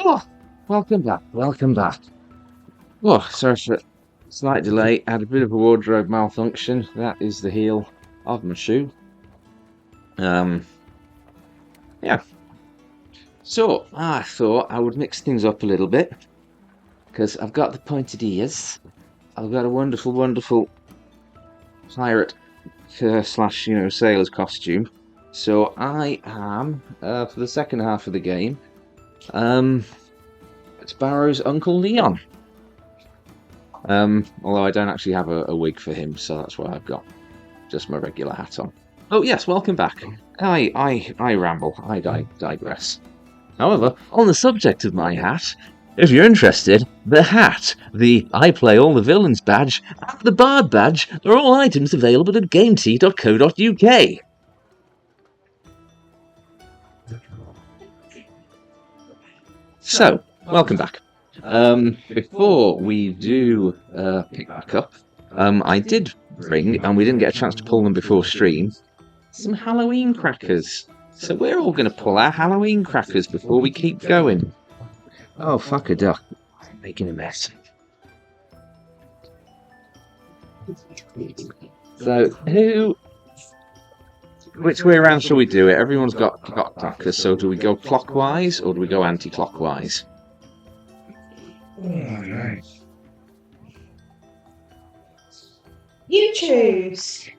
Oh, welcome back. Welcome back. Oh, sorry for slight delay. I had a bit of a wardrobe malfunction. That is the heel of my shoe. Yeah. So I thought I would mix things up a little bit because I've got the pointed ears. I've got a wonderful, wonderful pirate slash sailor's costume. So I am for the second half of the game. Sparrow's Uncle Leon. Although I don't actually have a wig for him, so that's why I've got just my regular hat on. Oh yes, welcome back. I ramble. I digress. However, on the subject of my hat, if you're interested, the hat, the I Play All the Villains badge, and the Bard badge are all items available at gametea.co.uk. So, welcome back. Before we do pick back up, I did bring, and we didn't get a chance to pull them before stream, some Halloween crackers. So we're all going to pull our Halloween crackers before we keep going. Oh, fuck a duck. I'm making a mess. So, which way around shall we do it? Everyone's got crackers, so do we go clockwise or do we go anti-clockwise? Oh, nice. You choose.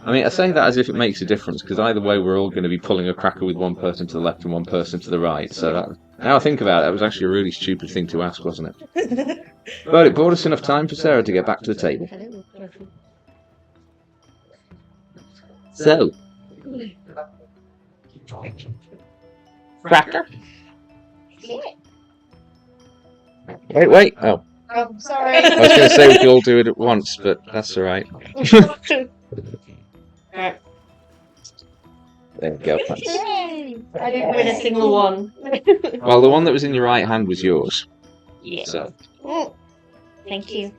I mean, I say that as if it makes a difference, because either way we're all going to be pulling a cracker with one person to the left and one person to the right, so that, now I think about it, that was actually a really stupid thing to ask, wasn't it? But it bought us enough time for Sarah to get back to the table. So, cracker? Wait, oh. Oh, sorry. I was going to say we could all do it at once, but that's alright. Right. There we go, thanks. Yay! I didn't win a single one. Well, the one that was in your right hand was yours. Yeah. So, Thank you.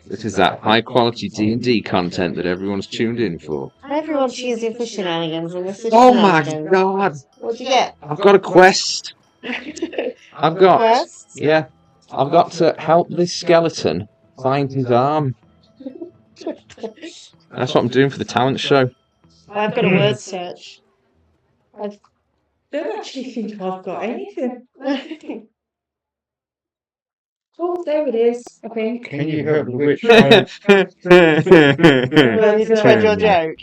this is that high-quality D&D content that everyone's tuned in for. Everyone's using for shenanigans, and this is Oh my shenanigans. god! What'd you get? I've got a quest! I've got... Quests? Yeah. I've got to help this skeleton find his arm. That's what I'm doing for the talent show. I've got a word search. I don't actually think I've got anything. Oh, there it is, I think. Can you help the witch Well, is this your joke?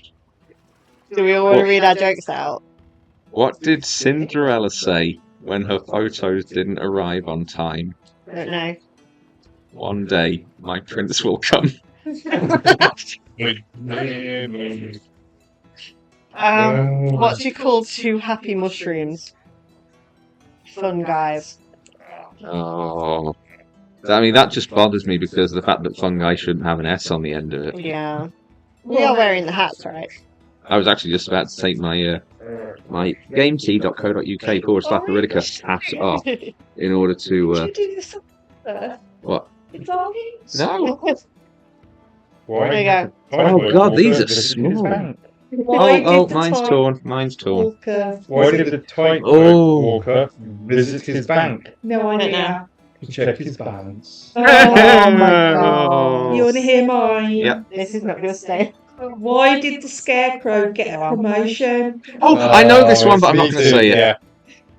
Do we all want to read our jokes out? What did Cinderella say when her photos didn't arrive on time? I don't know. One day, my prince will come. What's it called? Two happy mushrooms. Fun guys. Oh. I mean, that just bothers me because of the fact that fungi shouldn't have an S on the end of it. Yeah. We are wearing the hats, right? I was actually just about to take my my gametea.co.uk/Iridica hat off in order to... Did you do this first? what? It's all No! Why? There you go. Oh god, these are small. Why Oh, did the mine's Tight torn. Mine's torn. Walker... Why did the tight Oh. walker visit his bank No idea. to check his balance? Oh my god. You want to hear mine? Yeah. This is not going to stay. Why did the Scarecrow get a promotion? Oh, I know this one, but I'm not going to say it. Yeah.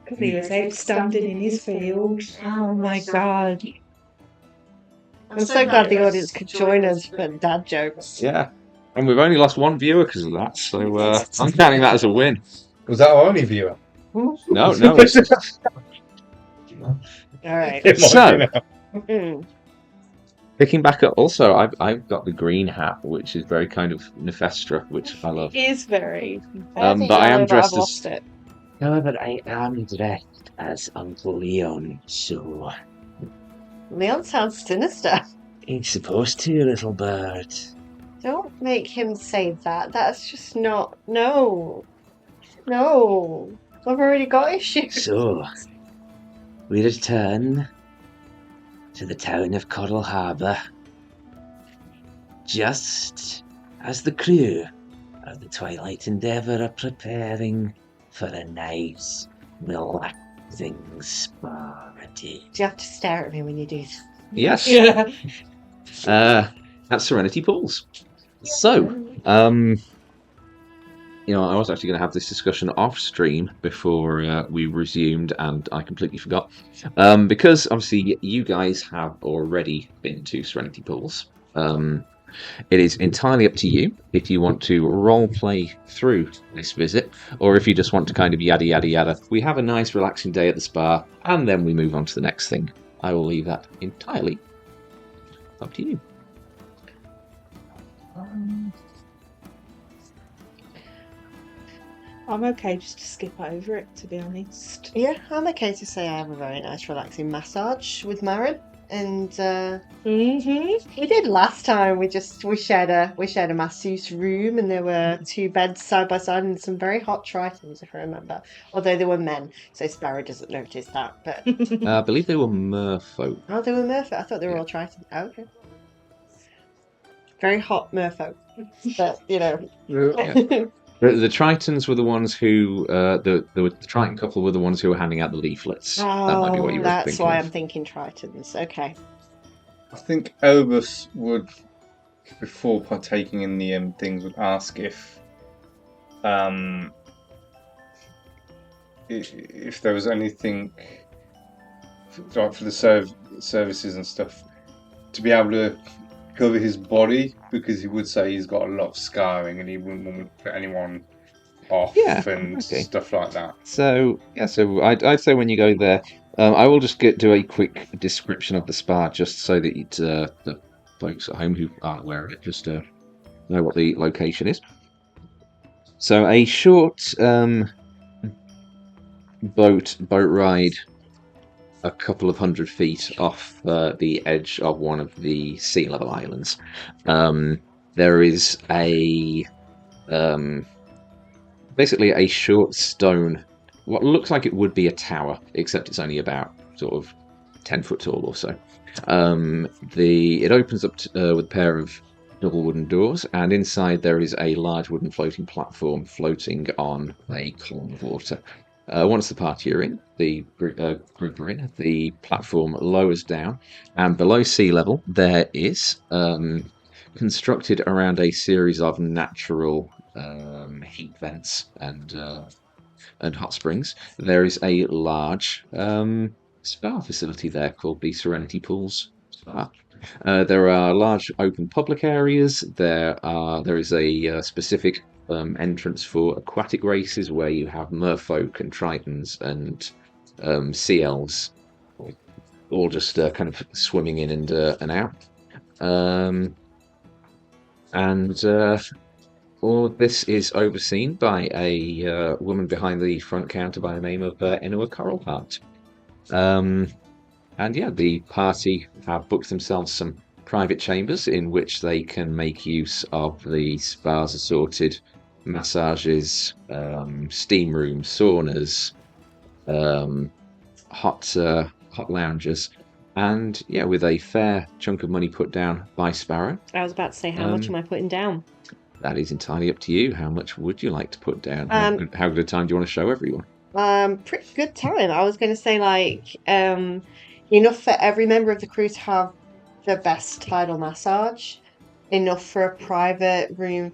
Because he was outstanding in his field. Oh my god. I'm so glad the audience could join us for dad jokes. Yeah. And we've only lost one viewer because of that, so I'm counting that as a win. Was that our only viewer? No, it's... Alright. It might So- be now. Picking back up, also, I've got the green hat, which is very kind of Neifestra, which I love. Is very. But I am dressed as... lost it. No, but I am dressed as Uncle Leon, so Leon sounds sinister. ain't supposed to, little bird. Don't make him say that. That's just not. No. No. I've already got issues. So, we return to the town of Coral Harbour, just as the crew of the Twilight Endeavour are preparing for a nice, relaxing things Sparrow did. Do you have to stare at me when you do that? Yes. Yeah. At Serenity Pools. So, I was actually going to have this discussion off stream before we resumed, and I completely forgot. Because obviously you guys have already been to Serenity Pools. It is entirely up to you if you want to role play through this visit, or if you just want to kind of yada yada yada. We have a nice relaxing day at the spa, and then we move on to the next thing. I will leave that entirely up to you. I'm okay just to skip over it, to be honest. Yeah, I'm okay to say I have a very nice relaxing massage with Maren, and we did last time. We shared a masseuse room, and there were 2 beds side by side, and some very hot tritons, if I remember. Although they were men, so Sparrow doesn't notice that. But I believe they were merfolk. oh, they were merfolk. I thought they were Yeah. all tritons. Oh, okay. Very hot merfolk, but Yeah. The Tritons were the ones who the Triton couple were the ones who were handing out the leaflets. That might be what you were that's thinking. why of. I'm thinking tritons. Okay. I think Erebus would, before partaking in the things, would ask if there was anything for the services and stuff to be able to cover his body, because he would say he's got a lot of scarring and he wouldn't want to put anyone off and stuff like that. So I'd say when you go there, I will just do a quick description of the spa, just so that the folks at home who aren't aware of it just know what the location is. So a short boat ride, a couple of 100 feet off the edge of one of the sea level islands. There is basically a short stone, what looks like it would be a tower, except it's only about sort of 10 foot tall or so. It opens up with a pair of double wooden doors, and inside there is a large wooden floating platform floating on a column of water. Once the party are in, the group are in, the platform lowers down, and below sea level there is, constructed around a series of natural heat vents and hot springs, there is a large spa facility there called the Serenity Pools Spa. There are large open public areas. There is a specific entrance for aquatic races where you have merfolk and tritons and sea elves, all just kind of swimming in and out. All this is overseen by a woman behind the front counter by the name of Enua Coralheart. And yeah, the party have booked themselves some private chambers in which they can make use of the spa's assorted massages, steam rooms, saunas, hot lounges, and yeah, with a fair chunk of money put down by Sparrow. I was about to say, how much am I putting down? That is entirely up to you. How much would you like to put down? How good a time do you want to show everyone? Pretty good time. I was going to say, enough for every member of the crew to have the best tidal massage, enough for a private room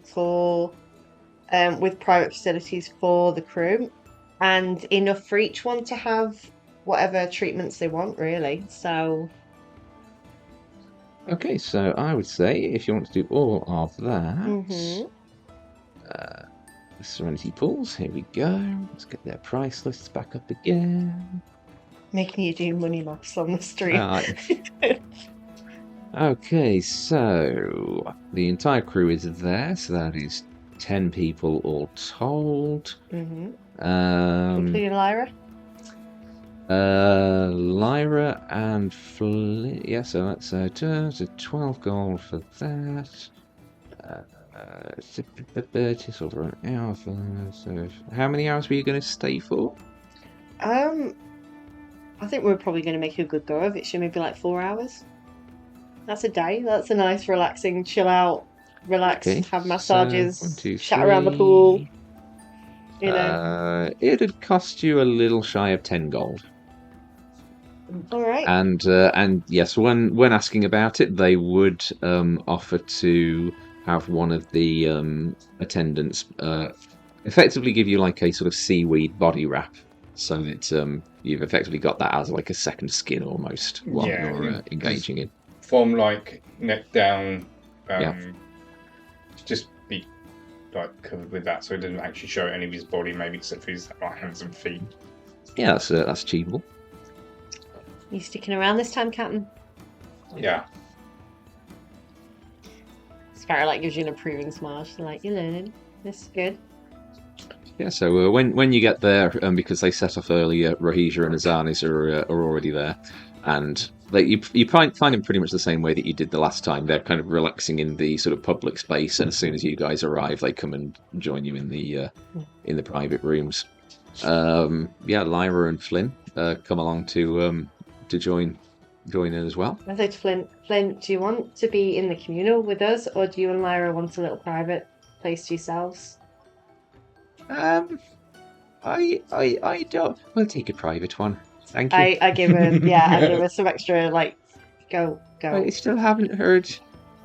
with private facilities for the crew, and enough for each one to have whatever treatments they want, really. So okay, so I would say if you want to do all of that, the Serenity Pools, here we go. Let's get their price lists back up again. Making you do money maths on the stream. Okay, so the entire crew is there, so that is 10 people all told. Including Lyra? Lyra and Flynn. Yeah, so that's 12 gold for that. Just over an hour for that. So how many hours were you going to stay for? I think we're probably going to make a good go of it. Should maybe 4 hours. That's a day. That's a nice, relaxing, chill out, relax, have massages, So, 1, 2, chat around the pool. You know. It'd cost you a little shy of 10 gold. All right. And yes, when asking about it, they would offer to have one of the attendants effectively give you like a sort of seaweed body wrap, so that you've effectively got that as like a second skin almost while Yeah, you're engaging in. From like neck down, Yeah. just be like covered with that, so it doesn't actually show any of his body, maybe except for his like, hands and feet. Yeah, that's achievable. You sticking around this time, Captain? Yeah. Sparrow like gives you an approving smile. She's like, "You're learning. This is good." Yeah, so when you get there, because they set off earlier, Rahija and Azanis are already there, and you find them pretty much the same way that you did the last time. They're kind of relaxing in the sort of public space, and as soon as you guys arrive, they come and join you in the private rooms. Yeah, Lyra and Flynn come along to join in as well. I said to Flynn, do you want to be in the communal with us, or do you and Lyra want a little private place to yourselves? I don't. We'll take a private one. Thank you. I give her some extra go. I still haven't heard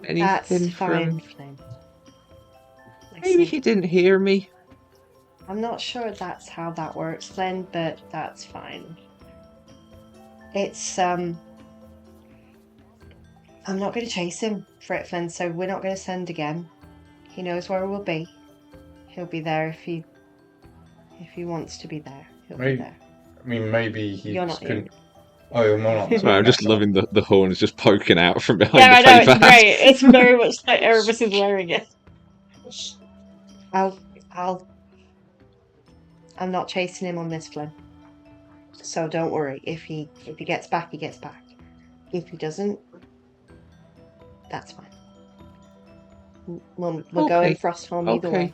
anything That's fine, from. Flynn. Maybe he didn't hear me. I'm not sure that's how that works, Flynn, but that's fine. It's I'm not going to chase him for it, Flynn, so we're not going to send again. He knows where we'll be. He'll be there if he wants to be there. He'll be there. I mean, maybe he You're just not couldn't. Oh, I'm not. Sorry, I'm just loving the horns just poking out from behind Yeah, I the know, paper it's hat. great. It's very much like Erebus is wearing it. I'm not chasing him on this, Flynn. So don't worry. If he gets back, he gets back. If he doesn't, that's fine. We're going Frostholm either way.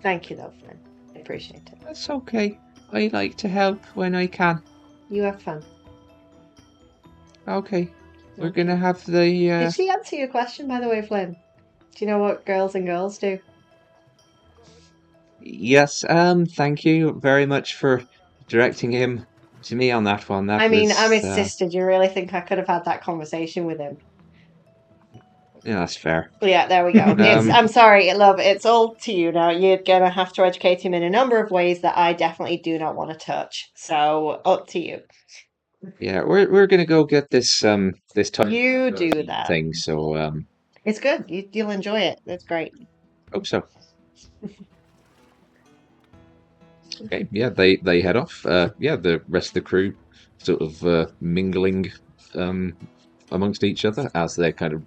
Thank you, though, Flynn. I appreciate it. That's okay. I like to help when I can. You have fun. Okay. We're gonna have the. Did she answer your question, by the way, Flynn? Do you know what girls and girls do? Yes. Thank you very much for directing him to me on that one. I'm his sister. Do you really think I could have had that conversation with him? Yeah, that's fair. Yeah, there we go. I'm sorry, love. It's all to you now. You're gonna have to educate him in a number of ways that I definitely do not want to touch. So up to you. Yeah, we're gonna go get this type You do that thing. So it's good. You'll enjoy it. That's great. Hope so. Okay, yeah, they head off. Yeah, the rest of the crew sort of mingling amongst each other as they're kind of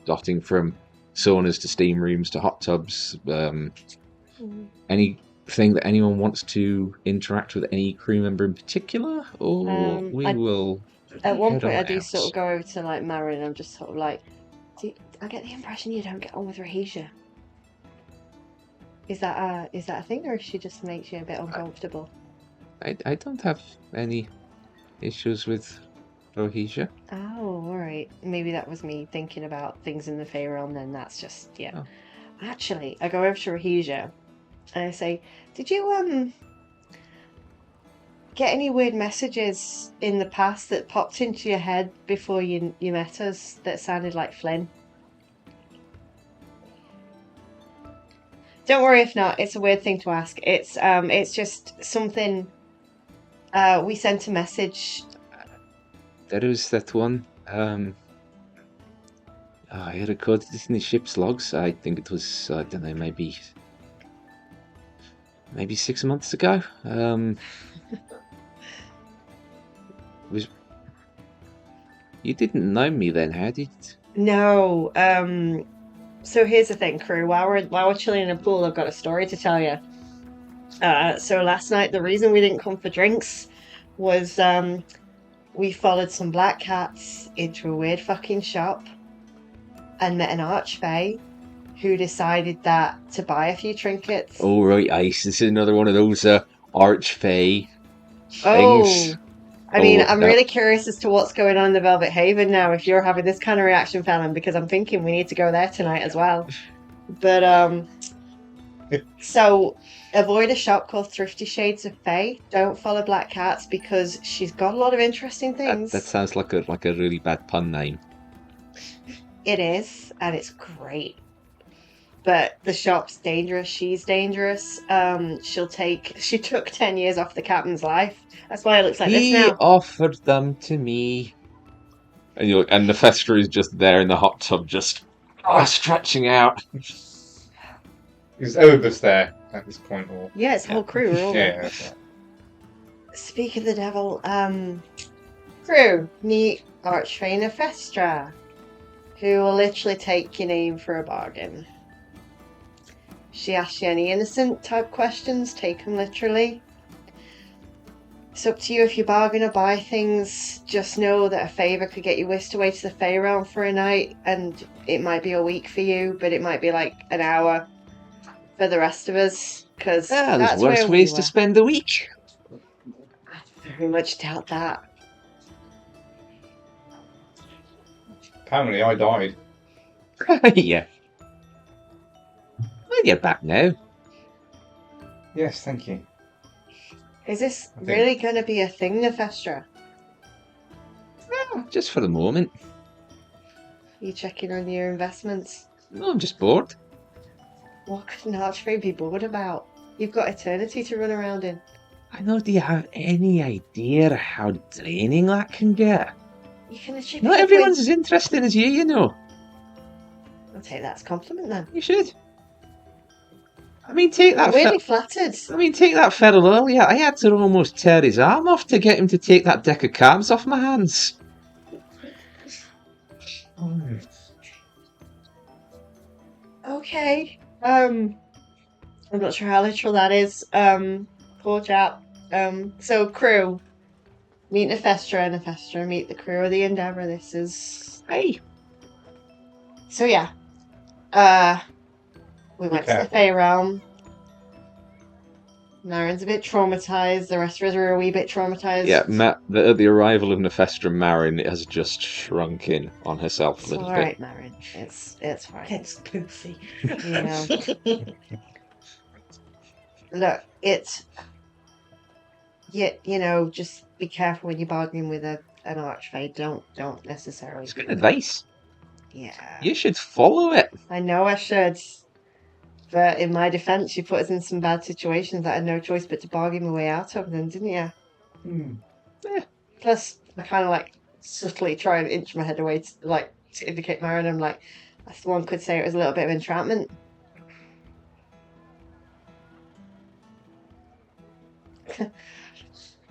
dotting from saunas to steam rooms to hot tubs. Anything that anyone wants to interact with any crew member in particular, or we will. At one point, I do sort of go over to like Marin. I'm just sort of like, I get the impression you don't get on with Rahija. Is that a thing, or she just makes you a bit uncomfortable? I don't have any issues with Rahija. Oh, all right. Maybe that was me thinking about things in the Fae realm. Then that's just Oh. Actually, I go over to Rahija and I say, "Did you get any weird messages in the past that popped into your head before you met us that sounded like Flynn?" Don't worry if not. It's a weird thing to ask. It's just something. We sent a message. There was that one. I had recorded this in the ship's logs. I think it was, I don't know, maybe 6 months ago. You didn't know me then, how did? No. So here's the thing, crew. While we're chilling in a pool, I've got a story to tell you. So last night, the reason we didn't come for drinks was we followed some black cats into a weird fucking shop and met an archfey who decided that to buy a few trinkets. Oh right, Ice. This is another one of those archfey things. Oh, I mean, I'm really curious as to what's going on in the Velvet Haven now. If you're having this kind of reaction, Fallon, because I'm thinking we need to go there tonight as well. But so avoid a shop called Thrifty Shades of Fae. Don't follow Black Cats because she's got a lot of interesting things. That sounds like a really bad pun name. It is, and it's great. But the shop's dangerous. She's dangerous. She took 10 years off the captain's life. That's why it looks like this He now. offered them to me. And Neifestra is just there in the hot tub, just stretching out. Is Erebus there at this point, or Yeah, it's the whole crew. We're all there. yeah? Speak of the devil, crew, meet Archfey Neifestra, who will literally take your name for a bargain. She asks you any innocent type questions, take them literally. It's up to you if you bargain or buy things. Just know that a favour could get you whisked away to the Fae realm for a night, and it might be a week for you, but it might be like an hour for the rest of us. Because there's worse ways to spend the week. I very much doubt that. Apparently, I died. Yeah. Well, you're back now. Yes, thank you. Is this I think- really going to be a thing, Neifestra? Well, just for the moment. You checking on your investments? No, I'm just bored. What could an archfey be bored about? You've got eternity to run around in. I know, do you have any idea how draining that can get? You can achieve. Not everyone's as interesting as you know. I'll take that as a compliment then. You should. I mean, take that. I'm really flattered. Take that fellow earlier. I had to almost tear his arm off to get him to take that deck of cards off my hands. Okay. I'm not sure how literal that is. Poor chap. So crew. Meet Neifestra, meet the crew of the Endeavour. This is Hey. so yeah. We went to the Okay. Fae realm. Naren's a bit traumatized. The rest of us are a wee bit traumatized. Yeah, at the arrival of Neifestra, Marin has just shrunk in on herself a It's little all bit. right, Naren. It's fine. It's goofy. You know. Look, it's you know, just be careful when you're bargaining with an archfey. Don't necessarily. It's good advice. Yeah. You should follow it. I know I should. But in my defense, you put us in some bad situations that I had no choice but to bargain my way out of them, didn't you? Plus, I kind of like subtly try and inch my head away to indicate Marin. I'm like, one could say it was a little bit of entrapment.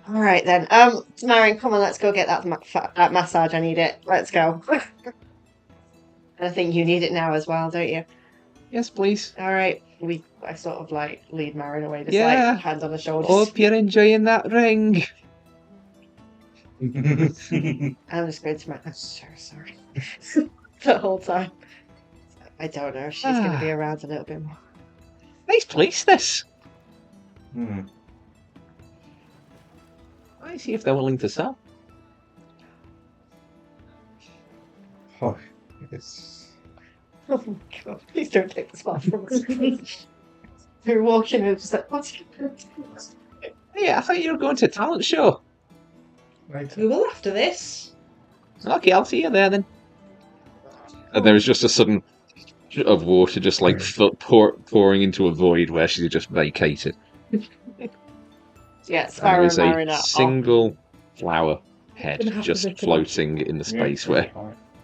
All right then. Marin, come on, let's go get that massage. I need it. Let's go. And I think you need it now as well, don't you? Yes, please. All right. I sort of like lead Marin away, just Yeah. like hand on the shoulders. Hope you're enjoying that ring. I'm just going to I'm so sorry. The whole time. I don't know. She's going to be around a little bit more. Nice place, this. Hmm. I see if they're willing to sell. Oh, it's... Oh my god! Please don't take the spot from us. They're walking and just like, what's happening? Hey, I thought you were going to a talent show. Right. We will after this. Okay, I'll see you there then. And there is just a sudden of water just like pouring into a void where she's just vacated. Yeah, And Sparrow there's and Marin a are single flower head Gonna have to just rip it floating in the space where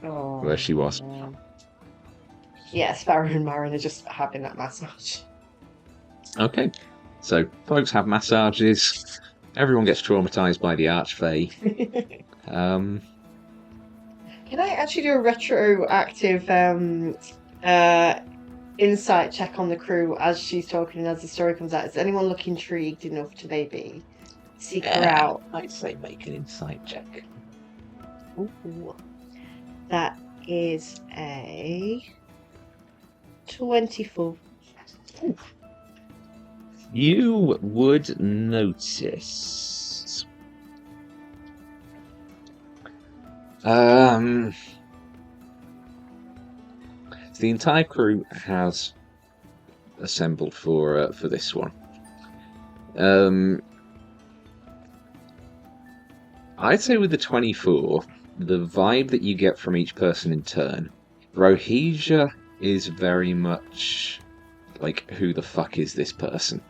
off. she was. Yeah, Sparrow and Marin are just having that massage. Okay, so folks have massages. Everyone gets traumatized by the Archfey. Can I actually do a retroactive insight check on the crew as she's talking and as the story comes out? Does anyone look intrigued enough to maybe seek her out? I'd say make an insight check. Ooh. That is a 24. You would notice. The entire crew has assembled for this one. I'd say with the 24, the vibe that you get from each person in turn, Rohija is very much like, who the fuck is this person?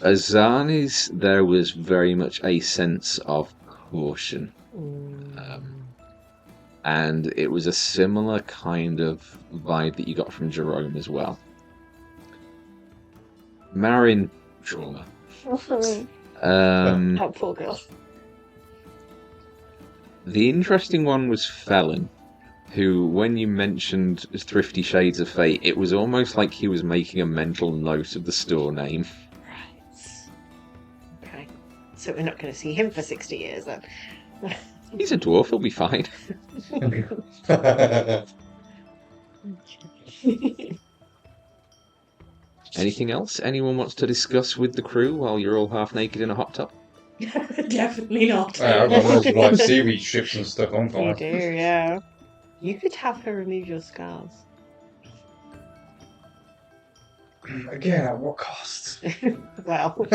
Azani's, there was very much a sense of caution. And it was a similar kind of vibe that you got from Jerome as well. Marin, trauma. That poor girl. The interesting one was Felon, who, when you mentioned Thrifty Shades of Fate, it was almost like he was making a mental note of the store name. Right. Okay. So we're not going to see him for 60 years then. He's a dwarf, he'll be fine. Anything else anyone wants to discuss with the crew while you're all half naked in a hot tub? Definitely not. I've got loads of like seaweed strips and stuff on You fire. do, yeah. You could have her remove your scars. Again, at what cost? Well.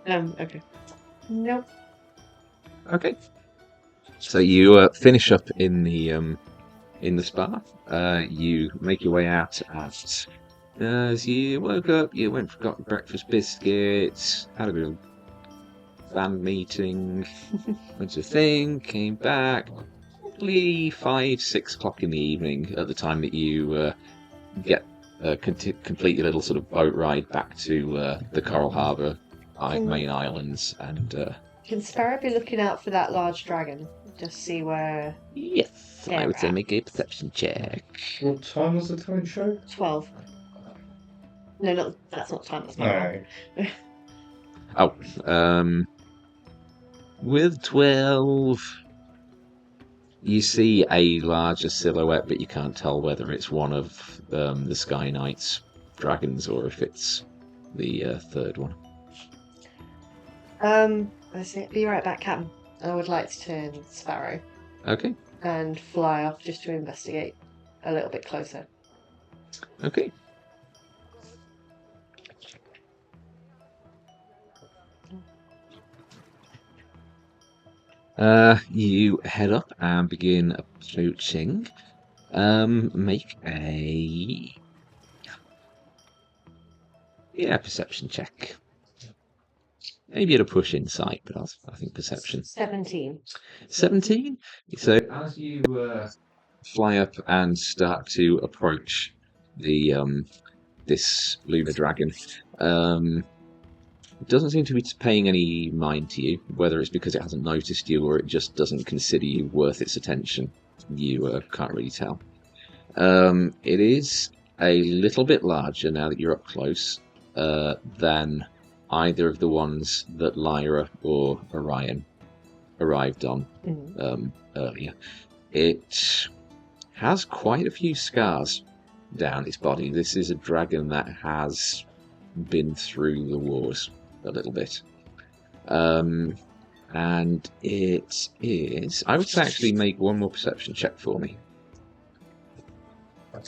Okay. Nope. Okay. So you finish up in the spa. You make your way out as you woke up. You went and got breakfast biscuits, had a bit of band meeting, went to a thing, came back. Probably 5-6 o'clock in the evening at the time that you get complete your little sort of boat ride back to the Coral Harbour main islands, and Can Sparrow be looking out for that large dragon? Just see where... yes, I would say make a perception check. What time was the talent show? 12. No, that's not time, that's my No. With 12, you see a larger silhouette, but you can't tell whether it's one of the Sky Knight's dragons or if it's the third one. Let's see. Be right back, Captain. I would like to turn Sparrow Okay, and fly off just to investigate a little bit closer. okay. You head up and begin approaching. Make a perception check. Maybe at a push insight, but I think perception. 17. 17. So as you fly up and start to approach the this lunar dragon, it doesn't seem to be paying any mind to you. Whether it's because it hasn't noticed you or it just doesn't consider you worth its attention, you can't really tell. It is a little bit larger now that you're up close than either of the ones that Lyra or Orion arrived on earlier. It has quite a few scars down its body. This is a dragon that has been through the wars a little bit. And it is... I would say actually make one more perception check for me. Oh,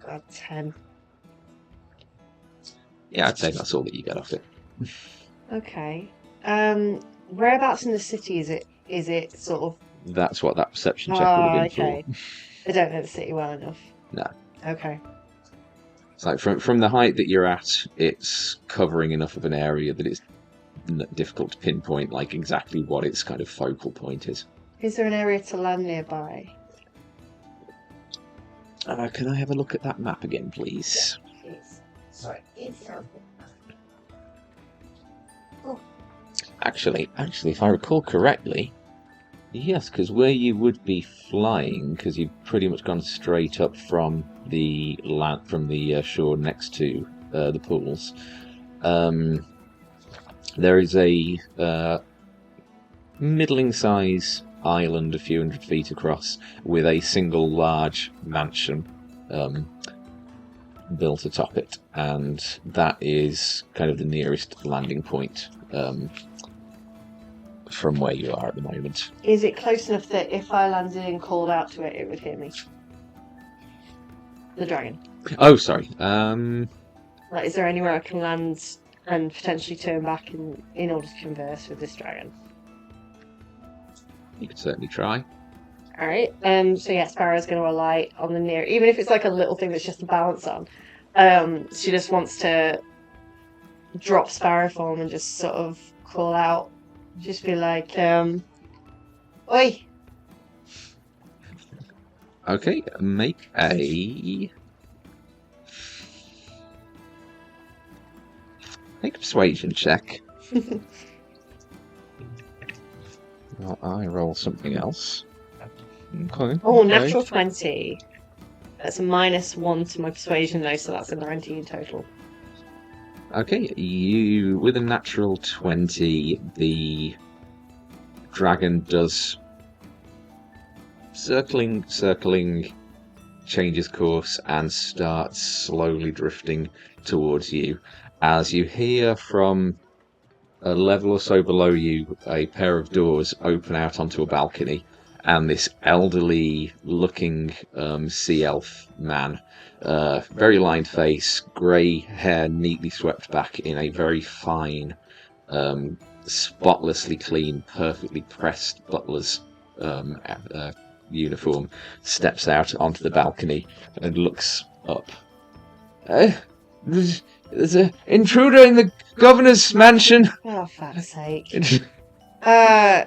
God, 10. Yeah, I'd say that's all that you get off it. Okay. Whereabouts in the city is it? Is it sort of... That's what that perception check would have been okay. I don't know the city well enough. No. Okay. It's like from the height that you're at, it's covering enough of an area that it's difficult to pinpoint like exactly what its kind of focal point is. Is there an area to land nearby? Can I have a look at that map again, please? Please. Sorry. Actually, if I recall correctly, yes, because where you would be flying, because you've pretty much gone straight up from the land, from the shore next to the pools. There is a middling-size island a few hundred feet across with a single large mansion built atop it, and that is kind of the nearest landing point from where you are at the moment. Is it close enough that if I landed and called out to it, it would hear me? The dragon. Oh, sorry. Like, is there anywhere I can land and potentially turn back in order to converse with this dragon? You could certainly try. All right. So yeah, Sparrow's going to alight on the near, even if it's like a little thing that's just a balance on. She just wants to drop Sparrow form and just sort of call out, just be like, "Oi!" Okay, make a persuasion check. Well, I roll something else. Okay. Oh, okay. natural 20. That's a -1 to my persuasion though, so that's a 19 total. Okay, you with a natural 20, the dragon does circling, changes course and starts slowly drifting towards you. As you hear from a level or so below you, a pair of doors open out onto a balcony, and this elderly-looking sea elf man, very lined face, grey hair neatly swept back in a very fine, spotlessly clean, perfectly pressed butler's uniform, steps out onto the balcony and looks up. There's an intruder in the governor's mansion. Oh, fuck's sake. I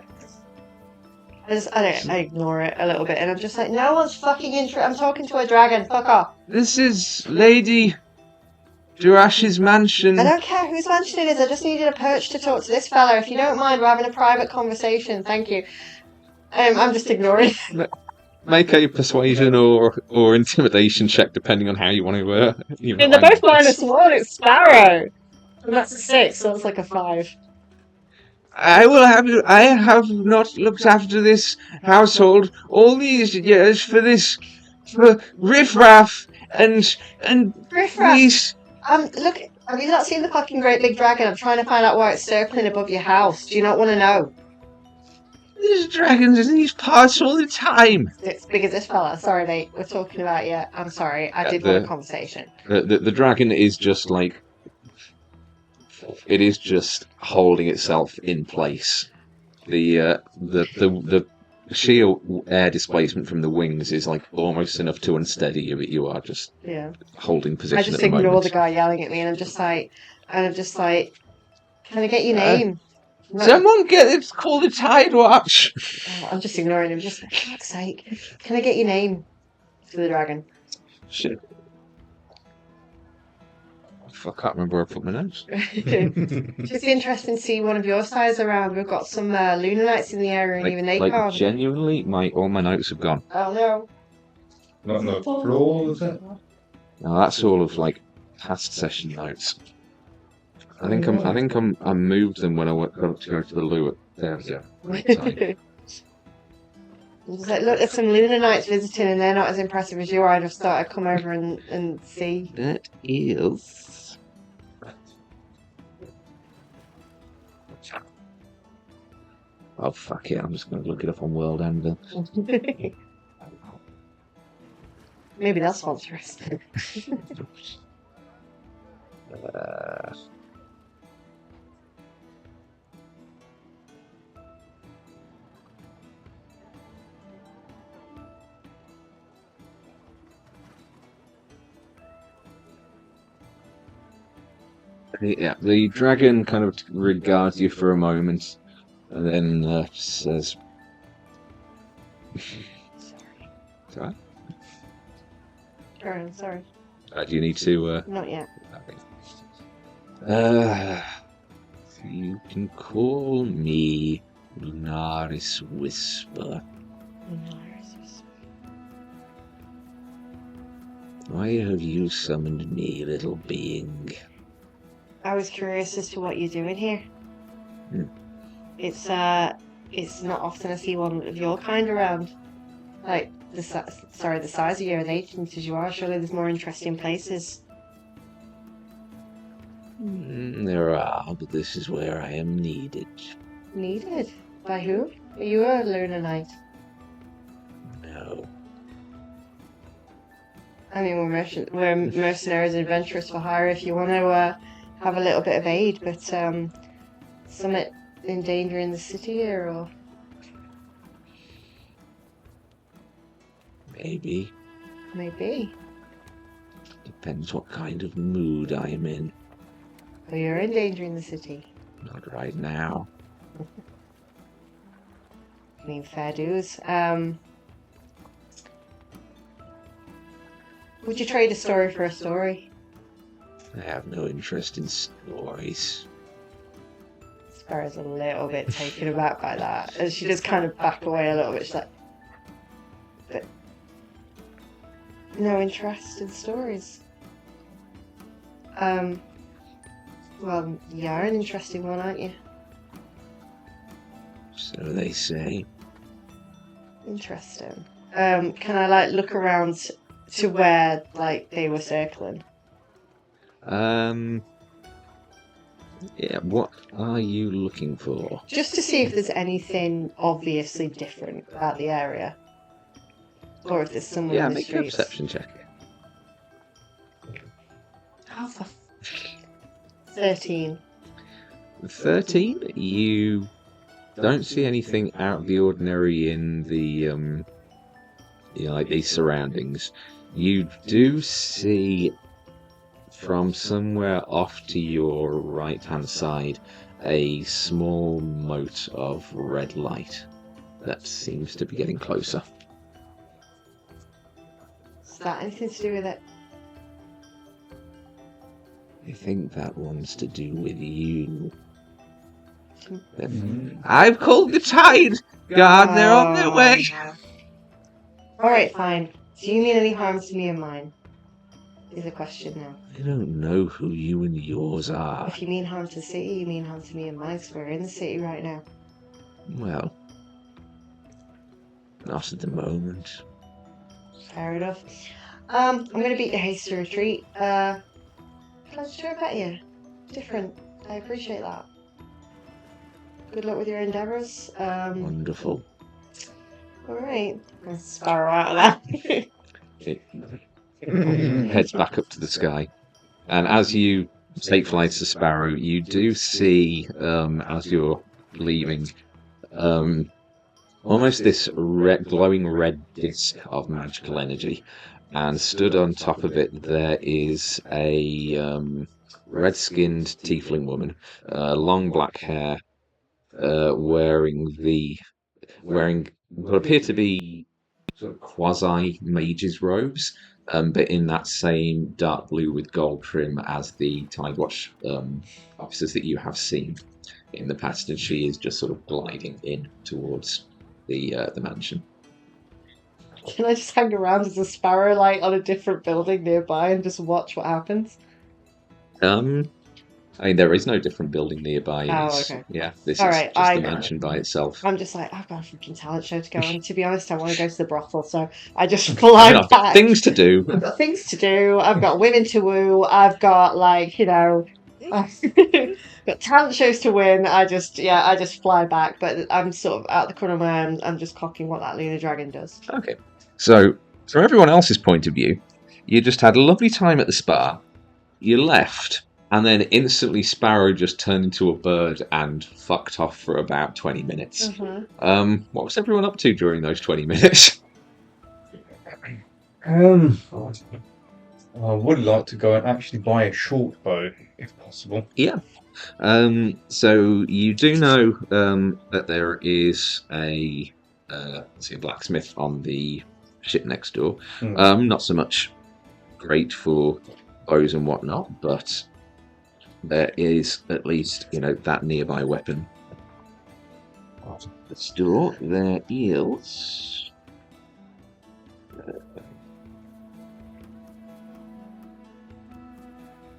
ignore it a little bit, and I'm just like, no one's fucking I'm talking to a dragon, fuck off. This is Lady Durash's mansion. I don't care whose mansion it is, I just needed a perch to talk to this fella. If you don't mind, we're having a private conversation, thank you. I'm just ignoring it. Make a persuasion or intimidation check, depending on how you want to. And they're both -1, it's Sparrow. And that's a 6, so that's like a 5. I have not looked after this household all these years for riffraff and Riffraff? these. Look, have you not seen the fucking great big dragon? I'm trying to find out why it's circling above your house. Do you not want to know? There's dragons in these parts all the time. It's big as this fella. Sorry, mate. We're talking about you. I'm sorry. I did want a conversation. The dragon is just like. It is just holding itself in place. The sheer air displacement from the wings is like almost enough to unsteady you, but you are just holding position. I just at the ignore moment. the guy yelling at me, and I'm just like, can I get your name? Someone call the Tide Watch. Oh, I'm just ignoring him. Just for fuck's sake, can I get your name for the dragon? Shit. I can't remember where I put my notes. Just interesting to see one of your size around. We've got some Lunar Knights in the area, and even they can't. Genuinely, all my notes have gone. Oh no! Not on the floor, is it? No, that's all of like past session notes. I think I moved them when I got up to go to the loo. There we go. Just like, look, there's some Lunar Knights visiting, and they're not as impressive as you are. I just thought I'd come over and see. That is. Oh fuck it! I'm just going to look it up on World Anvil. Maybe they'll sponsor us. Yeah, the dragon kind of regards you for a moment, and then says, "Sorry." I'm sorry. Do you need to? Not yet. You can call me Lunaris Whisper. Why have you summoned me, little being? I was curious as to what you're doing here. It's not often I see one of your kind around. Like the size of you and ancient as you are. Surely there's more interesting places. There are, but this is where I am needed. Needed? By who? Are you a Lunar Knight? No. I mean, we're mercenaries and adventurers for hire if you want to have a little bit of aid, but summit in danger in the city here, or Maybe. maybe. Depends what kind of mood I'm in. Well, you're in danger in the city. Not right now. I mean, fair dues. Would you trade a story for a story? I have no interest in stories. Sparrow's a little bit taken aback by that, and she just kind of back away a little bit. She's like, but no interest in stories. Well, you are an interesting one, aren't you? So they say. Interesting. Can I like look around to where like they were circling? Yeah, what are you looking for? Just to see if there's anything obviously different about the area. Or if there's someone Yeah, in the make a streets. perception check. Oh, for 13. 13, you don't see anything out of the ordinary in the like these surroundings. You do see from somewhere off to your right hand side a small mote of red light that seems to be getting closer. Is that anything to do with it? I think that one's to do with you. I've called the tide! God, they're on their way! Alright, fine. Do you mean any harm to me and mine? Is the question now. I don't know who you and yours are. If you mean harm to the city, you mean harm to me and mine, so we're in the city right now. Well, not at the moment. Fair enough. I'm gonna beat your haste to retreat. Pleasure to have met you. Different. I appreciate that. Good luck with your endeavours. Wonderful. Alright. Let's Sparrow out of there. It heads back up to the sky. And as you take flight to Sparrow, you do see, as you're leaving, almost this glowing red disc of magical energy. And stood on top of it, there is a red-skinned tiefling woman, long black hair, wearing what appear to be sort of quasi mage's robes, but in that same dark blue with gold trim as the Tide Watch officers that you have seen in the past, and she is just sort of gliding in towards the mansion. Can I just hang around as a sparrow, like, on a different building nearby and just watch what happens? I mean, there is no different building nearby. Oh, It's- okay. Yeah, this Alright, is just the mansion by itself. I'm just like, I've got a freaking talent show to go on. To be honest, I want to go to the brothel, so I just fly I've got back. things to do. I've got things to do. I've got women to woo. I've got, like, you know, got talent shows to win. I just fly back. But I'm sort of out the corner of my eye. I'm just clocking what that Lunar Dragon does. Okay. So, from everyone else's point of view, you just had a lovely time at the spa, you left, and then instantly Sparrow just turned into a bird and fucked off for about 20 minutes. What was everyone up to during those 20 minutes? I would like to go and actually buy a short bow, if possible. Yeah. So you do know that there is a blacksmith on the ship next door. Not so much great for bows and whatnot, but there is at least, that nearby weapon. The store, there is...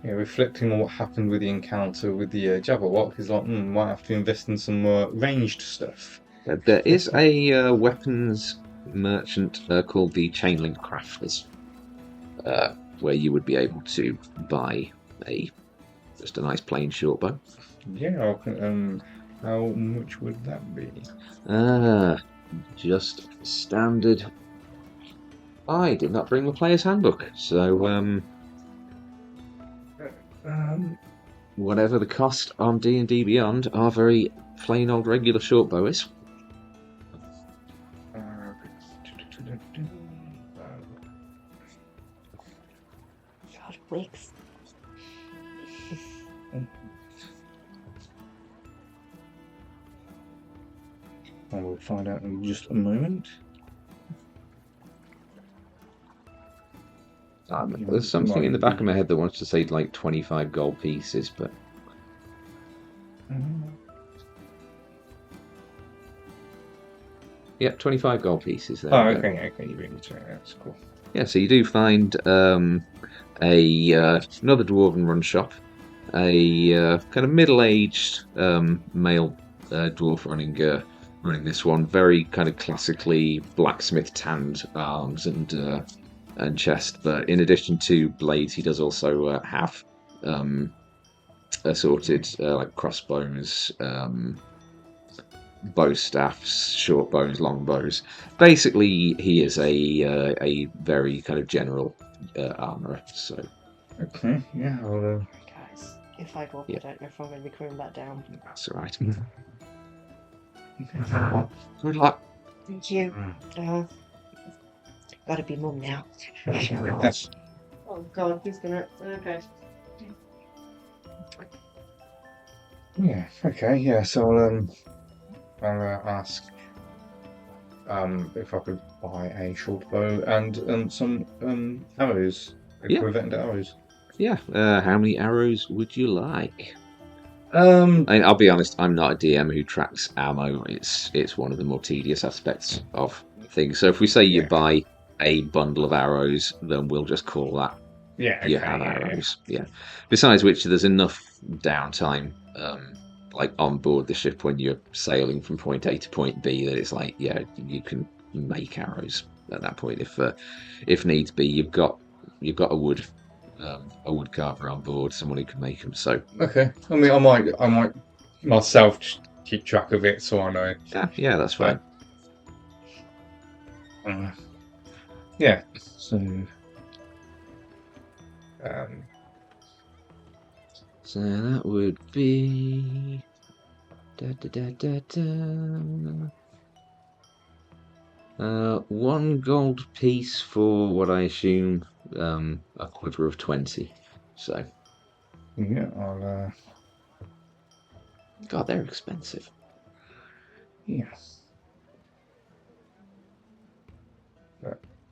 Yeah, reflecting on what happened with the encounter with the Jabberwock, is like, might have to invest in some more ranged stuff. There is a weapons merchant called the Chainlink Crafters, where you would be able to buy just a nice plain short bow. Yeah, how much would that be? Just standard I did not bring the player's handbook, so whatever the cost on D&D Beyond, our very plain old regular short bow is. God, wigs. I will find out in just a moment. There's something in the back of my head that wants to say like 25 gold pieces, but yeah, 25 gold pieces there. Oh, okay, you bring it to me. That's cool. Yeah, so you do find another dwarven run shop, a kind of middle-aged male dwarf running this one, very kind of classically blacksmith tanned arms and chest. But in addition to blades, he does also have assorted like crossbows, bow staffs, short bows, long bows. Basically, he is a very kind of general armourer. So Okay, yeah. Guys, if I go up, Yeah. I don't know if I'm going to be coming back down. that's all right. Good luck. Thank you. Gotta be mum now. That's Oh God, he's gonna. Okay. yeah. Okay, yeah. So I'll ask if I could buy a short bow and some arrows, Yeah. equivalent arrows. Yeah. How many arrows would you like? Um, I mean, I'll be honest. I'm not a DM who tracks ammo. It's one of the more tedious aspects of things. So if we say you Yeah. buy a bundle of arrows, then we'll just call that yeah. you Okay, have yeah, arrows. Yeah. Besides which, there's enough downtime, like on board the ship when you're sailing from point A to point B, that it's like, yeah, you can make arrows at that point if needs be. You've got a wood carver on board, someone who can make them. So Okay. I mean, I might myself just keep track of it so I know. yeah, that's fine. Yeah. So. So that would be. One gold piece for what I assume a quiver of 20. So, Yeah, I'll. God, they're expensive. Yeah.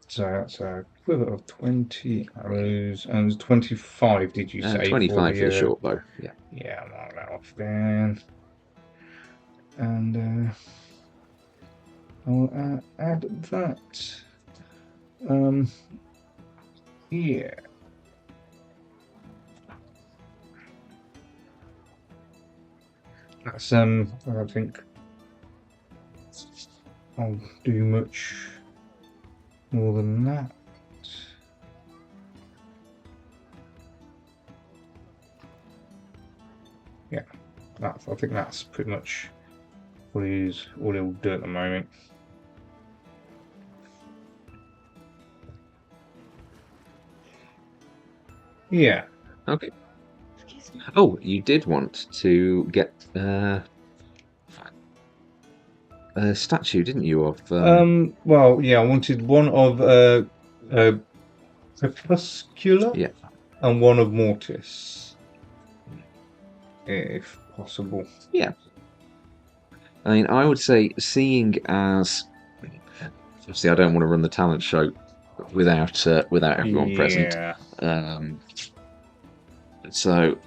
So that's a quiver of 20 arrows and 25. Did you say 25 for the short bow. Yeah. Yeah, I'll mark that off then. And I'll add that. Yeah. That's I don't think I'll do much more than that. Yeah, I think that's pretty much what he'll do at the moment. Yeah. Okay. Oh, you did want to get a statue, didn't you? Of Well, yeah, I wanted one of Crepuscular, yeah, and one of Mortis, if possible. yeah. I mean, I would say, seeing as obviously I don't want to run the talent show without everyone present. So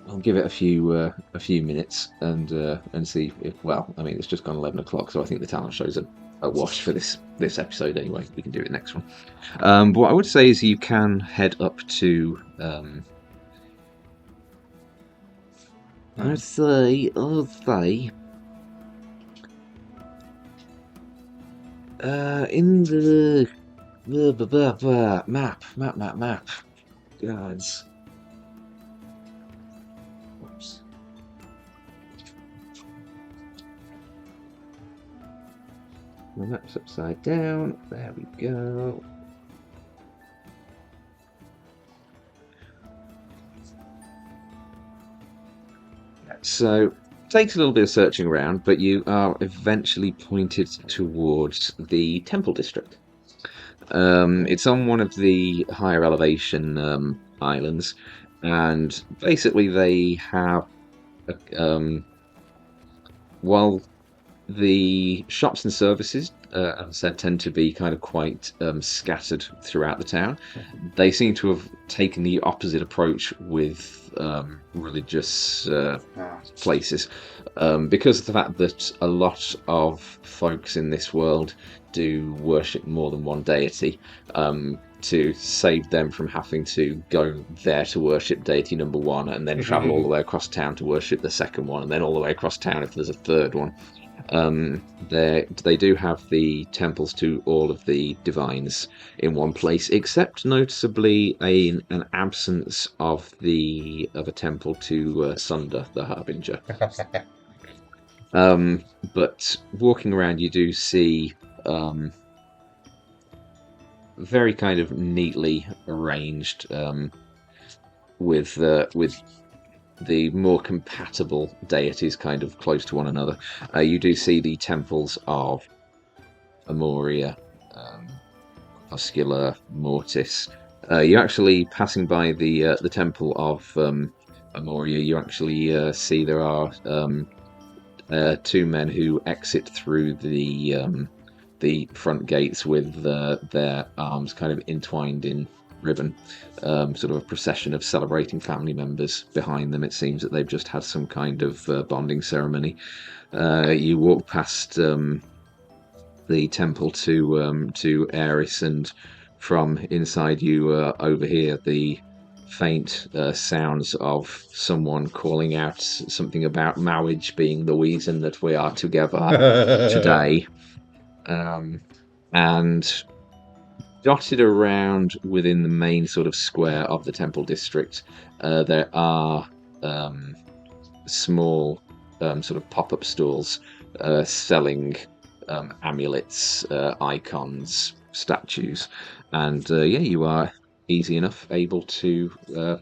I'll give it a few minutes and see if, well, I mean, it's just gone 11 o'clock, so I think the talent show's a wash for this episode anyway. We can do it next one. But what I would say is you can head up to I'd say in the map. Guys. Whoops. The map's upside down. There we go. So, takes a little bit of searching around, but you are eventually pointed towards the Temple District. It's on one of the higher elevation islands, and basically they have, while the shops and services, as I said, tend to be kind of quite scattered throughout the town. They seem to have taken the opposite approach with religious places, because of the fact that a lot of folks in this world do worship more than one deity. To save them from having to go there to worship deity number one and then travel all the way across town to worship the second one and then all the way across town if there's a third one. They do have the temples to all of the divines in one place, except noticeably an absence of a temple to Sunder, the Harbinger. But walking around, you do see very kind of neatly arranged, with the more compatible deities kind of close to one another. You do see the temples of Amoria, Oscula, Mortis. You're actually passing by the temple of Amoria. You actually see there are two men who exit through the front gates with their arms kind of entwined in ribbon, sort of a procession of celebrating family members behind them. It seems that they've just had some kind of bonding ceremony. You walk past the temple to Eris, and from inside you overhear the faint sounds of someone calling out something about marriage being the reason that we are together today. And dotted around within the main sort of square of the temple district, there are small sort of pop-up stalls selling amulets, icons, statues, and you are easy enough able to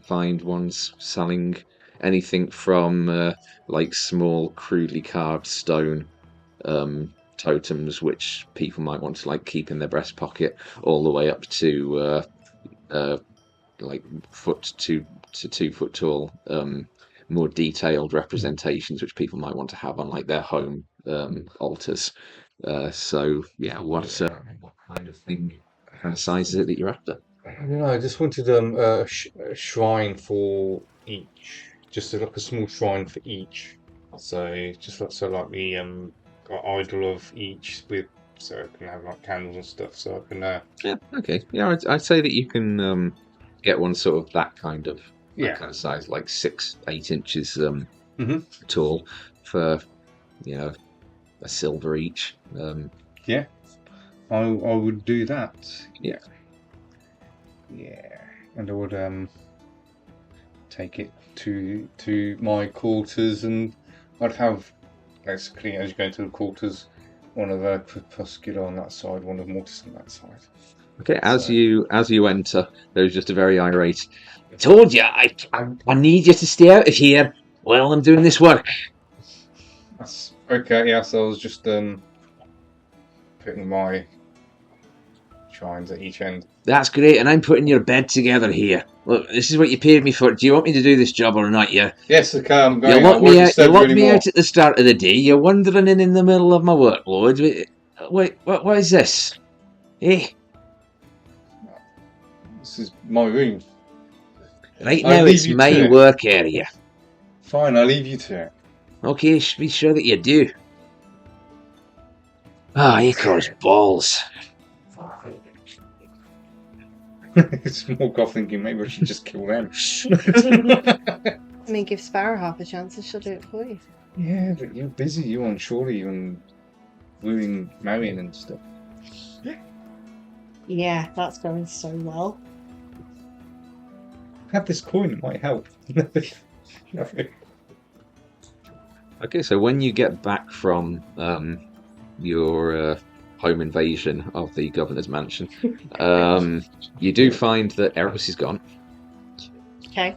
find ones selling anything from like small, crudely carved stone totems which people might want to like keep in their breast pocket, all the way up to like foot to 2 foot tall, more detailed representations which people might want to have on like their home altars. So yeah, what kind of thing, what kind of size is it that you're after? I don't know. I just wanted a shrine for each, just like a small shrine for each. So just like the got idol of each with, so I can have like candles and stuff. So I can. Yeah. Okay. Yeah, I'd say that you can get one sort of that kind of size, like 6-8 inches tall, for a silver each. Yeah, I would do that. Yeah. Yeah, and I would take it to my quarters, and I'd have basically, as you go into the quarters, one of the Crepuscular on that side, one of Mortis on that side. Okay, as you enter, there's just a very irate, "I told you, I need you to stay out of here while I'm doing this work." That's okay. Yeah, so I was just putting my shrines at each end. That's great, and I'm putting your bed together here. Look, this is what you paid me for. Do you want me to do this job or not? Yes, okay, I'm going. You locked me out. You locked me out at the start of the day. You're wandering in the middle of my workload. Wait, what is this? Eh? This is my room. Right now, it's my work area. Fine, I'll leave you to it. Okay, be sure that you do. He calls balls. It's more off thinking maybe I should just kill them. I mean, give Sparrow half a chance and she'll do it for you. Yeah, but you're busy. You're on Shorty and wooing Marion and stuff. Yeah, that's going so well. Have this coin, it might help. Okay, so when you get back from your home invasion of the governor's mansion. You do find that Erebus is gone. Okay.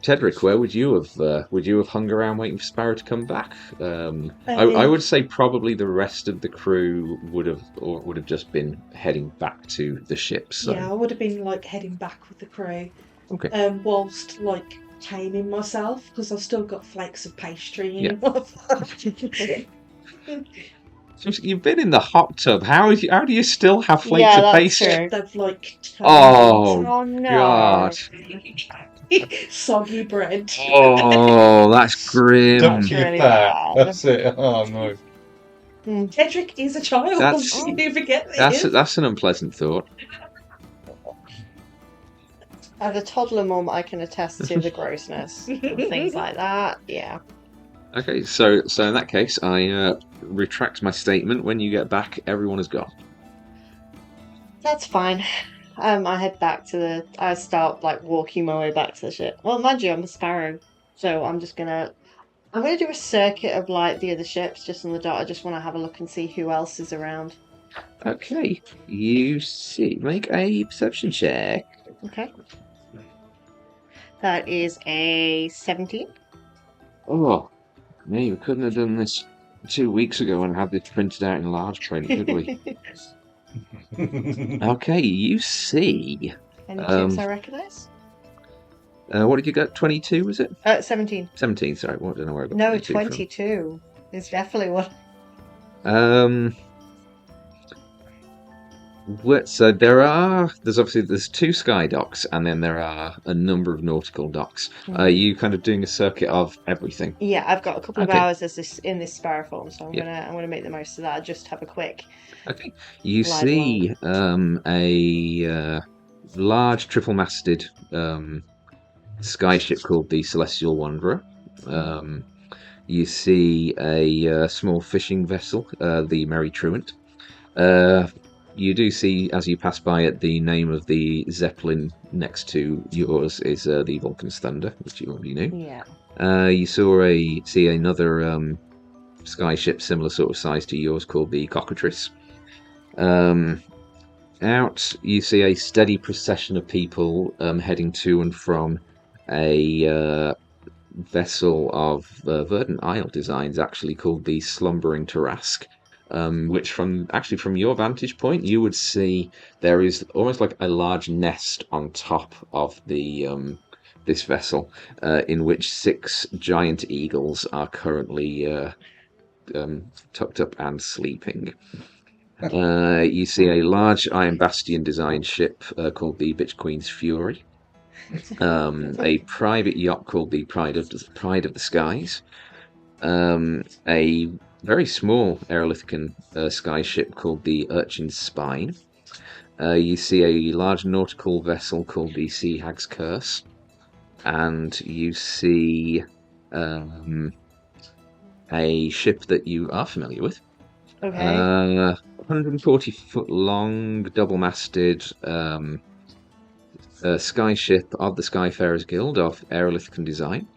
Tedric, where would you have hung around waiting for Sparrow to come back? I would say probably the rest of the crew would have just been heading back to the ship. So. Yeah, I would have been like heading back with the crew. Okay. Whilst like taming myself, because I've still got flakes of pastry in You've been in the hot tub. How do you still have flakes Yeah, of that's pastry? true. They've like Oh no. God. soggy bread. Oh, that's grim. That's Don't really get that. bad. That's it. Oh no. Tedric is a child. That's- You forget this. That's an unpleasant thought. As a toddler mum, I can attest to the grossness and things like that. Yeah. Okay, so in that case, I retract my statement. When you get back, everyone is gone. That's fine. I head back to I start like walking my way back to the ship. Well, mind you, I'm a Sparrow, so I'm gonna do a circuit of like the other ships just on the dot. I just want to have a look and see who else is around. Okay, you see, make a perception check. Okay. That is a 17. Oh, no, we couldn't have done this 2 weeks ago and had this printed out in large print, could we? Okay, you see. Any ships I recognise? What did you get? 22, was it? 17. 17, sorry. I don't know where I got No, 22 from. 22 is definitely one. So there's 2 sky docks, and then there are a number of nautical docks. Are you kind of doing a circuit of everything? Yeah, I've got a couple of Okay. hours in this Sparrow form, so I'm Yeah. gonna make the most of that. Just have a quick. Okay. You Glide see a large triple-masted sky ship called the Celestial Wanderer. You see a small fishing vessel, the Merry Truant. You do see, as you pass by it, the name of the Zeppelin next to yours is the Vulcan's Thunder, which you already knew. Yeah. You see another sky ship similar sort of size to yours called the Cockatrice. Out, you see a steady procession of people heading to and from a vessel of Verdant Isle designs, actually called the Slumbering Tarrasque. Which from your vantage point, you would see there is almost like a large nest on top of the this vessel, in which 6 giant eagles are currently tucked up and sleeping. You see a large Iron Bastion design ship called the Bitch Queen's Fury. A private yacht called the Pride of the Skies. A very small Aerolithican sky ship called the Urchin's Spine. You see a large nautical vessel called the Sea Hag's Curse. And you see a ship that you are familiar with. Okay. 140-foot long, double-masted sky ship of the Skyfarers Guild of Aerolithican design.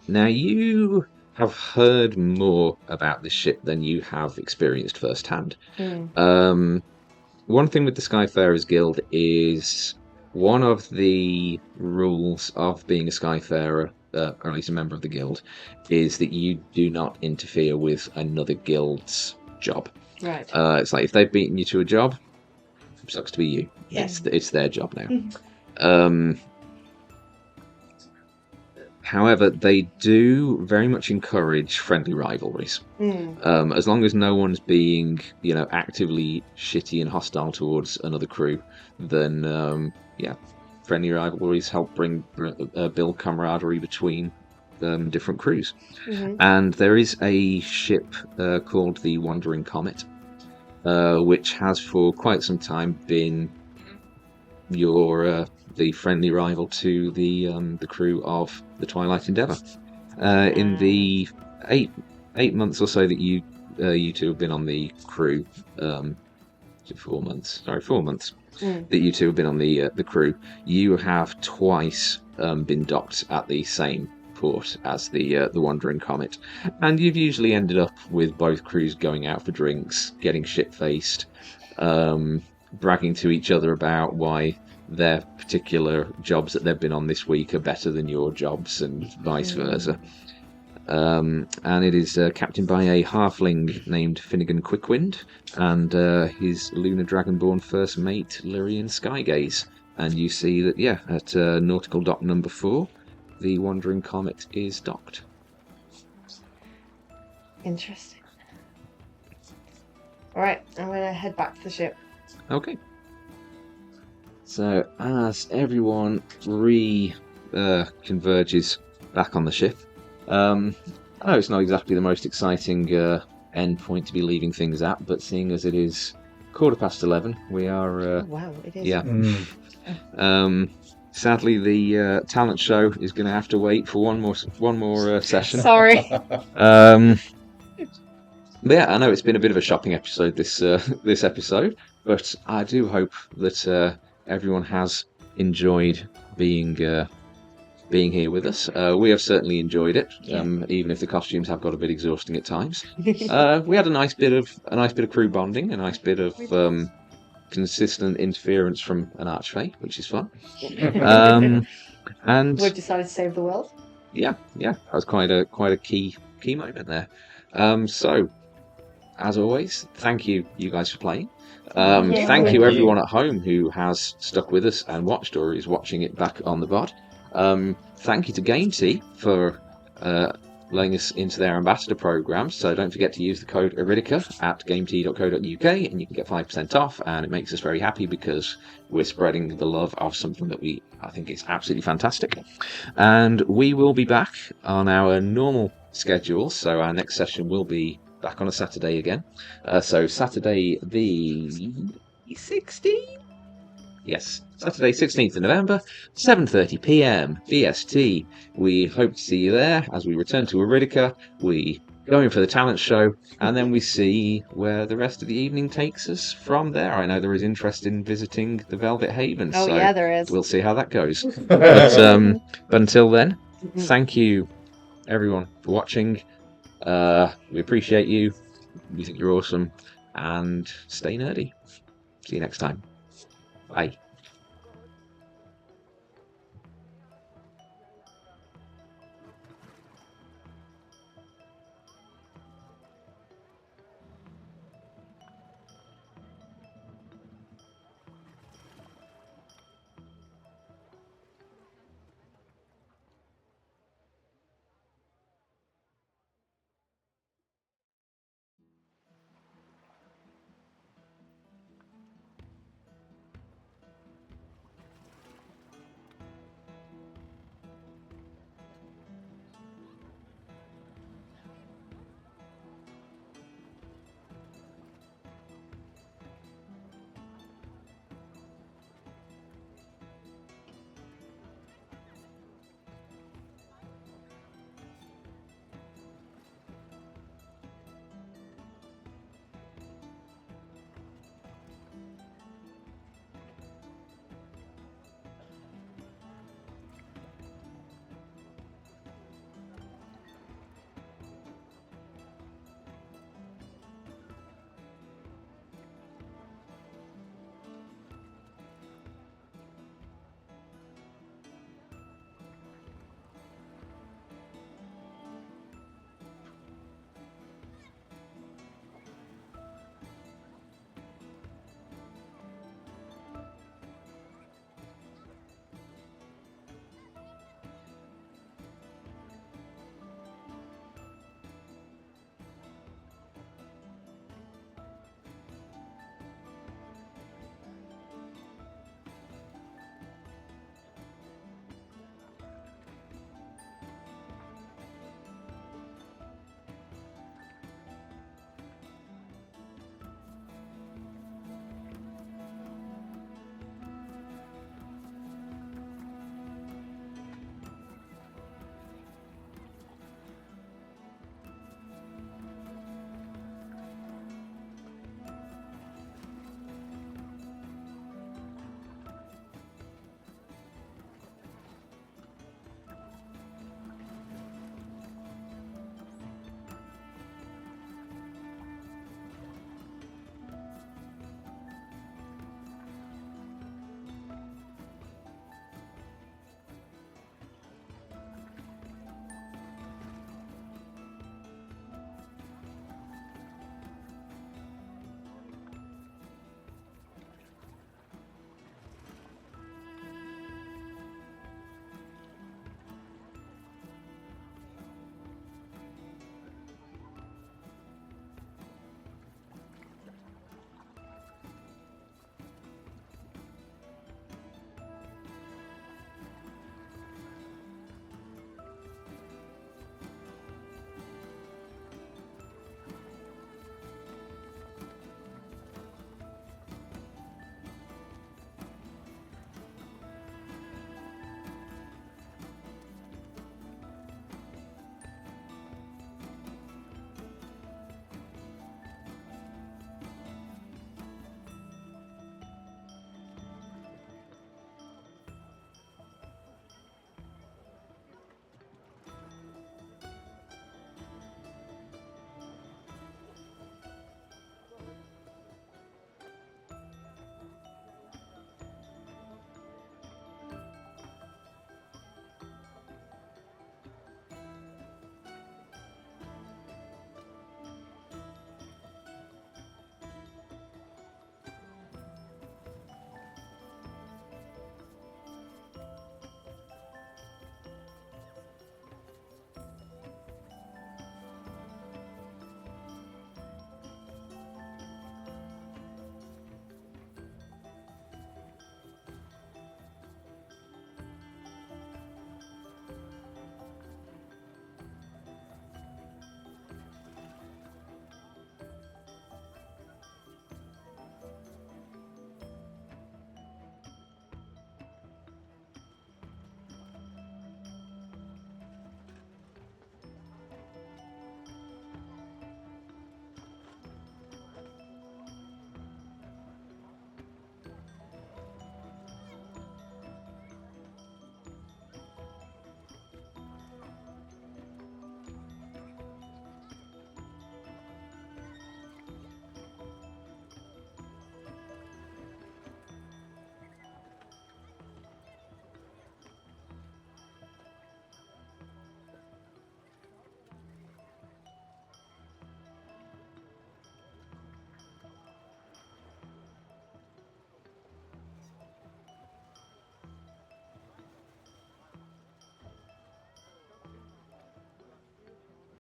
Now, you have heard more about this ship than you have experienced firsthand. One thing with the Skyfarers Guild is one of the rules of being a Skyfarer, or at least a member of the guild, is that you do not interfere with another guild's job. Right. It's like if they've beaten you to a job, it sucks to be you. Yeah. It's their job now. However, they do very much encourage friendly rivalries. As long as no one's being, actively shitty and hostile towards another crew, then friendly rivalries help build camaraderie between different crews. And there is a ship called the Wandering Comet, which has for quite some time been the friendly rival to the crew of the Twilight Endeavour. In the eight months or so that you two have been on the crew, 4 months. Sorry, 4 months that you two have been on the crew. You have twice been docked at the same port as the Wandering Comet, and you've usually ended up with both crews going out for drinks, getting shit-faced, bragging to each other about why their particular jobs that they've been on this week are better than your jobs, and vice versa. And it is captained by a halfling named Finnegan Quickwind and his lunar dragonborn first mate Lyrian Skygaze. And you see that, yeah, at nautical dock number 4, the Wandering Comet is docked. Interesting. Alright, I'm going to head back to the ship. Okay. So as everyone converges back on the ship, I know it's not exactly the most exciting end point to be leaving things at, but seeing as it is 11:15, we are. Oh, wow, it is. Yeah. Sadly, the talent show is going to have to wait for one more session. Sorry. But yeah, I know it's been a bit of a shopping episode this episode, but I do hope that everyone has enjoyed being here with us. We have certainly enjoyed it, even if the costumes have got a bit exhausting at times. We had a nice bit of crew bonding, a nice bit of consistent interference from an archfey, which is fun. And We've decided to save the world. Yeah, that was quite a key moment there. So, as always, thank you guys for playing. Thank you everyone at home who has stuck with us and watched or is watching it back on the VOD. Thank you to GameT for letting us into their ambassador program. So don't forget to use the code Iridica at gamet.co.uk and you can get 5% off. And it makes us very happy because we're spreading the love of something that I think is absolutely fantastic. And we will be back on our normal schedule. So our next session will be back on a Saturday again. So Saturday the 16th? Yes, Saturday 16th of November, 7:30 PM BST. We hope to see you there as we return to Iridica. We go in for the talent show, and then we see where the rest of the evening takes us from there. I know there is interest in visiting the Velvet Haven, Oh, so yeah, there is. we'll see how that goes. But until then, thank you everyone for watching. We appreciate you. We think you're awesome, and stay nerdy. See you next time. Bye.